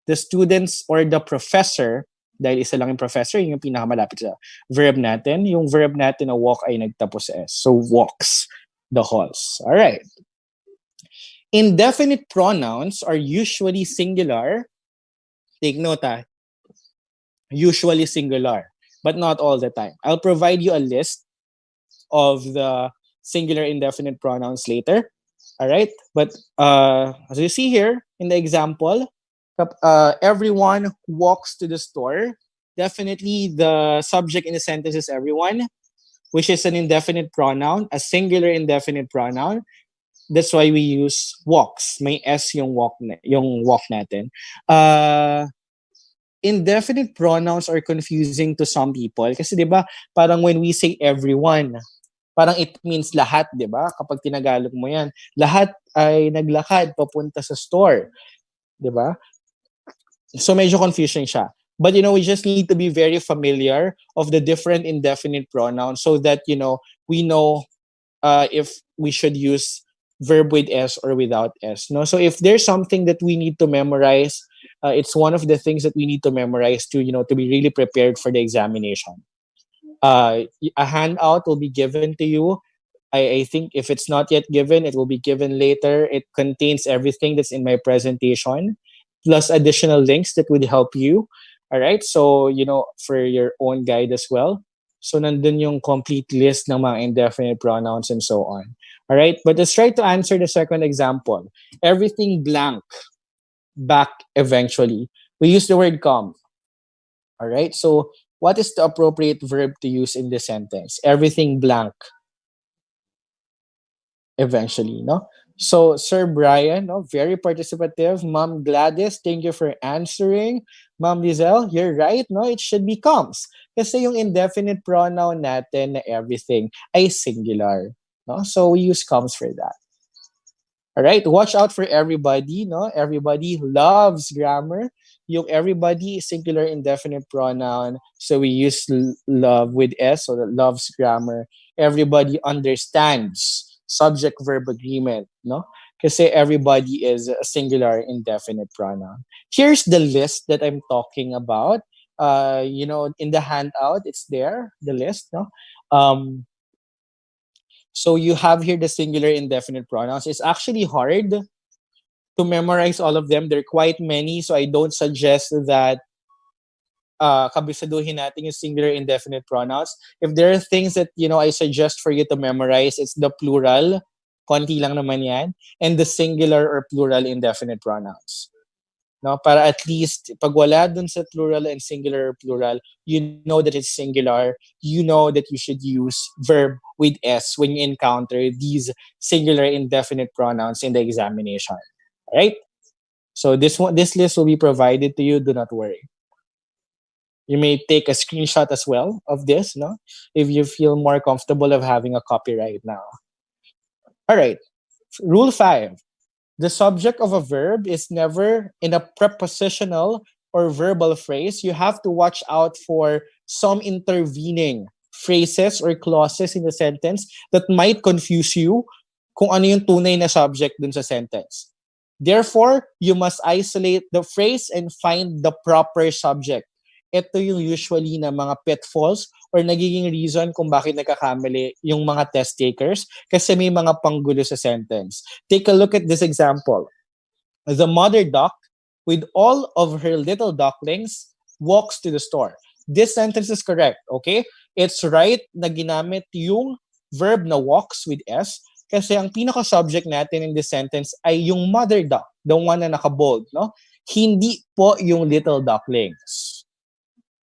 The students or the professor, dahil isa lang yung professor, yung pinakamalapit sa verb natin. Yung verb natin na walk ay nagtapos sa S. So walks the halls. All right. Indefinite pronouns are usually singular. Take note, usually singular, but not all the time. I'll provide you a list of the singular indefinite pronouns later. All right? But as you see here in the example, everyone walks to the store. Definitely the subject in the sentence is everyone, which is an indefinite pronoun, a singular indefinite pronoun. That's why we use walks. May S yung walk natin. Indefinite pronouns are confusing to some people kasi 'di ba, parang when we say everyone, parang it means lahat, 'di ba? Kapag tinagalog mo 'yan, lahat ay naglakad papunta sa store, 'di ba? So medyo confusing siya. But we just need to be very familiar of the different indefinite pronouns so that we know if we should use verb with S or without S. No, so if there's something that we need to memorize, it's one of the things that we need to memorize to to be really prepared for the examination. A handout will be given to you. I think if it's not yet given, it will be given later. It contains everything that's in my presentation, plus additional links that would help you. All right, so for your own guide as well. So nandun yung complete list ng mga indefinite pronouns and so on. All right, but let's try to answer the second example. Everything blank, back eventually. We use the word come. All right, so what is the appropriate verb to use in this sentence? Everything blank eventually, no? So, Sir Brian, no, very participative. Ma'am Gladys, thank you for answering. Ma'am Lizelle, you're right, no? It should be comes. Kasi yung indefinite pronoun natin na everything ay singular, no? So, we use comes for that. All right, watch out for everybody, no? Everybody loves grammar. Yung everybody is singular indefinite pronoun. So we use love with S, so that loves grammar. Everybody understands subject verb agreement, no? Kasi everybody is a singular indefinite pronoun. Here's the list that I'm talking about. In the handout, it's there, the list, no? So you have here the singular indefinite pronouns. It's actually hard to memorize all of them. There are quite many, so I don't suggest that kabisaduhin natin yung singular indefinite pronouns. If there are things that, I suggest for you to memorize, it's the plural, konti lang naman yan, and the singular or plural indefinite pronouns. No, para at least pag wala dun sa plural and singular or plural, you know that it's singular. You know that you should use verb with S when you encounter these singular indefinite pronouns in the examination. All right? So this list will be provided to you. Do not worry. You may take a screenshot as well of this, no? If you feel more comfortable of having a copy right now. All right. Rule 5. The subject of a verb is never in a prepositional or verbal phrase. You have to watch out for some intervening phrases or clauses in the sentence that might confuse you kung ano yung tunay na subject dun sa sentence. Therefore, you must isolate the phrase and find the proper subject. Ito yung usually na mga pitfalls or nagiging reason kung bakit nagkakamali yung mga test takers kasi may mga panggulo sa sentence. Take a look at this example. The mother duck, with all of her little ducklings, walks to the store. This sentence is correct, okay? It's right na ginamit yung verb na walks with S kasi ang pinaka-subject natin in this sentence ay yung mother duck, the one na naka-bold, no? Hindi po yung little ducklings.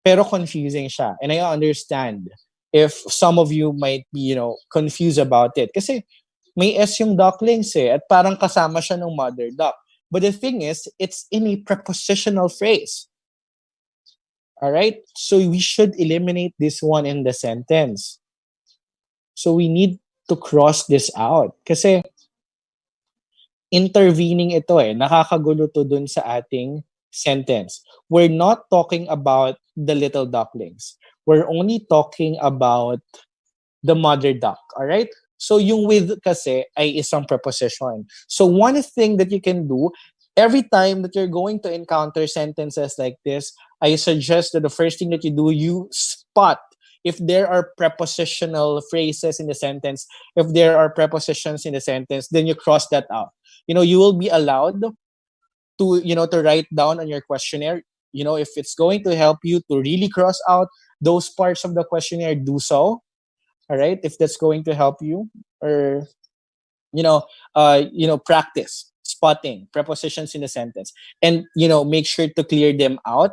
Pero confusing siya. And I understand if some of you might be, confused about it. Kasi may S yung ducklings at parang kasama siya ng mother duck. But the thing is, it's in a prepositional phrase. Alright? So we should eliminate this one in the sentence. So we need to cross this out. Kasi intervening ito nakakagulo to dun sa ating sentence. We're not talking about the little ducklings. We're only talking about the mother duck, all right? So yung with kasi ay isang preposition. So one thing that you can do every time that you're going to encounter sentences like this, I suggest that the first thing that you do, you spot if there are prepositional phrases in the sentence, if there are prepositions in the sentence, then you cross that out. You will be allowed to write down on your questionnaire, if it's going to help you to really cross out those parts of the questionnaire, do so. All right, if that's going to help you, or practice spotting prepositions in the sentence, and make sure to clear them out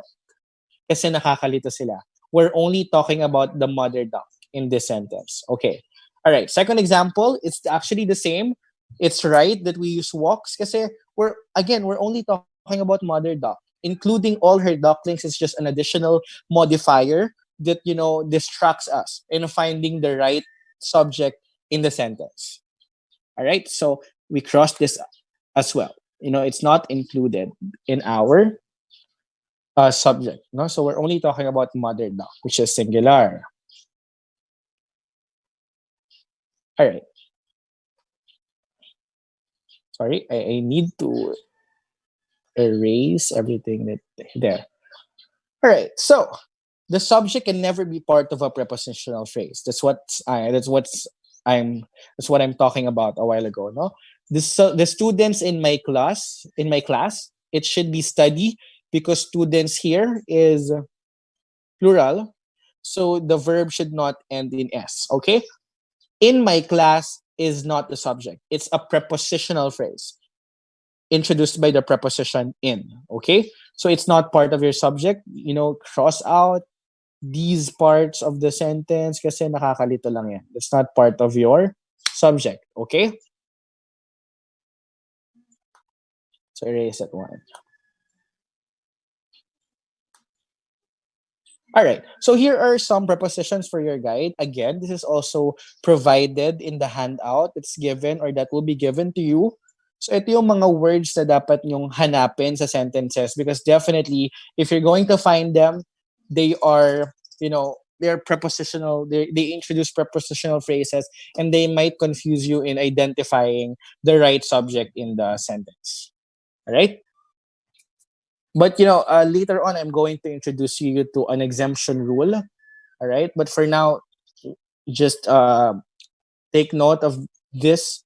kasi nakakalito sila. We're only talking about the mother duck in this sentence. Okay. All right. Second example, it's actually the same. It's right that we use walks kasi we're only talking about mother duck. Including all her ducklings is just an additional modifier that, distracts us in finding the right subject in the sentence. All right. So we cross this as well. It's not included in our subject. No, so we're only talking about mother duck, which is singular. All right. Sorry, I need to erase everything that there. All right. So the subject can never be part of a prepositional phrase. I'm that's what I'm talking about a while ago. No, the students in my class, it should be study because students here is plural. So the verb should not end in s. Okay. In my class is not the subject. It's a prepositional phrase introduced by the preposition in. Okay. So it's not part of your subject. Cross out these parts of the sentence kasi nakakalito lang yan. It's not part of your subject. Okay? So erase that one. All right. So here are some prepositions for your guide. Again, this is also provided in the handout that's given or that will be given to you. So ito yung mga words na dapat nyong hanapin sa sentences because definitely if you're going to find them, they are, they're prepositional, they introduce prepositional phrases and they might confuse you in identifying the right subject in the sentence. All right? But later on, I'm going to introduce you to an exemption rule. All right, but for now, just take note of this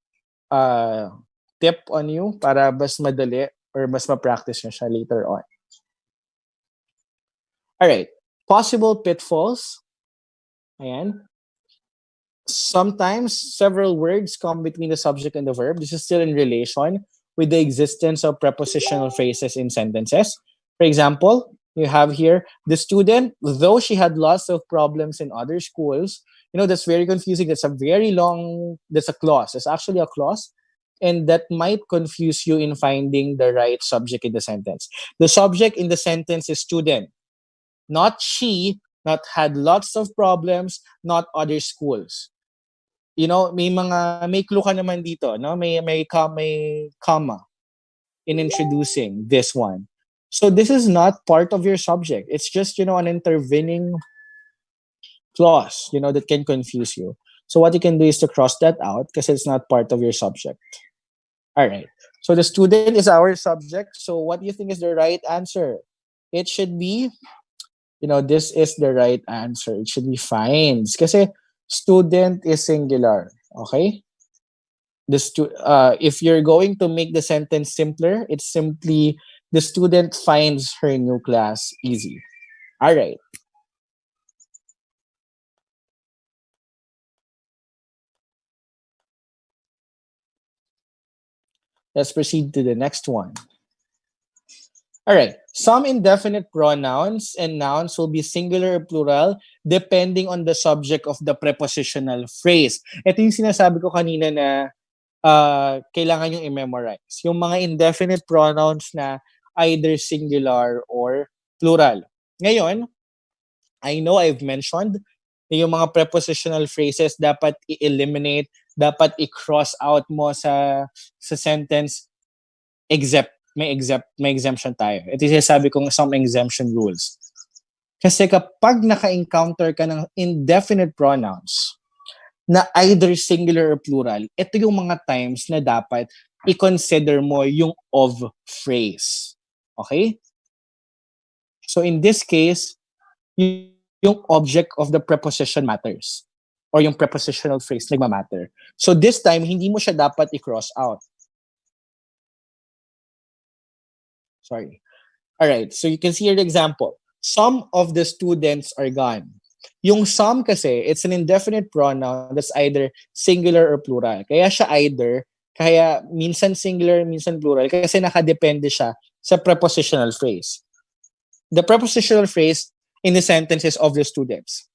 tip on you para mas madali or mas ma-practice nyo siya later on. All right, possible pitfalls. Ayan. Sometimes several words come between the subject and the verb. This is still in relation with the existence of prepositional phrases in sentences. For example, you have here the student, though she had lots of problems in other schools, that's very confusing. That's a clause. It's actually a clause. And that might confuse you in finding the right subject in the sentence. The subject in the sentence is student, not she, not had lots of problems, not other schools. May clue ka naman dito, no? May comma in introducing this one. So this is not part of your subject. It's just, an intervening clause, that can confuse you. So what you can do is to cross that out because it's not part of your subject. All right. So the student is our subject. So what do you think is the right answer? It should be, this is the right answer. It should be finds. Kasi student is singular. Okay? If you're going to make the sentence simpler, it's simply the student finds her new class easy. All right. Let's proceed to the next one. All right. Some indefinite pronouns and nouns will be singular or plural depending on the subject of the prepositional phrase. Ito yung sinasabi ko kanina na kailangan yung i-memorize. Yung mga indefinite pronouns na either singular or plural. Ngayon, I know I've mentioned na yung mga prepositional phrases dapat i-eliminate, dapat i-cross out mo sa sentence except may exemption tayo. Ito yung sabi kong some exemption rules. Kasi kapag naka-encounter ka ng indefinite pronouns na either singular or plural, ito yung mga times na dapat i-consider mo yung of phrase. Okay? So in this case, yung object of the preposition matters or yung prepositional phrase nagmamatter. So this time, hindi mo siya dapat i-cross out. Sorry. All right. So you can see here the example. Some of the students are gone. Yung some kasi, it's an indefinite pronoun that's either singular or plural. Kaya siya either, kaya minsan singular, minsan plural, kasi nakadepende siya sa prepositional phrase. The prepositional phrase in the sentence is of the students.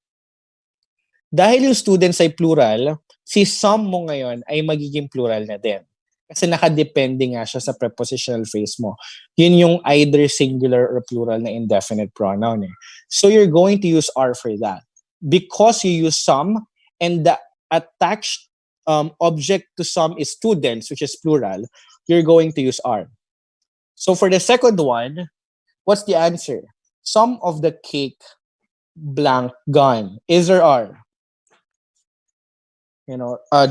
Dahil yung students ay plural, si some mo ngayon ay magiging plural na din. Kasi nakadepende nga siya sa prepositional phrase mo. Yun yung either singular or plural na indefinite pronoun. So you're going to use are for that. Because you use some and the attached object to some is students, which is plural, you're going to use are. So for the second one, what's the answer? Some of the cake blank gone. Is or are?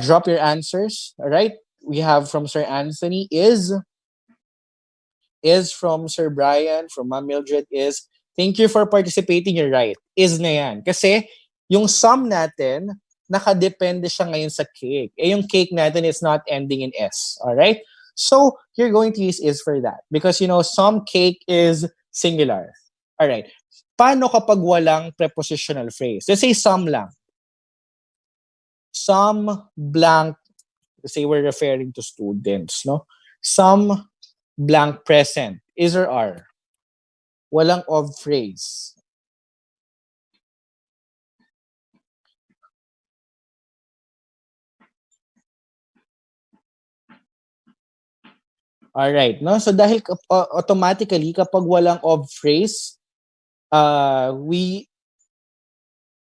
Drop your answers, all right? we have from Sir Anthony is from Sir Brian, from Ma'am Mildred is, thank you for participating, you're right. Is na yan. Kasi yung sum natin, nakadepende siya ngayon sa cake. Eh yung cake natin is not ending in S. Alright? So, you're going to use is for that. Because, some cake is singular. Alright. Paano kapag walang prepositional phrase? Let's say some lang. Some blank, let's say we're referring to students, no? Some blank present, is or are. Walang of phrase. Alright, no? So dahil automatically kapag walang of phrase, we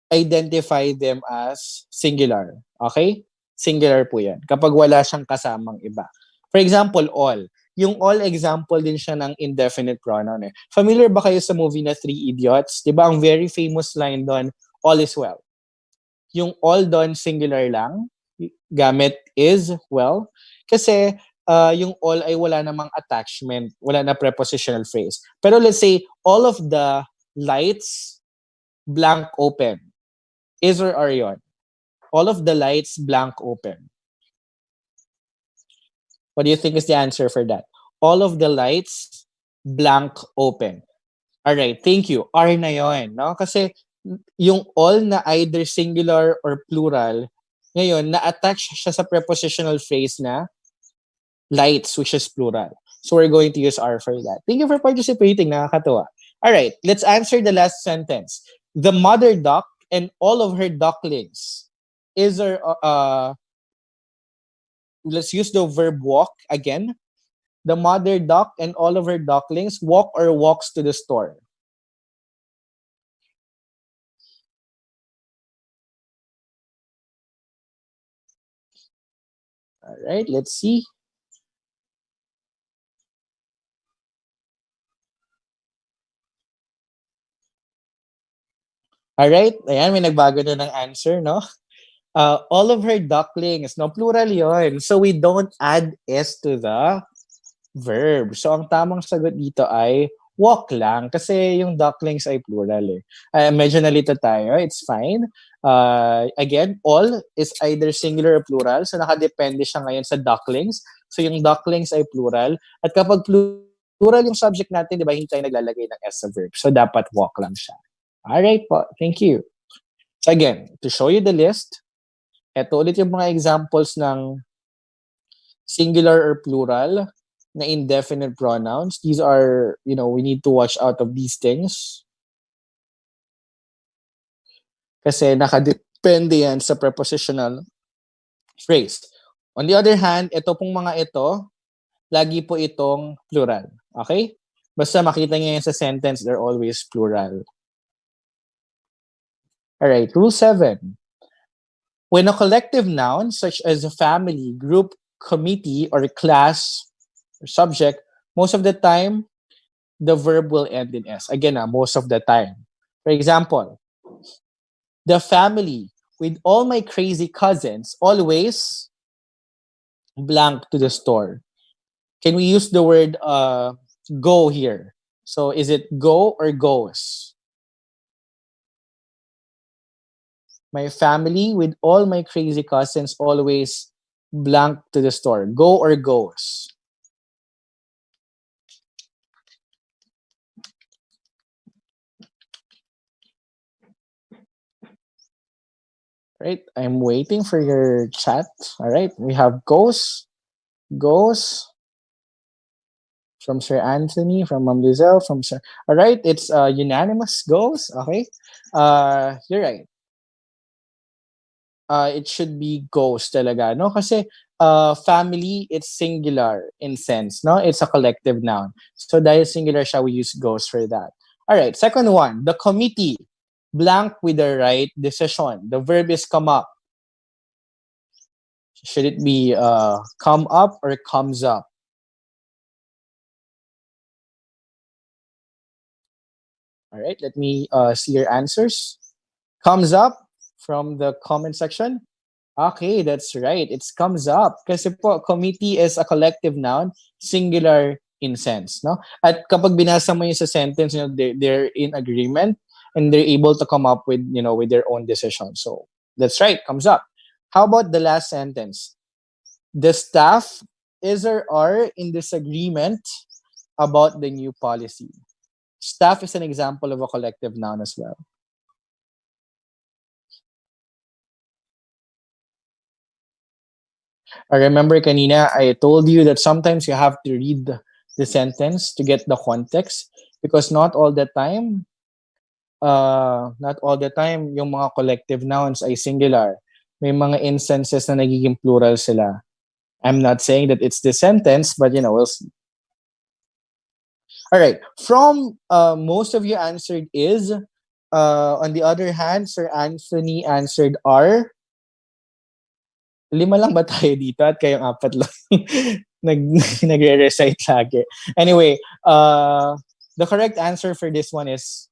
identify them as singular. Okay? Singular po yan. Kapag wala siyang kasamang iba. For example, all. Yung all example din siya ng indefinite pronoun. Eh. Familiar ba kayo sa movie na Three Idiots? Di ba ang very famous line doon, all is well. Yung all doon singular lang, gamit is well. Kasi yung all ay wala namang attachment, wala na prepositional phrase. Pero let's say, all of the lights blank open. Is or are yun? All of the lights blank open. What do you think is the answer for that? All of the lights blank open. Alright, thank you. Are na yun, no? Kasi yung all na either singular or plural, ngayon, na-attach siya sa prepositional phrase na lights, which is plural. So we're going to use are for that. Thank you for participating. Nakakatuwa. Alright, let's answer the last sentence. The mother duck and all of her ducklings is or let's use the verb walk again. The mother duck and all of her ducklings walk or walks to the store. All right, let's see. All right, ayan, may nagbago na ng answer, no? All of her ducklings, no? Plural yon. So we don't add S to the verb. So ang tamang sagot dito ay walk lang. Kasi yung ducklings ay plural eh. Medyo nalito tayo. It's fine. Again, all is either singular or plural. So nakadepende siya ngayon sa ducklings. So yung ducklings ay plural. At kapag plural yung subject natin, di ba, hindi tayo naglalagay ng S sa verb. So dapat walk lang siya. Alright po. Thank you. So again, to show you the list, eto ulit yung mga examples ng singular or plural na indefinite pronouns. These are, we need to watch out of these things. Kasi nakadepende yan sa prepositional phrase. On the other hand, ito pong mga ito, lagi po itong plural. Okay? Basta makita niyo yan sa sentence, they're always plural. Alright, rule 7. When a collective noun, such as a family, group, committee, or class, or subject, most of the time, the verb will end in S. Again, most of the time. For example, the family, with all my crazy cousins, always blank to the store. Can we use the word go here? So is it go or goes? My family, with all my crazy cousins, always blank to the store. Go or goes? Right, I'm waiting for your chat. All right, we have goes from Sir Anthony, from Ma'am Lizelle, from Sir. All right, it's unanimous goes. Okay, you're right. It should be goes talaga, no? Kasi family, it's singular in sense, no? It's a collective noun. So dahil singular siya, we use goes for that. All right, second one, the committee, blank with the right decision. The verb is come up. Should it be come up or comes up? All right, let me see your answers. Comes up from the comment section. Okay, that's right. It comes up. Kasi po, committee is a collective noun, singular in sense. No? At kapag binasa mo yung sa sentence, they're in agreement and they're able to come up with, with their own decision. So that's right, comes up. How about the last sentence? The staff is or are in disagreement about the new policy. Staff is an example of a collective noun as well. I remember kanina, I told you that sometimes you have to read the sentence to get the context because not all the time yung mga collective nouns ay singular. May mga instances na nagiging plural sila. I'm not saying that it's the sentence, but we'll see. All right. From most of you answered is. On the other hand, Sir Anthony answered are. 5 lang ba tayo dito at kayong 4 lang nagre-recite lagi? Anyway, the correct answer for this one is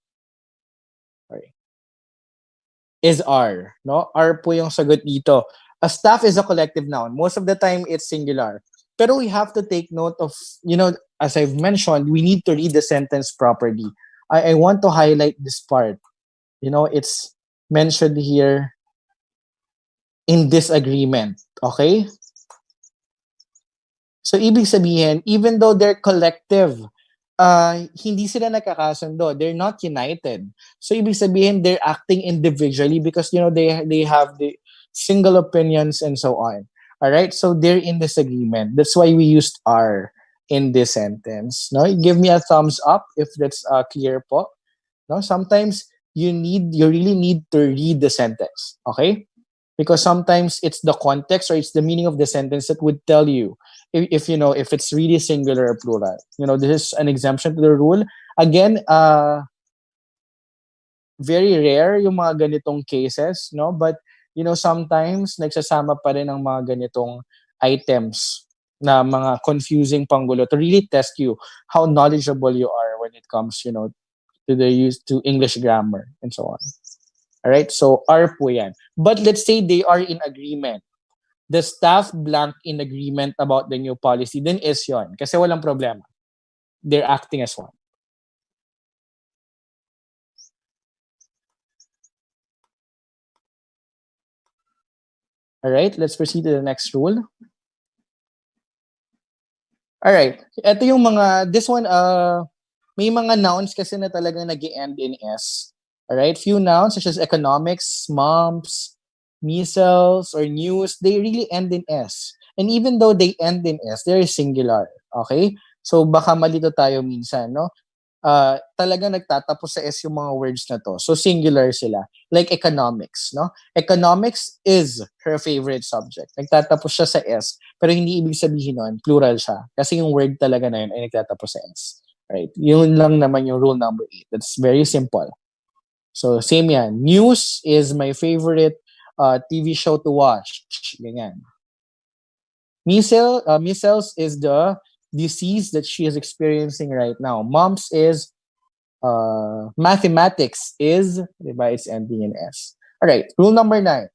are, no? Are po yung sagot dito. A staff is a collective noun. Most of the time, it's singular. Pero we have to take note of, as I've mentioned, we need to read the sentence properly. I want to highlight this part. It's mentioned here in disagreement. Okay? So, ibig sabihin, even though they're collective, hindi sila nakakasundo. They're not united. So, ibig sabihin, they're acting individually because, they have the single opinions and so on. All right? So, they're in disagreement. That's why we used are in this sentence. No? Give me a thumbs up if that's clear po. No? Sometimes, you really need to read the sentence. Okay? Because sometimes it's the context or it's the meaning of the sentence that would tell you if it's really singular or plural. This is an exemption to the rule. Again, very rare yung mga ganitong cases, no? But sometimes nagsasama pa rin ang mga ganitong items na mga confusing panggulo to really test you how knowledgeable you are when it comes, to English grammar and so on. All right? So, are po yan. But let's say they are in agreement. The staff blank in agreement about the new policy, then is yon. Kasi walang problema. They're acting as one. All right? Let's proceed to the next rule. All right. Ito yung this one, may mga nouns kasi na talagang nag-end in S. All right? Few nouns such as economics, moms, measles, or news, they really end in S. And even though they end in S, they're singular. Okay? So baka malito tayo minsan, no? Talagang nagtatapos sa S yung mga words na to. So singular sila. Like economics, no? Economics is her favorite subject. Nagtatapos siya sa S. Pero hindi ibig sabihin nun, plural siya. Kasi yung word talaga na yun ay nagtatapos sa S. Right? Yun lang naman yung rule number 8. That's very simple. So, same yan. News is my favorite TV show to watch. Ganyan. Measles is the disease that she is experiencing right now. Mumps is mathematics is, diba, it's ending in S. All right, rule number 9.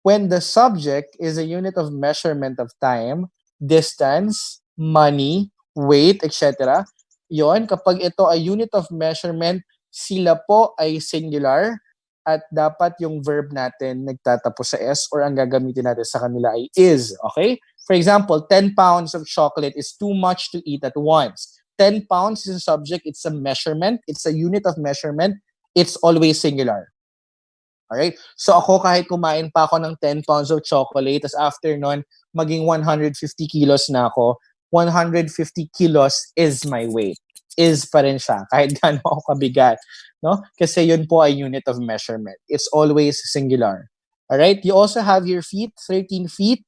When the subject is a unit of measurement of time, distance, money, weight, etc., yon, kapag ito ay unit of measurement, sila po ay singular at dapat yung verb natin nagtatapos sa S or ang gagamitin natin sa kanila ay is. Okay? For example, 10 pounds of chocolate is too much to eat at once. 10 pounds is a subject. It's a measurement. It's a unit of measurement. It's always singular. Alright? So ako kahit kumain pa ako ng 10 pounds of chocolate, tas after nun, maging 150 kilos na ako, 150 kilos is my weight. Is pa rin siya, kahit gaano ako kabigat. No? Kasi yun po ay unit of measurement. It's always singular. Alright? You also have your feet, 13 feet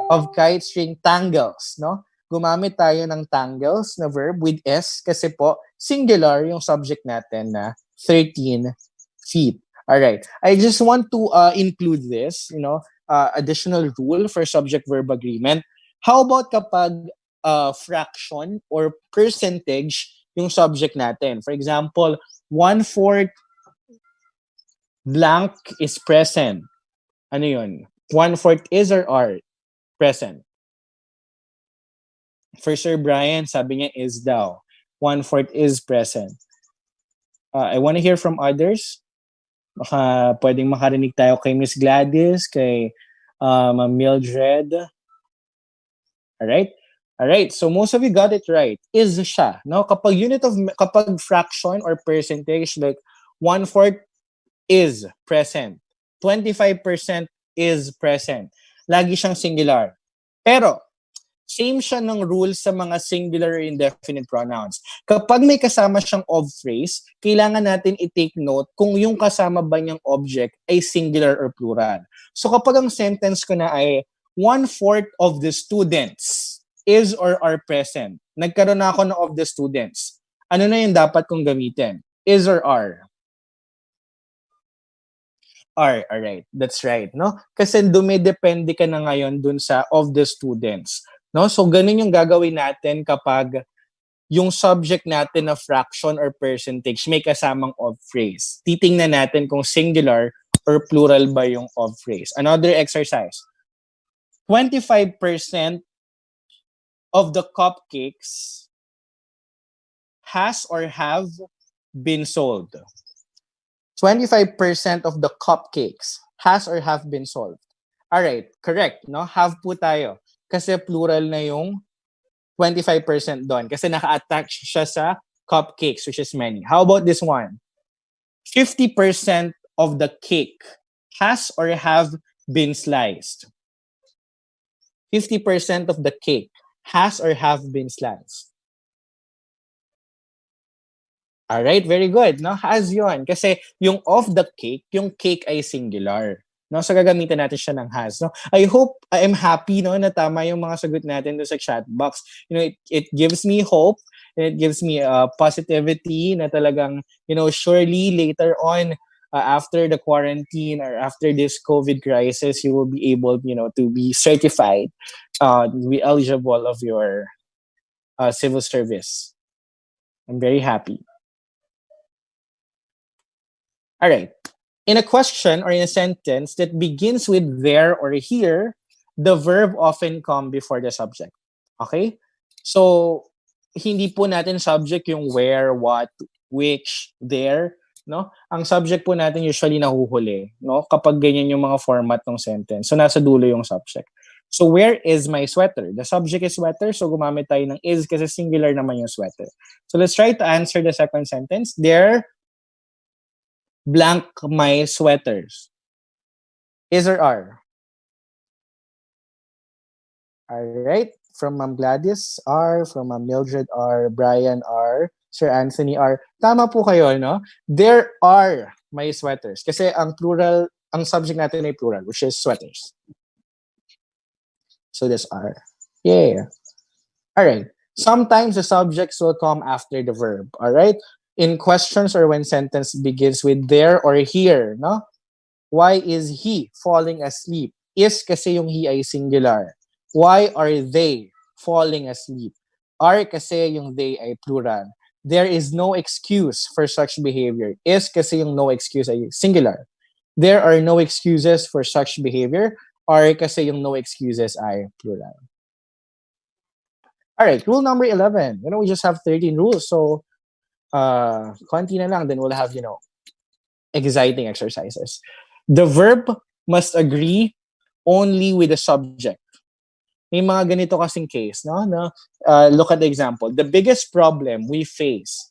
of kite string tangles. No? Gumamit tayo ng tangles na verb with S kasi po singular yung subject natin na 13 feet. Alright. I just want to include this, additional rule for subject-verb agreement. How about kapag fraction or percentage yung subject natin? For example, 1/4 blank is present. Ano yun? 1/4 is or are present. For Sir Brian, sabi niya is daw. 1/4 is present. I want to hear from others. Baka pwedeng makarinig tayo kay Miss Gladys, kay Ma'am Mildred. Alright? Alright, so most of you got it right. Is siya. No? Kapag fraction or percentage, like 1/4 is present. 25% is present. Lagi siyang singular. Pero, same siya ng rules sa mga singular or indefinite pronouns. Kapag may kasama siyang of phrase, kailangan natin i-take note kung yung kasama ba niyang object ay singular or plural. So kapag ang sentence ko na ay 1/4 of the students is or are present, nagkaroon na ako ng of the students. Ano na yung dapat kong gamitin? Is or are? Are, alright. That's right, no? Kasi dumidepende ka na ngayon dun sa of the students. No? So, ganun yung gagawin natin kapag yung subject natin na fraction or percentage may kasamang of phrase. Titingnan natin kung singular or plural ba yung of phrase. Another exercise. 25% of the cupcakes has or have been sold. 25% of the cupcakes has or have been sold. Alright, correct, no? Have po tayo. Kasi plural na yung 25% doon. Kasi naka-attach siya sa cupcakes, which is many. How about this one? 50% of the cake has or have been sliced. 50% of the cake has or have been sliced. Alright, very good. No? Has yun. Kasi yung of the cake, yung cake ay singular. No, so gagamitan natin siya ng has. No, I am happy no na tama yung mga sagot natin do sa chat box. You know, it gives me hope and it gives me positivity na talagang, you know, surely later on after the quarantine or after this COVID crisis, you will be able, you know, to be certified, to be eligible of your civil service. I'm very happy. All right. In a question or in a sentence that begins with there or here, the verb often come before the subject. Okay? So, hindi po natin subject yung where, what, which, there, no? Ang subject po natin usually nahuhuli, no? Kapag ganyan yung mga format ng sentence. So, nasa dulo yung subject. So, where is my sweater? The subject is sweater, so gumamit tayo ng is kasi singular naman yung sweater. So, let's try to answer the second sentence. There blank my sweaters. Is or are? Alright. From Ma'am Gladys, are. From Ma'am Mildred, are. Brian, are. Sir Anthony, are. Tama po kayo, no? There are my sweaters. Kasi ang plural, ang subject natin ay plural, which is sweaters. So this are. Yeah. Alright. Sometimes the subjects will come after the verb. Alright? In questions or when sentence begins with there or here, no? Why is he falling asleep? Is kasi yung he ay singular. Why are they falling asleep? Are kasi yung they ay plural. There is no excuse for such behavior. Is kasi yung no excuse ay singular. There are no excuses for such behavior. Are kasi yung no excuses ay plural. Alright, rule number 11. You know, we just have 13 rules. So, konti na lang, then we'll have, you know, exciting exercises. The verb must agree only with the subject. May mga ganito kasing case, no? Look at the example. The biggest problem we face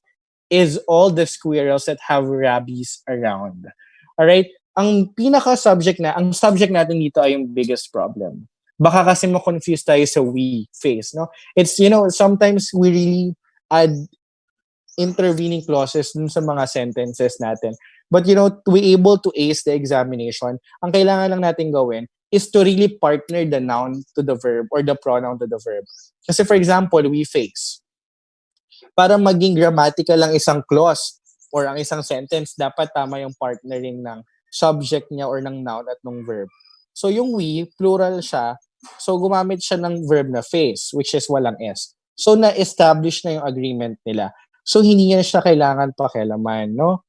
is all the squirrels that have rabies around. Alright? Ang pinaka-subject ang subject natin dito ay yung biggest problem. Baka kasi ma-confuse tayo sa we face, no? It's, you know, sometimes we really add intervening clauses dun sa mga sentences natin. But, you know, to be able to ace the examination, ang kailangan lang natin gawin is to really partner the noun to the verb or the pronoun to the verb. Kasi for example, we face. Para maging grammatical lang isang clause or ang isang sentence, dapat tama yung partnering ng subject niya or ng noun at ng verb. So yung we, plural siya, so gumamit siya ng verb na face, which is walang S. So na-establish na yung agreement nila. So, hindi niya siya kailangan pakialaman, no?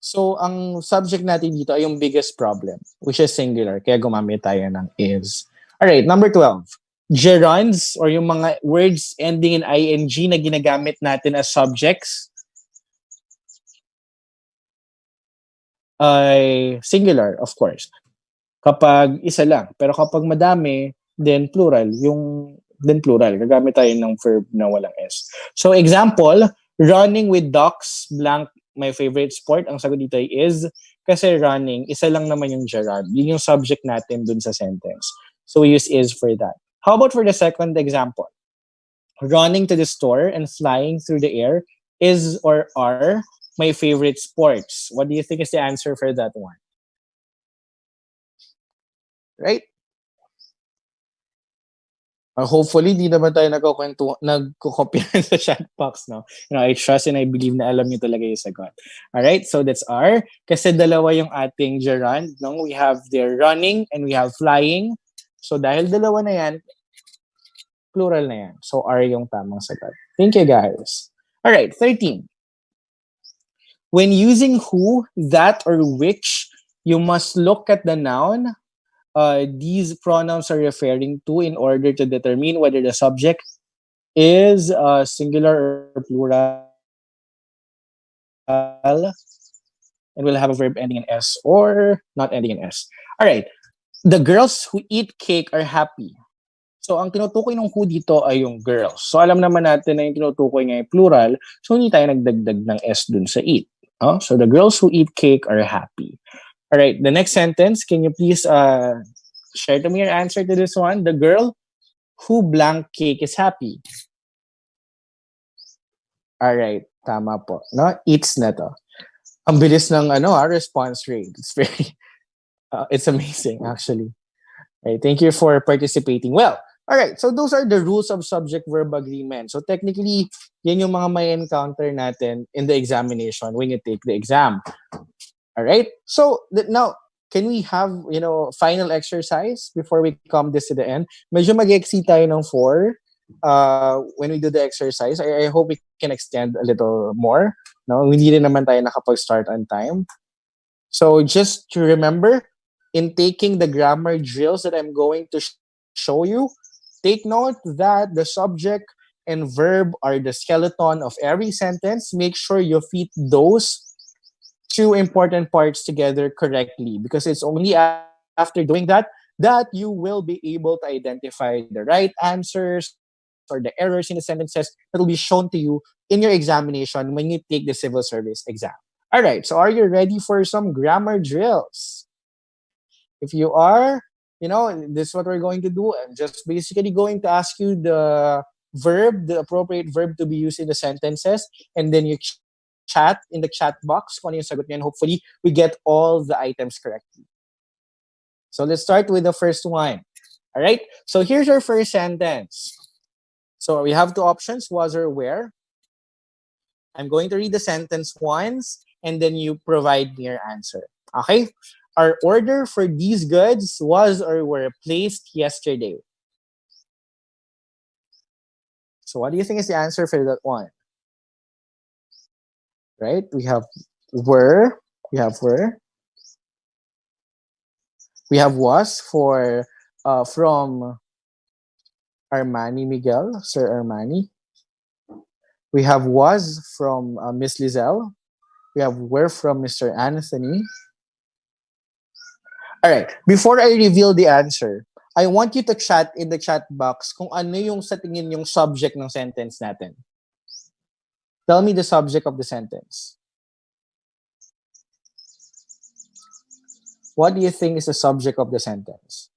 So, ang subject natin dito ay yung biggest problem, which is singular. Kaya gumamit tayo ng is. Alright, number 12. Gerunds or yung mga words ending in ing na ginagamit natin as subjects ay singular, of course. Kapag isa lang. Pero kapag madami, then plural. Then plural. Gagamit tayo ng verb na walang S. So example, running with ducks, blank, my favorite sport. Ang sagot dito ay is. Kasi running, isa lang naman yung gerund. Yun yung subject natin dun sa sentence. So we use is for that. How about for the second example? Running to the store and flying through the air is or are my favorite sports. What do you think is the answer for that one? Right? Hopefully, di naman tayo nagkukopyahan sa chat box, no? I trust and I believe na alam niyo talaga yung sagot. Alright, so that's R. Kasi dalawa yung ating gerund, no? We have the running and we have flying. So dahil dalawa na yan, plural na yan. So R yung tamang sagot. Thank you, guys. Alright, 13. When using who, that, or which, you must look at the noun these pronouns are referring to in order to determine whether the subject is singular or plural, and we'll have a verb ending in S or not ending in S. All right. The girls who eat cake are happy. So, ang tinutukoy ng who dito ay yung girls. So, alam naman natin na yung tinutukoy nga ay plural. So, hindi tayo nagdagdag ng S dun sa eat. So, the girls who eat cake are happy. All right, the next sentence, can you please share to me your answer to this one? The girl who blank cake is happy. All right, tama po. No, eats na to. Ang bilis ng response rate. It's very it's amazing actually. All right, thank you for participating. Well, all right, so those are the rules of subject-verb agreement. So technically, yan yung mga may encounter natin in the examination when you take the exam. All right. So now, can we have final exercise before we come this to the end? Medyo mag-exceed tayo ng 4 when we do the exercise. I hope we can extend a little more. No, hindi rin naman tayo nakapag-start on time. So just to remember, in taking the grammar drills that I'm going to show you, take note that the subject and verb are the skeleton of every sentence. Make sure you fit those two important parts together correctly, because it's only after doing that you will be able to identify the right answers or the errors in the sentences that will be shown to you in your examination when you take the civil service exam. All right, so are you ready for some grammar drills? If you are, this is what we're going to do. I'm just basically going to ask you the appropriate verb to be used in the sentences, and then you chat in the chat box kung ano yung sagot niya, and hopefully we get all the items correctly. So let's start with the first one. All right. So here's our first sentence. So we have two options, was or were. I'm going to read the sentence once, and then you provide me your answer. Okay? Our order for these goods was or were placed yesterday. So what do you think is the answer for that one? Right? We have were. We have were. We have was for from Armani Miguel, Sir Armani. We have was from Miss Lizelle. We have were from Mr. Anthony. All right. Before I reveal the answer, I want you to chat in the chat box kung ano yung sa tingin yung subject ng sentence natin. Tell me the subject of the sentence. What do you think is the subject of the sentence?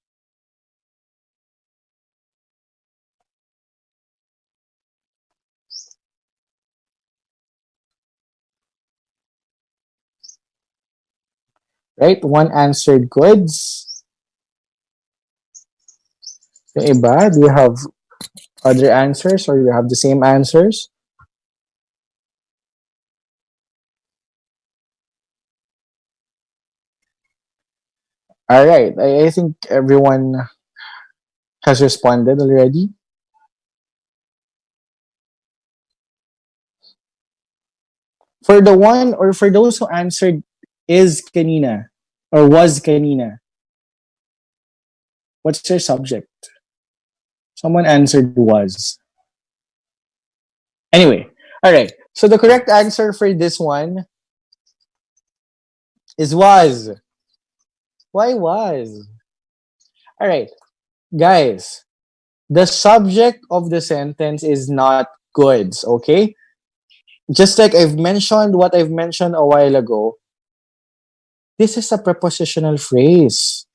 Right? One answered goods. Yung iba, do you have other answers or you have the same answers? All right. I think everyone has responded already. For the one or for those who answered is kanina or was kanina. What's your subject? Someone answered was. Anyway, all right. So the correct answer for this one is was. Why was? All right, guys. The subject of the sentence is not goods, okay? Just like I've mentioned what I've mentioned a while ago, this is a prepositional phrase.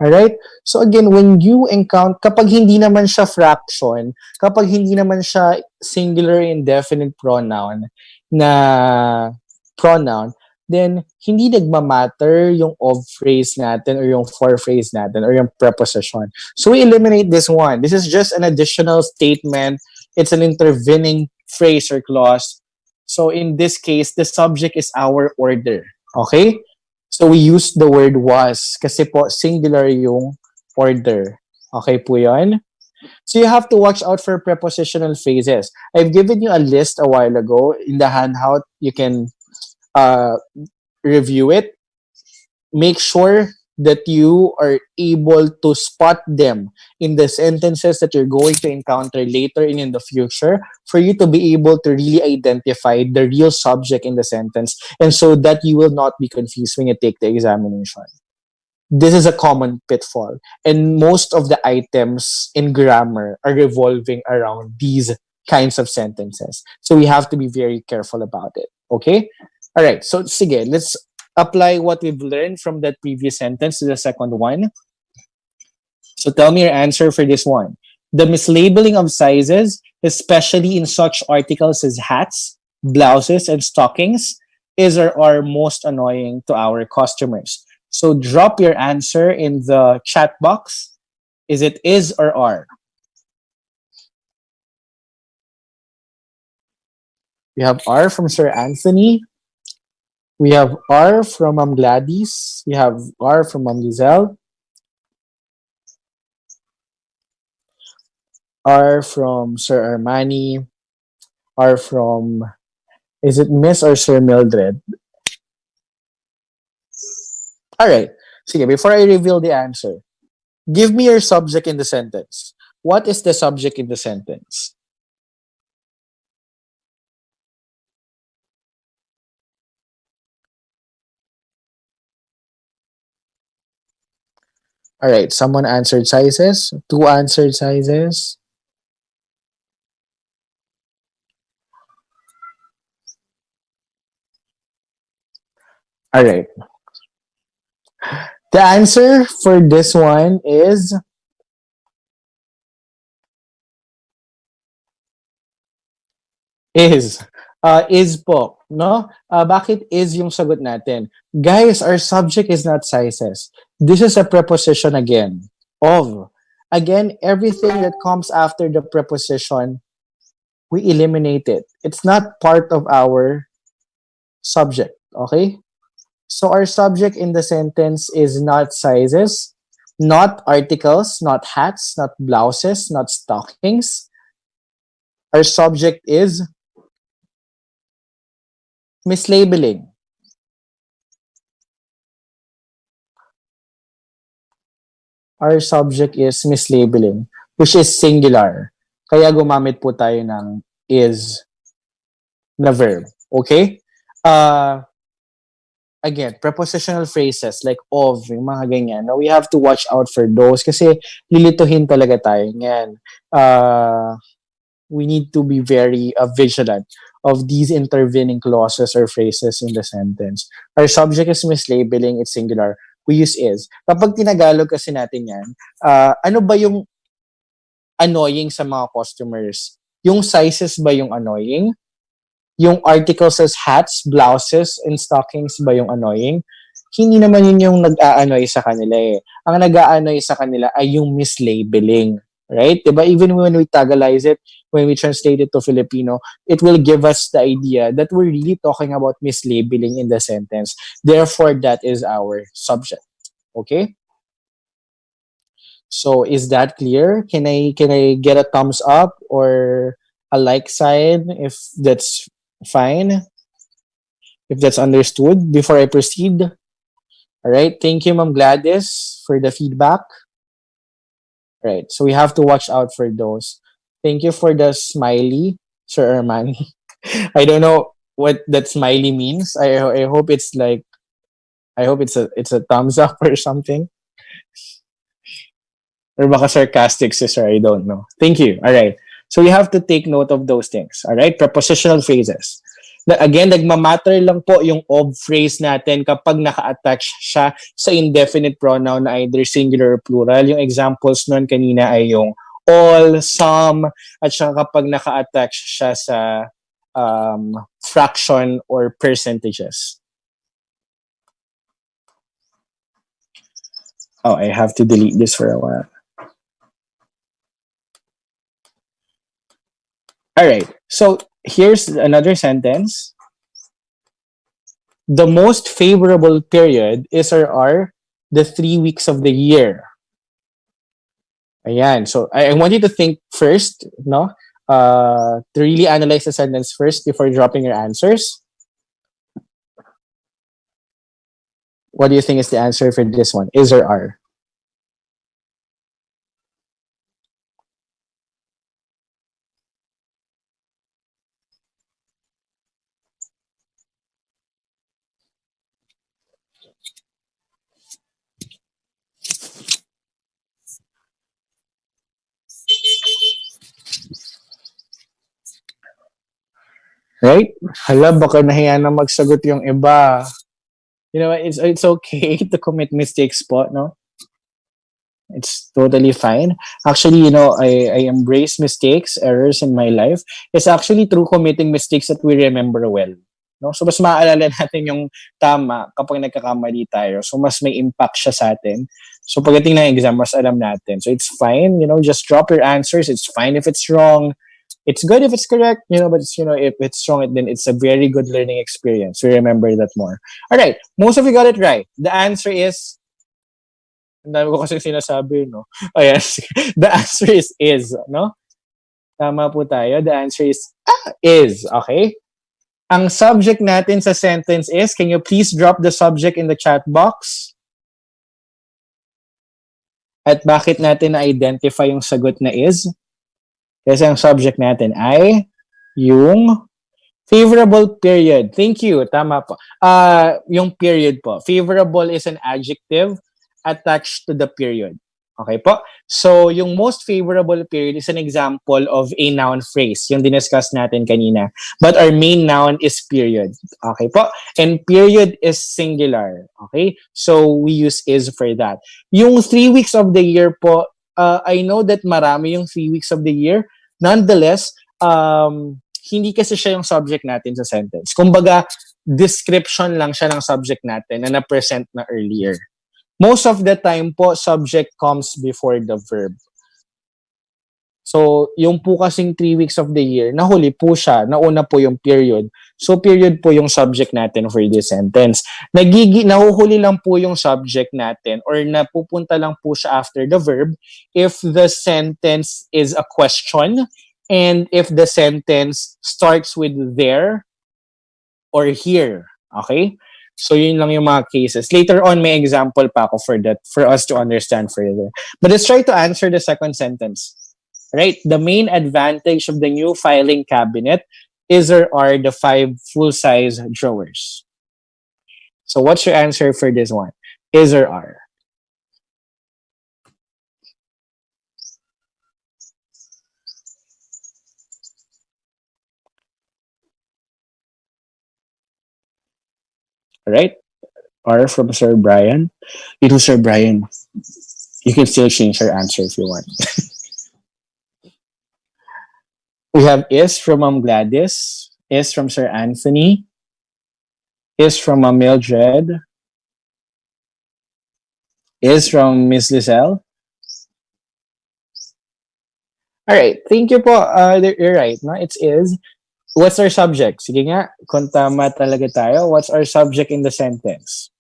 Alright? So again, when you encounter, kapag hindi naman siya fraction, kapag hindi naman siya singular indefinite pronoun na pronoun, then hindi nagmamatter yung of phrase natin or yung for phrase natin or yung preposition. So we eliminate this one. This is just an additional statement. It's an intervening phrase or clause. So in this case, the subject is our order. Okay? So we use the word was kasi po singular yung order. Okay po yun? So you have to watch out for prepositional phrases. I've given you a list a while ago in the handout. You can review it. Make sure that you are able to spot them in the sentences that you're going to encounter later and in the future for you to be able to really identify the real subject in the sentence and so that you will not be confused when you take the examination. This is a common pitfall, and most of the items in grammar are revolving around these kinds of sentences. So we have to be very careful about it. Okay? All right. So sige, let's apply what we've learned from that previous sentence to the second one. So tell me your answer for this one. The mislabeling of sizes, especially in such articles as hats, blouses, and stockings, is or are most annoying to our customers. So drop your answer in the chat box. Is it is or are? We have R from Sir Anthony. We have R from Gladys. We have R from Giselle. R from Sir Armani. R from, is it Miss or Sir Mildred? All right. Sige, before I reveal the answer, give me your subject in the sentence. What is the subject in the sentence? All right. Someone answered sizes. Two answered sizes. All right. The answer for this one is is. Is po, no? Bakit is yung sagot natin? Guys, our subject is not sizes. This is a preposition again. Of. Again, everything that comes after the preposition, we eliminate it. It's not part of our subject, okay? So our subject in the sentence is not sizes, not articles, not hats, not blouses, not stockings. Our subject is mislabeling. Our subject is mislabeling, which is singular. Kaya gumamit po tayo ng is na verb. Okay? Again, prepositional phrases like of, yung mga ganyan. Now, we have to watch out for those kasi lilituhin talaga tayo. Yan. We need to be very vigilant of these intervening clauses or phrases in the sentence. Our subject is mislabeling, it's singular. We use is. Kapag tinagalog kasi natin yan, ano ba yung annoying sa mga customers? Yung sizes ba yung annoying? Yung articles as hats, blouses, and stockings ba yung annoying? Hindi naman yun yung nag-a-annoy sa kanila eh. Ang nag-a-annoy sa kanila ay yung mislabeling. Right? Diba? Even when we Tagalize it, when we translate it to Filipino, it will give us the idea that we're really talking about mislabeling in the sentence. Therefore, that is our subject. Okay? So, is that clear? Can I get a thumbs up or a like sign if that's fine? If that's understood before I proceed. All right. Thank you, Ma'am Gladys, for the feedback. Right. So we have to watch out for those. Thank you for the smiley, Sir Armani. I don't know what that smiley means. I hope it's like I hope it's a thumbs up or something. Or baka sarcastic si sir, I don't know. Thank you. All right. So we have to take note of those things. All right? Prepositional phrases. Again, nagmamatter lang po yung of phrase natin kapag naka-attach siya sa indefinite pronoun na either singular or plural. Yung examples nun kanina ay yung all, some, at saka kapag naka-attach siya sa fraction or percentages. Oh, I have to delete this for a while. All right. So here's another sentence. The most favorable period is or are the 3 weeks of the year. Ayan. So I want you to think first, no? To really analyze the sentence first before dropping your answers. What do you think is the answer for this one? Is or are? Right? Hala, baka nahiya na magsagot yung iba. You know, it's okay to commit mistakes po, no? It's totally fine. Actually, you know, I embrace mistakes, errors in my life. It's actually through committing mistakes that we remember well. No? So, mas maaalala natin yung tama kapag nagkakamali tayo. So, mas may impact siya sa atin. So, pagdating ng exam, mas alam natin. So, it's fine. You know, just drop your answers. It's fine if it's wrong. It's good if it's correct, you know, but it's, you know, if it's wrong, then it's a very good learning experience. We remember that more. All right. Most of you got it right. The answer is, ang dami ko kasi sinasabi, no? Oh, yes. The answer is, no? Tama po tayo. The answer is. Okay? Ang subject natin sa sentence is, can you please drop the subject in the chat box? At bakit natin na-identify yung sagot na is? Kasi ang subject natin ay yung favorable period. Thank you. Tama po. Yung period po. Favorable is an adjective attached to the period. Okay po? So, yung most favorable period is an example of a noun phrase, yung diniscuss natin kanina. But our main noun is period. Okay po? And period is singular. Okay? So, we use is for that. Yung 3 weeks of the year po, I know that marami yung 3 weeks of the year. Nonetheless, hindi kasi siya yung subject natin sa sentence. Kumbaga, description lang siya ng subject natin na na-present na earlier. Most of the time po, subject comes before the verb. So, yung po kasing 3 weeks of the year, nahuli po siya, nauna po yung period. So, period po yung subject natin for this sentence. Nahuhuli lang po yung subject natin or napupunta lang po siya after the verb if the sentence is a question and if the sentence starts with there or here. Okay? So, yun lang yung mga cases. Later on, may example pa ako for that, for us to understand further. But let's try to answer the second sentence. Right? The main advantage of the new filing cabinet is or are the 5 full-size drawers. So, what's your answer for this one? Is or are? All right? Are from Sir Brian. Ito, Sir Brian. You can still change your answer if you want. We have is from Ma'am Gladys, is from Sir Anthony, is from Ma'am Mildred, is from Miss Lizelle. All right, thank you po. You're right, no? It's is. What's our subject? Sige nga, kung tama talaga tayo, what's our subject in the sentence?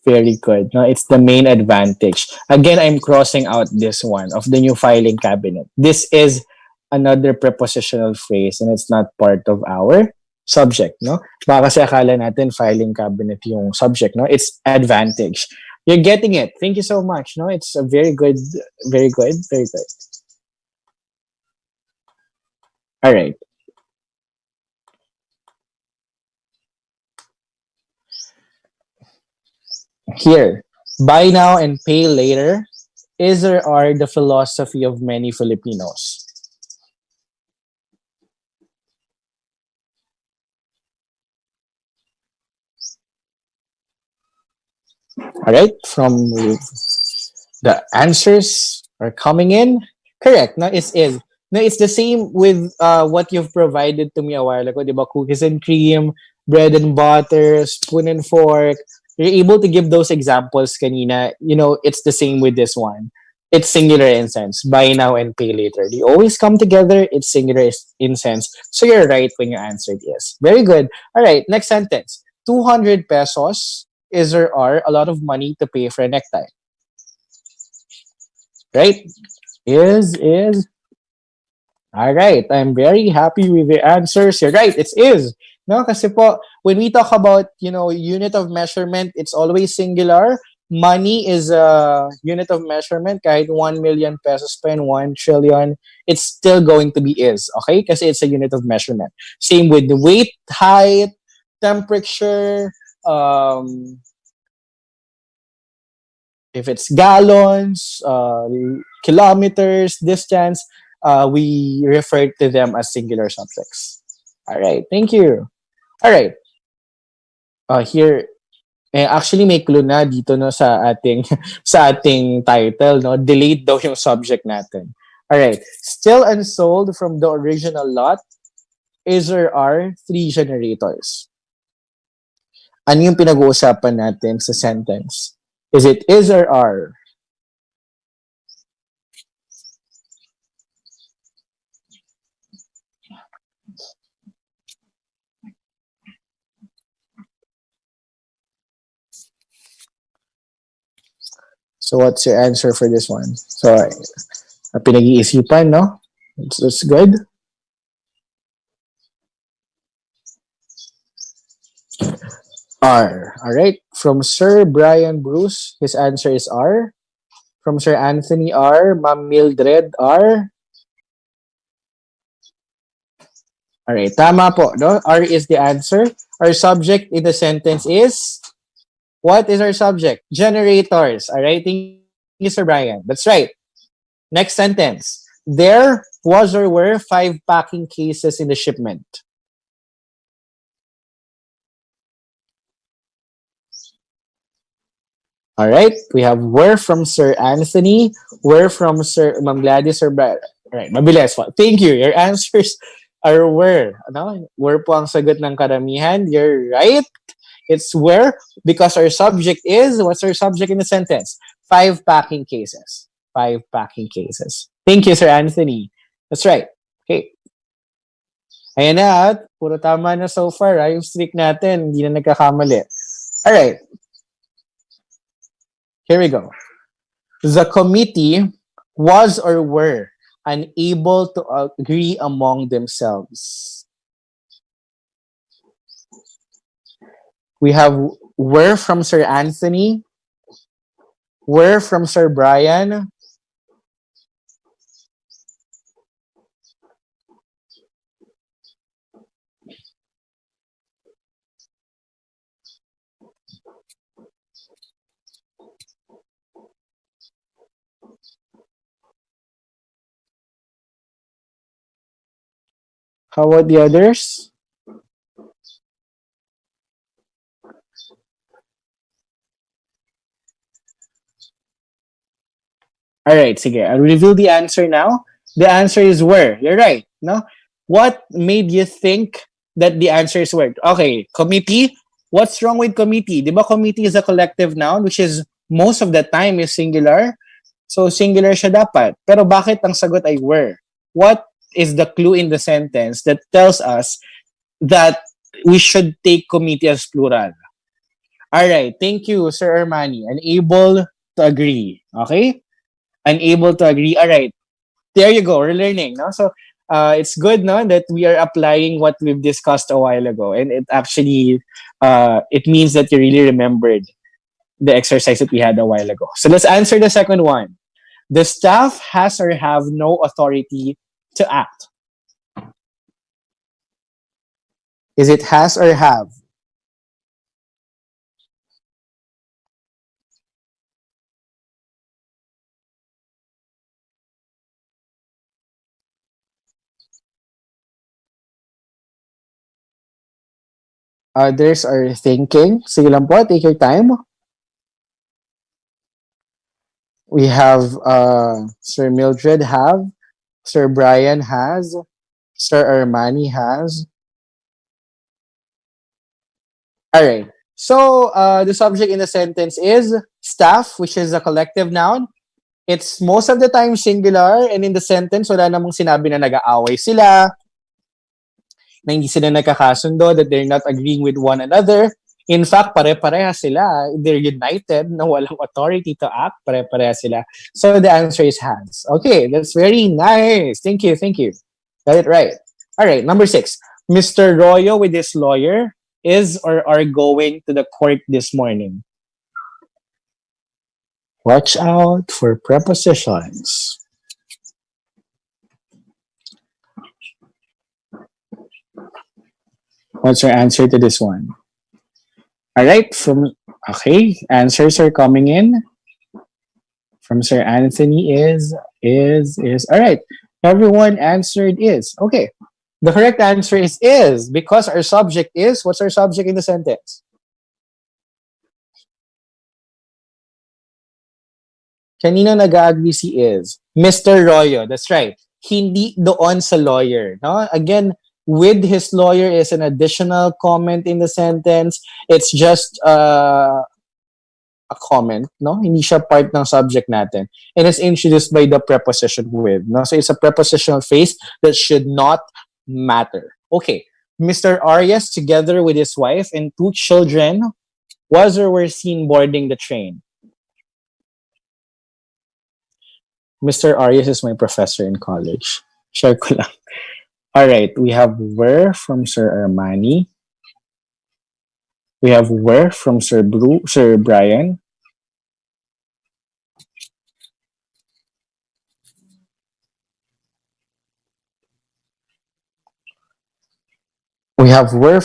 Very good. No, it's the main advantage. Again, I'm crossing out this one of the new filing cabinet. This is another prepositional phrase and it's not part of our subject, no? Baka kasi akala natin filing cabinet yung subject, no? It's advantage. You're getting it. Thank you so much, no? It's a very good, very good, very good. All right. Here, buy now and pay later is or are the philosophy of many Filipinos. All right, from the answers are coming in. Correct. No, it's is. No, it's the same with what you've provided to me a while ago. Diba? Cookies and cream, bread and butter, spoon and fork. You're able to give those examples kanina. You know, it's the same with this one. It's singular in sense. Buy now and pay later. They always come together. It's singular in sense. So you're right when you answered yes. Very good. All right, next sentence. 200 pesos is or are a lot of money to pay for a necktie. Right? Is. All right. I'm very happy with the answers. You're right. It's is. No, kasi po, when we talk about, unit of measurement, it's always singular. Money is a unit of measurement. Kahit 1 million pesos pa and 1 trillion, it's still going to be is. Okay? Kasi it's a unit of measurement. Same with the weight, height, temperature, if it's gallons, kilometers, distance, we refer to them as singular subjects. All right, thank you. All right. Here, actually may clue na dito no sa ating sa ating title, no. Delayed daw yung subject natin. All right. Still unsold from the original lot is or are 3 generators. Ano yung pinag-uusapan natin sa sentence? Is it is or are? So what's your answer for this one? So, pinag-iisipan, no? That's good. R. All right. From Sir Brian Bruce, his answer is R. From Sir Anthony R. Ma'am Mildred R. All right. Tama po, no? R is the answer. Our subject in the sentence is, what is our subject? Generators. All right. Thank you, Sir Brian. That's right. Next sentence. There was or were 5 packing cases in the shipment. All right, we have were from Sir Anthony, were from Sir Ma'am Gladys, Sir Brad. All right, mabilis po. Thank you. Your answers are were. Ano? Were po ang sagot ng karamihan. You're right. It's were because our subject is, what's our subject in the sentence? 5 packing cases. 5 packing cases. Thank you, Sir Anthony. That's right. Okay. Ayan na, puro tama na so far. Yung streak natin, hindi na nagkakamali. All right. Here we go. The committee was or were unable to agree among themselves. We have were from Sir Anthony, were from Sir Brian, how about the others? All right, sige. I'll reveal the answer now. The answer is were. You're right, no? What made you think that the answer is were? Okay, committee. What's wrong with committee? Di ba committee is a collective noun which is most of the time is singular? So singular siya dapat. Pero bakit ang sagot ay were? What is the clue in the sentence that tells us that we should take committee as plural? All right, thank you, Sir Armani. Unable to agree. Okay? Unable to agree. All right. There you go. We're learning. No? So, it's good, no, that we are applying what we've discussed a while ago, and it actually it means that you really remembered the exercise that we had a while ago. So let's answer the second one. The staff has or have no authority to act. Is it has or have? Others are thinking. Sige lang po, take your time. We have Sir Mildred have, Sir Brian has, Sir Armani has. All right. So the subject in the sentence is staff, which is a collective noun. It's most of the time singular, and in the sentence, wala namang sinabi na nag-aaway sila, na hindi sila nagkakasundo, that they're not agreeing with one another. In fact, pare-pareha sila. They're united na walang authority to act. Pare-pareha sila. So the answer is has. Okay, that's very nice. Thank you, thank you. Got it right. All right, number 6. Mr. Royo with his lawyer is or are going to the court this morning. Watch out for prepositions. What's your answer to this one? All right, okay, answers are coming in. From Sir Anthony is. All right, everyone answered is. Okay, the correct answer is because our subject is. What's our subject in the sentence? Kanino nag-agree si is? Mr. Royo, that's right. Hindi doon sa lawyer. No? Again, with his lawyer is an additional comment in the sentence. It's just a comment, no? Hindi siya part ng subject natin. And it's introduced by the preposition with, no? So it's a prepositional phrase that should not matter. Okay. Mr. Arias, together with his wife and 2 children, was or were seen boarding the train. Mr. Arias is my professor in college. Share ko lang. All right, we have were from Sir Armani. We have were from Sir Brian. We have were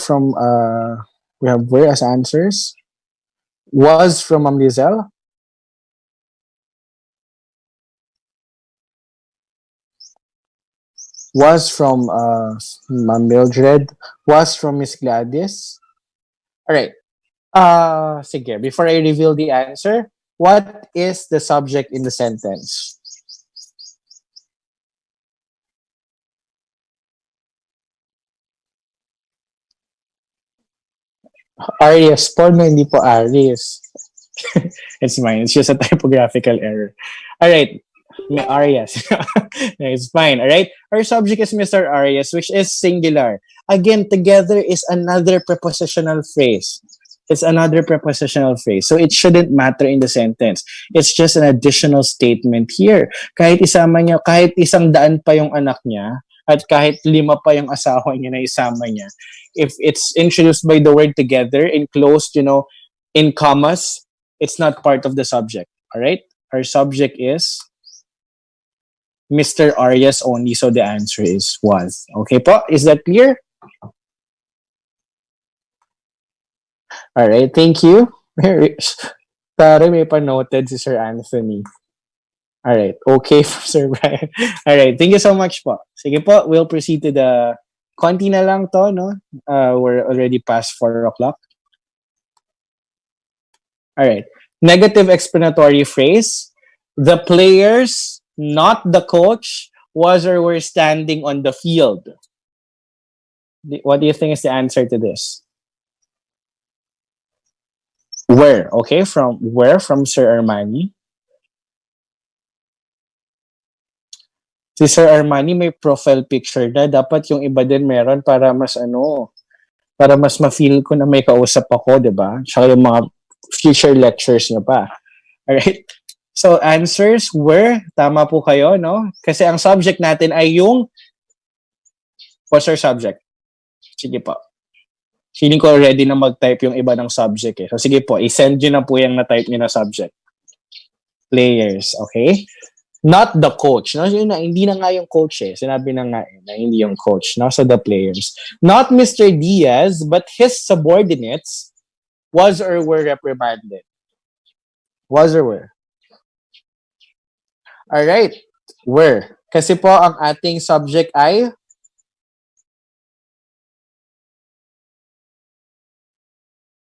as answers. Was from Ma'am Lizelle. Was from Ma'am Mildred. Was from Miss Gladys. All right. Sige, before I reveal the answer, what is the subject in the sentence? Arias po, no, hindi po Aries. It's mine. It's just a typographical error. All right. May Arias. It's fine. All right. Our subject is Mr. Arias, which is singular. Again, together is another prepositional phrase. It's another prepositional phrase. So it shouldn't matter in the sentence. It's just an additional statement here. Kahit isama niya, kahit 100 pa yung anak niya, at kahit 5 pa yung asawa niya na isama niya, if it's introduced by the word together, enclosed, in commas, it's not part of the subject. All right? Our subject is Mr. Arias only, so the answer is was. Okay po? Is that clear? All right, thank you. Tara, may pa-noted si Sir Anthony. All right, okay from Sir Brian. All right, thank you so much po. Sige po, we'll proceed to the konti na lang to, no? We're already past 4 o'clock. All right, negative explanatory phrase. The players, not the coach, was or were standing on the field. What do you think is the answer to this? Where? Okay, from where? From Sir Armani. Si Sir Armani may profile picture na. Dapat yung iba din meron para mas para mas ma-feel ko na may kausap ako, di ba? Tsaka yung mga future lectures niya pa. Alright? So, answers were, tama po kayo, no? Kasi ang subject natin ay yung What's our subject? Sige po. Feeling ko ready na mag-type yung iba ng subject eh. So sige po, i-send nyo na po yung na-type nyo na subject. Players, okay? Not the coach. No? Yun na, hindi na nga yung coach eh. Sinabi na nga na hindi yung coach. No? So the players. Not Mr. Diaz, but his subordinates was or were reprimanded. Was or were. Alright. Were. Kasi po ang ating subject ay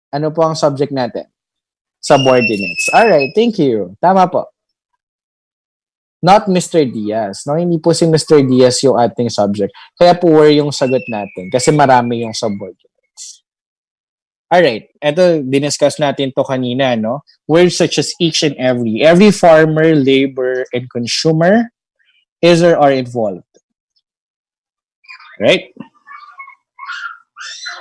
ano po ang subject natin? Subordinates. Alright, thank you. Tama po. Not Mr. Diaz. No, hindi po si Mr. Diaz yung ating subject. Kaya po were yung sagot natin kasi marami yung subordinates. Alright, eto, diniscuss natin to kanina, no? Words such as each and every farmer, labor, and consumer is or are involved. Right?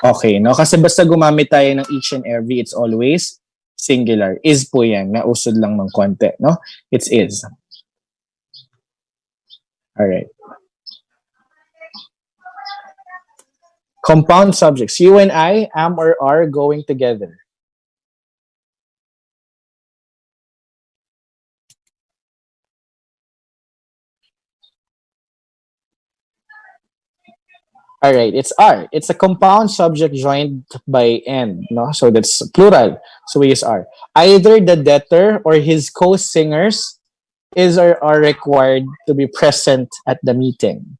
Okay, no? Kasi basta gumamit tayo ng each and every, it's always singular. Is po yan. Nausod lang ng konti, no? It's is. Alright. Compound subjects. You and I, am or are going together. All right, it's are. It's a compound subject joined by and, no? So that's plural. So we use are. Either the debtor or his co-singers is or are required to be present at the meeting.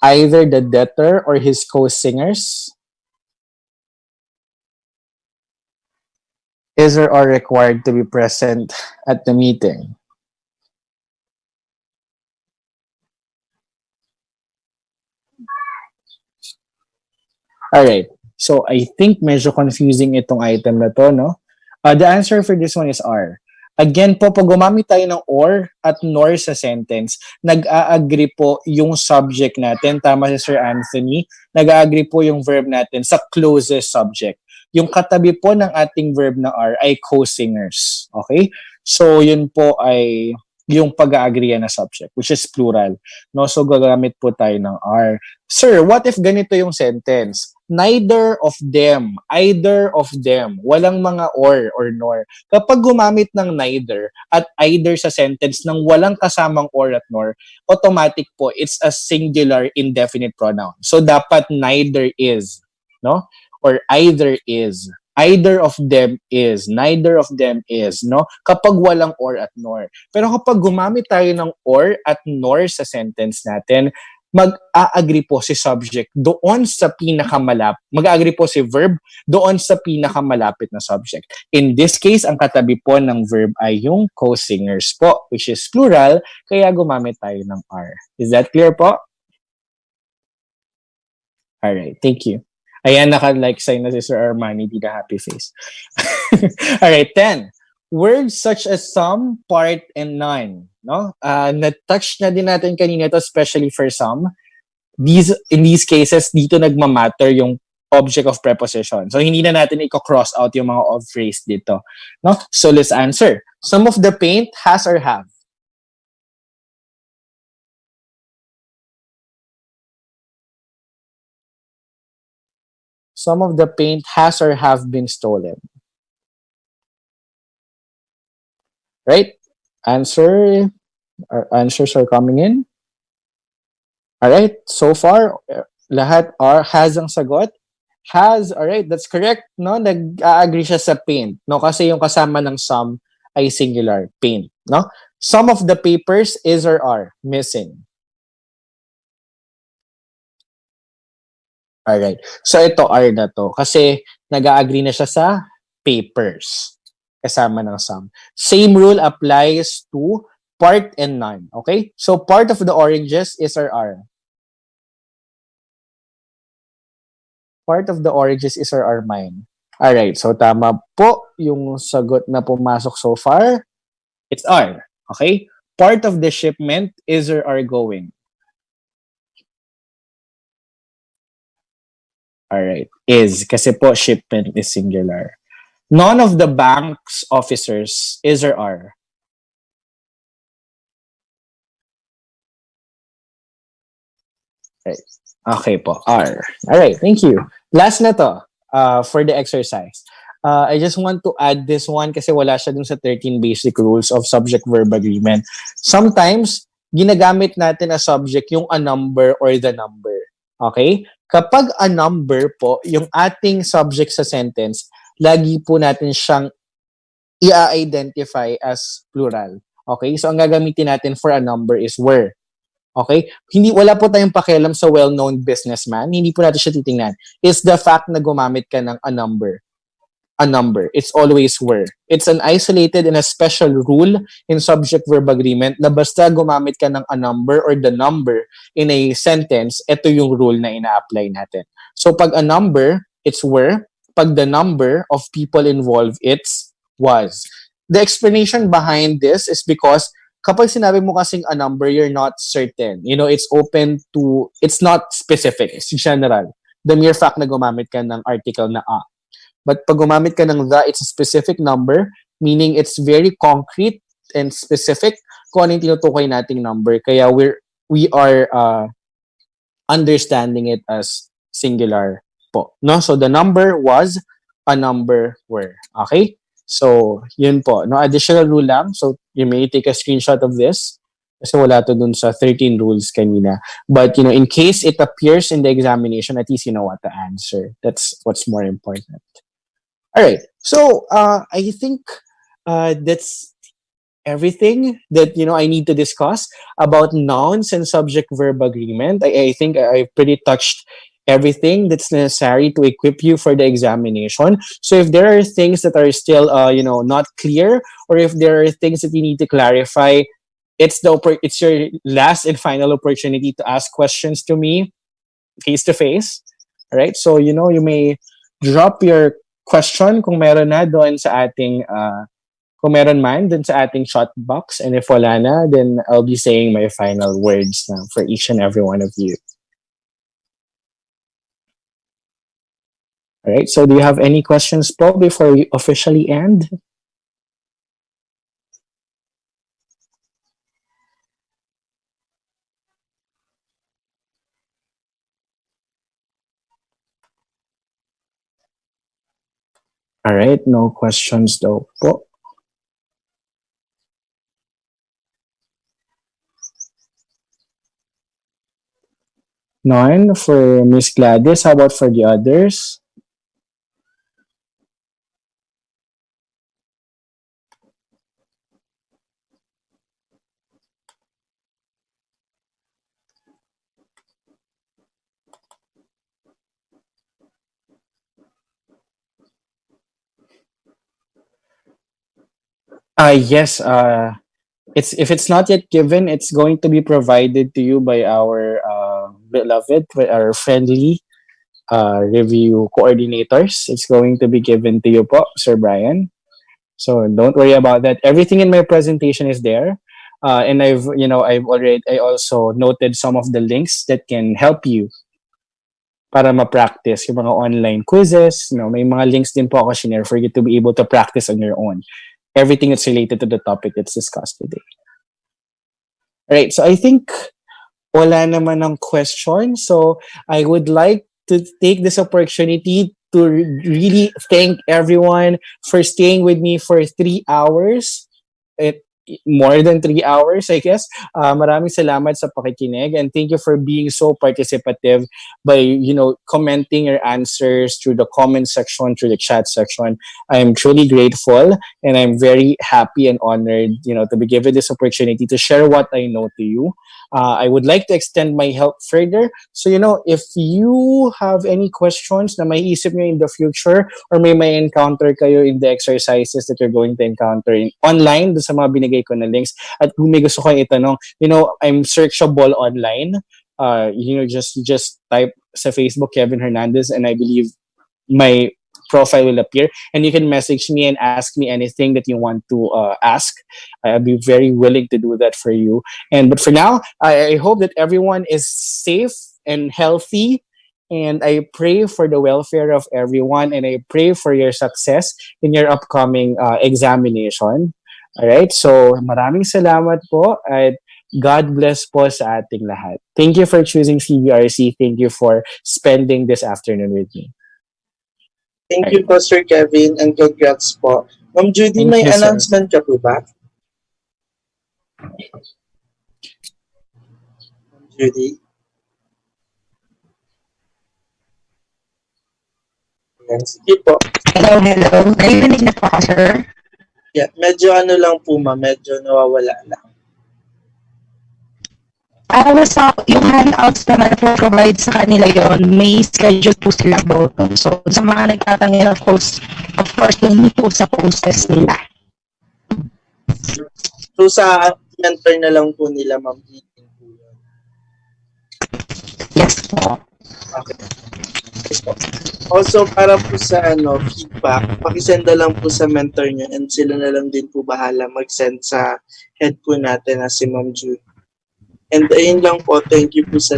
Either the debtor or his co-singers is or are required to be present at the meeting. Alright. So, I think medyo confusing itong item na to, no? The answer for this one is are. Again po, pag gumamit tayo ng or at nor sa sentence, nag-a-agree po yung subject natin. Tama si Sir Anthony. Nag-a-agree po yung verb natin sa closest subject. Yung katabi po ng ating verb na are ay co-singers. Okay? So, yun po ay yung pag-a-agree na subject, which is plural. No? So, gagamit po tayo ng are. Sir, what if ganito yung sentence? Neither of them, either of them. Walang mga or nor. Kapag gumamit ng neither at either sa sentence nang walang kasamang or at nor, automatic po, it's a singular indefinite pronoun. So, dapat neither is, no? Or either is. Either of them is. Neither of them is, no? Kapag walang or at nor. Pero kapag gumamit tayo ng or at nor sa sentence natin, mag-a-agree po si subject doon sa pinakamalapit. Mag-a-agree po si verb doon sa pinakamalapit na subject. In this case, ang katabi po ng verb ay yung co-singers po, which is plural, kaya gumamit tayo ng are. Is that clear po? Alright, thank you. Ayan, naka-like sign na si Sir Armani, di na happy face. Alright, 10. Words such as some, part, and none. No? Na-touch na din natin kanina to, especially for some. In these cases, dito nagmamatter yung object of preposition. So, hindi na natin i-cross out yung mga of phrase dito. No? So, let's answer. Some of the paint has or have. Some of the paint has or have been stolen. Right? Answers are coming in. Alright, so far, lahat are, has ang sagot. Has, alright, that's correct, no? Nag-agree siya sa paint, no? Kasi yung kasama ng some ay singular, paint, no? Some of the papers is or are missing. Alright, so ito are na to. Kasi nag-agree na siya sa papers. Kasama ng some. Same rule applies to part and none. Okay? So, part of the oranges is or are. Part of the oranges is or are mine. Alright, so tama po yung sagot na pumasok so far. It's are. Okay? Part of the shipment is or are going. Alright, is. Kasi po, shipment is singular. None of the bank's officers is or are. Right. Okay po. R. All right. Thank you. Last na to for the exercise. I just want to add this one kasi wala siya dun sa 13 basic rules of subject-verb agreement. Sometimes, ginagamit natin as subject yung a number or the number. Okay? Kapag a number po, yung ating subject sa sentence, lagi po natin siyang i-identify as plural. Okay? So, ang gagamitin natin for a number is were. Okay? Wala po tayong pakialam sa well-known businessman. Hindi po natin siya titingnan. It's the fact na gumamit ka ng a number. A number. It's always were. It's an isolated and a special rule in subject-verb agreement na basta gumamit ka ng a number or the number in a sentence, ito yung rule na ina-apply natin. So pag a number, it's were. Pag the number of people involved, it's was. The explanation behind this is because kapag sinabi mo kasing a number, you're not certain. You know, it's open to, it's not specific. It's general. The mere fact na gumamit ka ng article na a. But pag gumamit ka ng the, it's a specific number, meaning it's very concrete and specific kung ano yung tinutukoy nating number. Kaya we are understanding it as singular po. No? So the number was, a number were. Okay? So, yun po. No additional rule lang. So, you may take a screenshot of this. Kasi wala to dun sa 13 rules kanina. But, in case it appears in the examination, at least you know what to answer. That's what's more important. Alright. So, I think that's everything that, I need to discuss about nouns and subject-verb agreement. I think I pretty touched everything that's necessary to equip you for the examination. So if there are things that are still, not clear, or if there are things that you need to clarify, it's your last and final opportunity to ask questions to me face to face. All right. So you may drop your question kung meron na doon sa ating kung meron man doon sa ating chat box, and if wala na, then I'll be saying my final words na for each and every one of you. All right, so do you have any questions, Paul, before we officially end? All right, no questions though, po. None for Miss Gladys. How about for the others? Yes. It's if it's not yet given, it's going to be provided to you by our beloved, our friendly review coordinators. It's going to be given to you, po, Sir Brian. So don't worry about that. Everything in my presentation is there. And I also noted some of the links that can help you para ma-practice yung mga online quizzes. May mga links din po ako shinare for you to be able to practice on your own. Everything that's related to the topic that's discussed today. All right, so I think wala naman ng question. So I would like to take this opportunity to really thank everyone for staying with me for 3 hours. More than 3 hours, I guess. Maraming salamat sa pakikinig, and thank you for being so participative by, commenting your answers through the comment section, through the chat section. I'm truly grateful, and I'm very happy and honored, to be given this opportunity to share what I know to you. I would like to extend my help further. So, if you have any questions na may isip nyo in the future, or may encounter kayo in the exercises that you're going to encounter online, do sa mga binigay ko na links, at kung may gusto kayong itanong, I'm searchable online. Just type sa Facebook Kevin Hernandez, and I believe my profile will appear, and you can message me and ask me anything that you want to ask. I'll be very willing to do that for you. But for now, I hope that everyone is safe and healthy, and I pray for the welfare of everyone, and I pray for your success in your upcoming examination. All right, so maraming salamat po, at God bless po sa ating lahat. Thank you for choosing CBRC. Thank you for spending this afternoon with me. Thank you po, Sir Kevin, and congrats po. Ma'am Judy, Thank may you, sir. announcement ka po ba? Ma'am Judy? Ayan, sige po. Hello. Narinig na po ako, sir. Yeah, medyo ano lang po, ma'am, medyo nawawala lang. Basta yung handouts naman po provide sa kanila yon, may schedule po sila about. So, sa mga nagtatangin, of course, yun po sa process nila. So, sa mentor na lang po nila, ma'am, meeting po yun. Yes po. Okay. Also, para po sa feedback, pakisenda lang po sa mentor nyo and sila na lang din po bahala mag-send sa head po natin na si Ma'am Jude. And ayun lang po, thank you po sa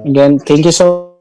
Again, thank you so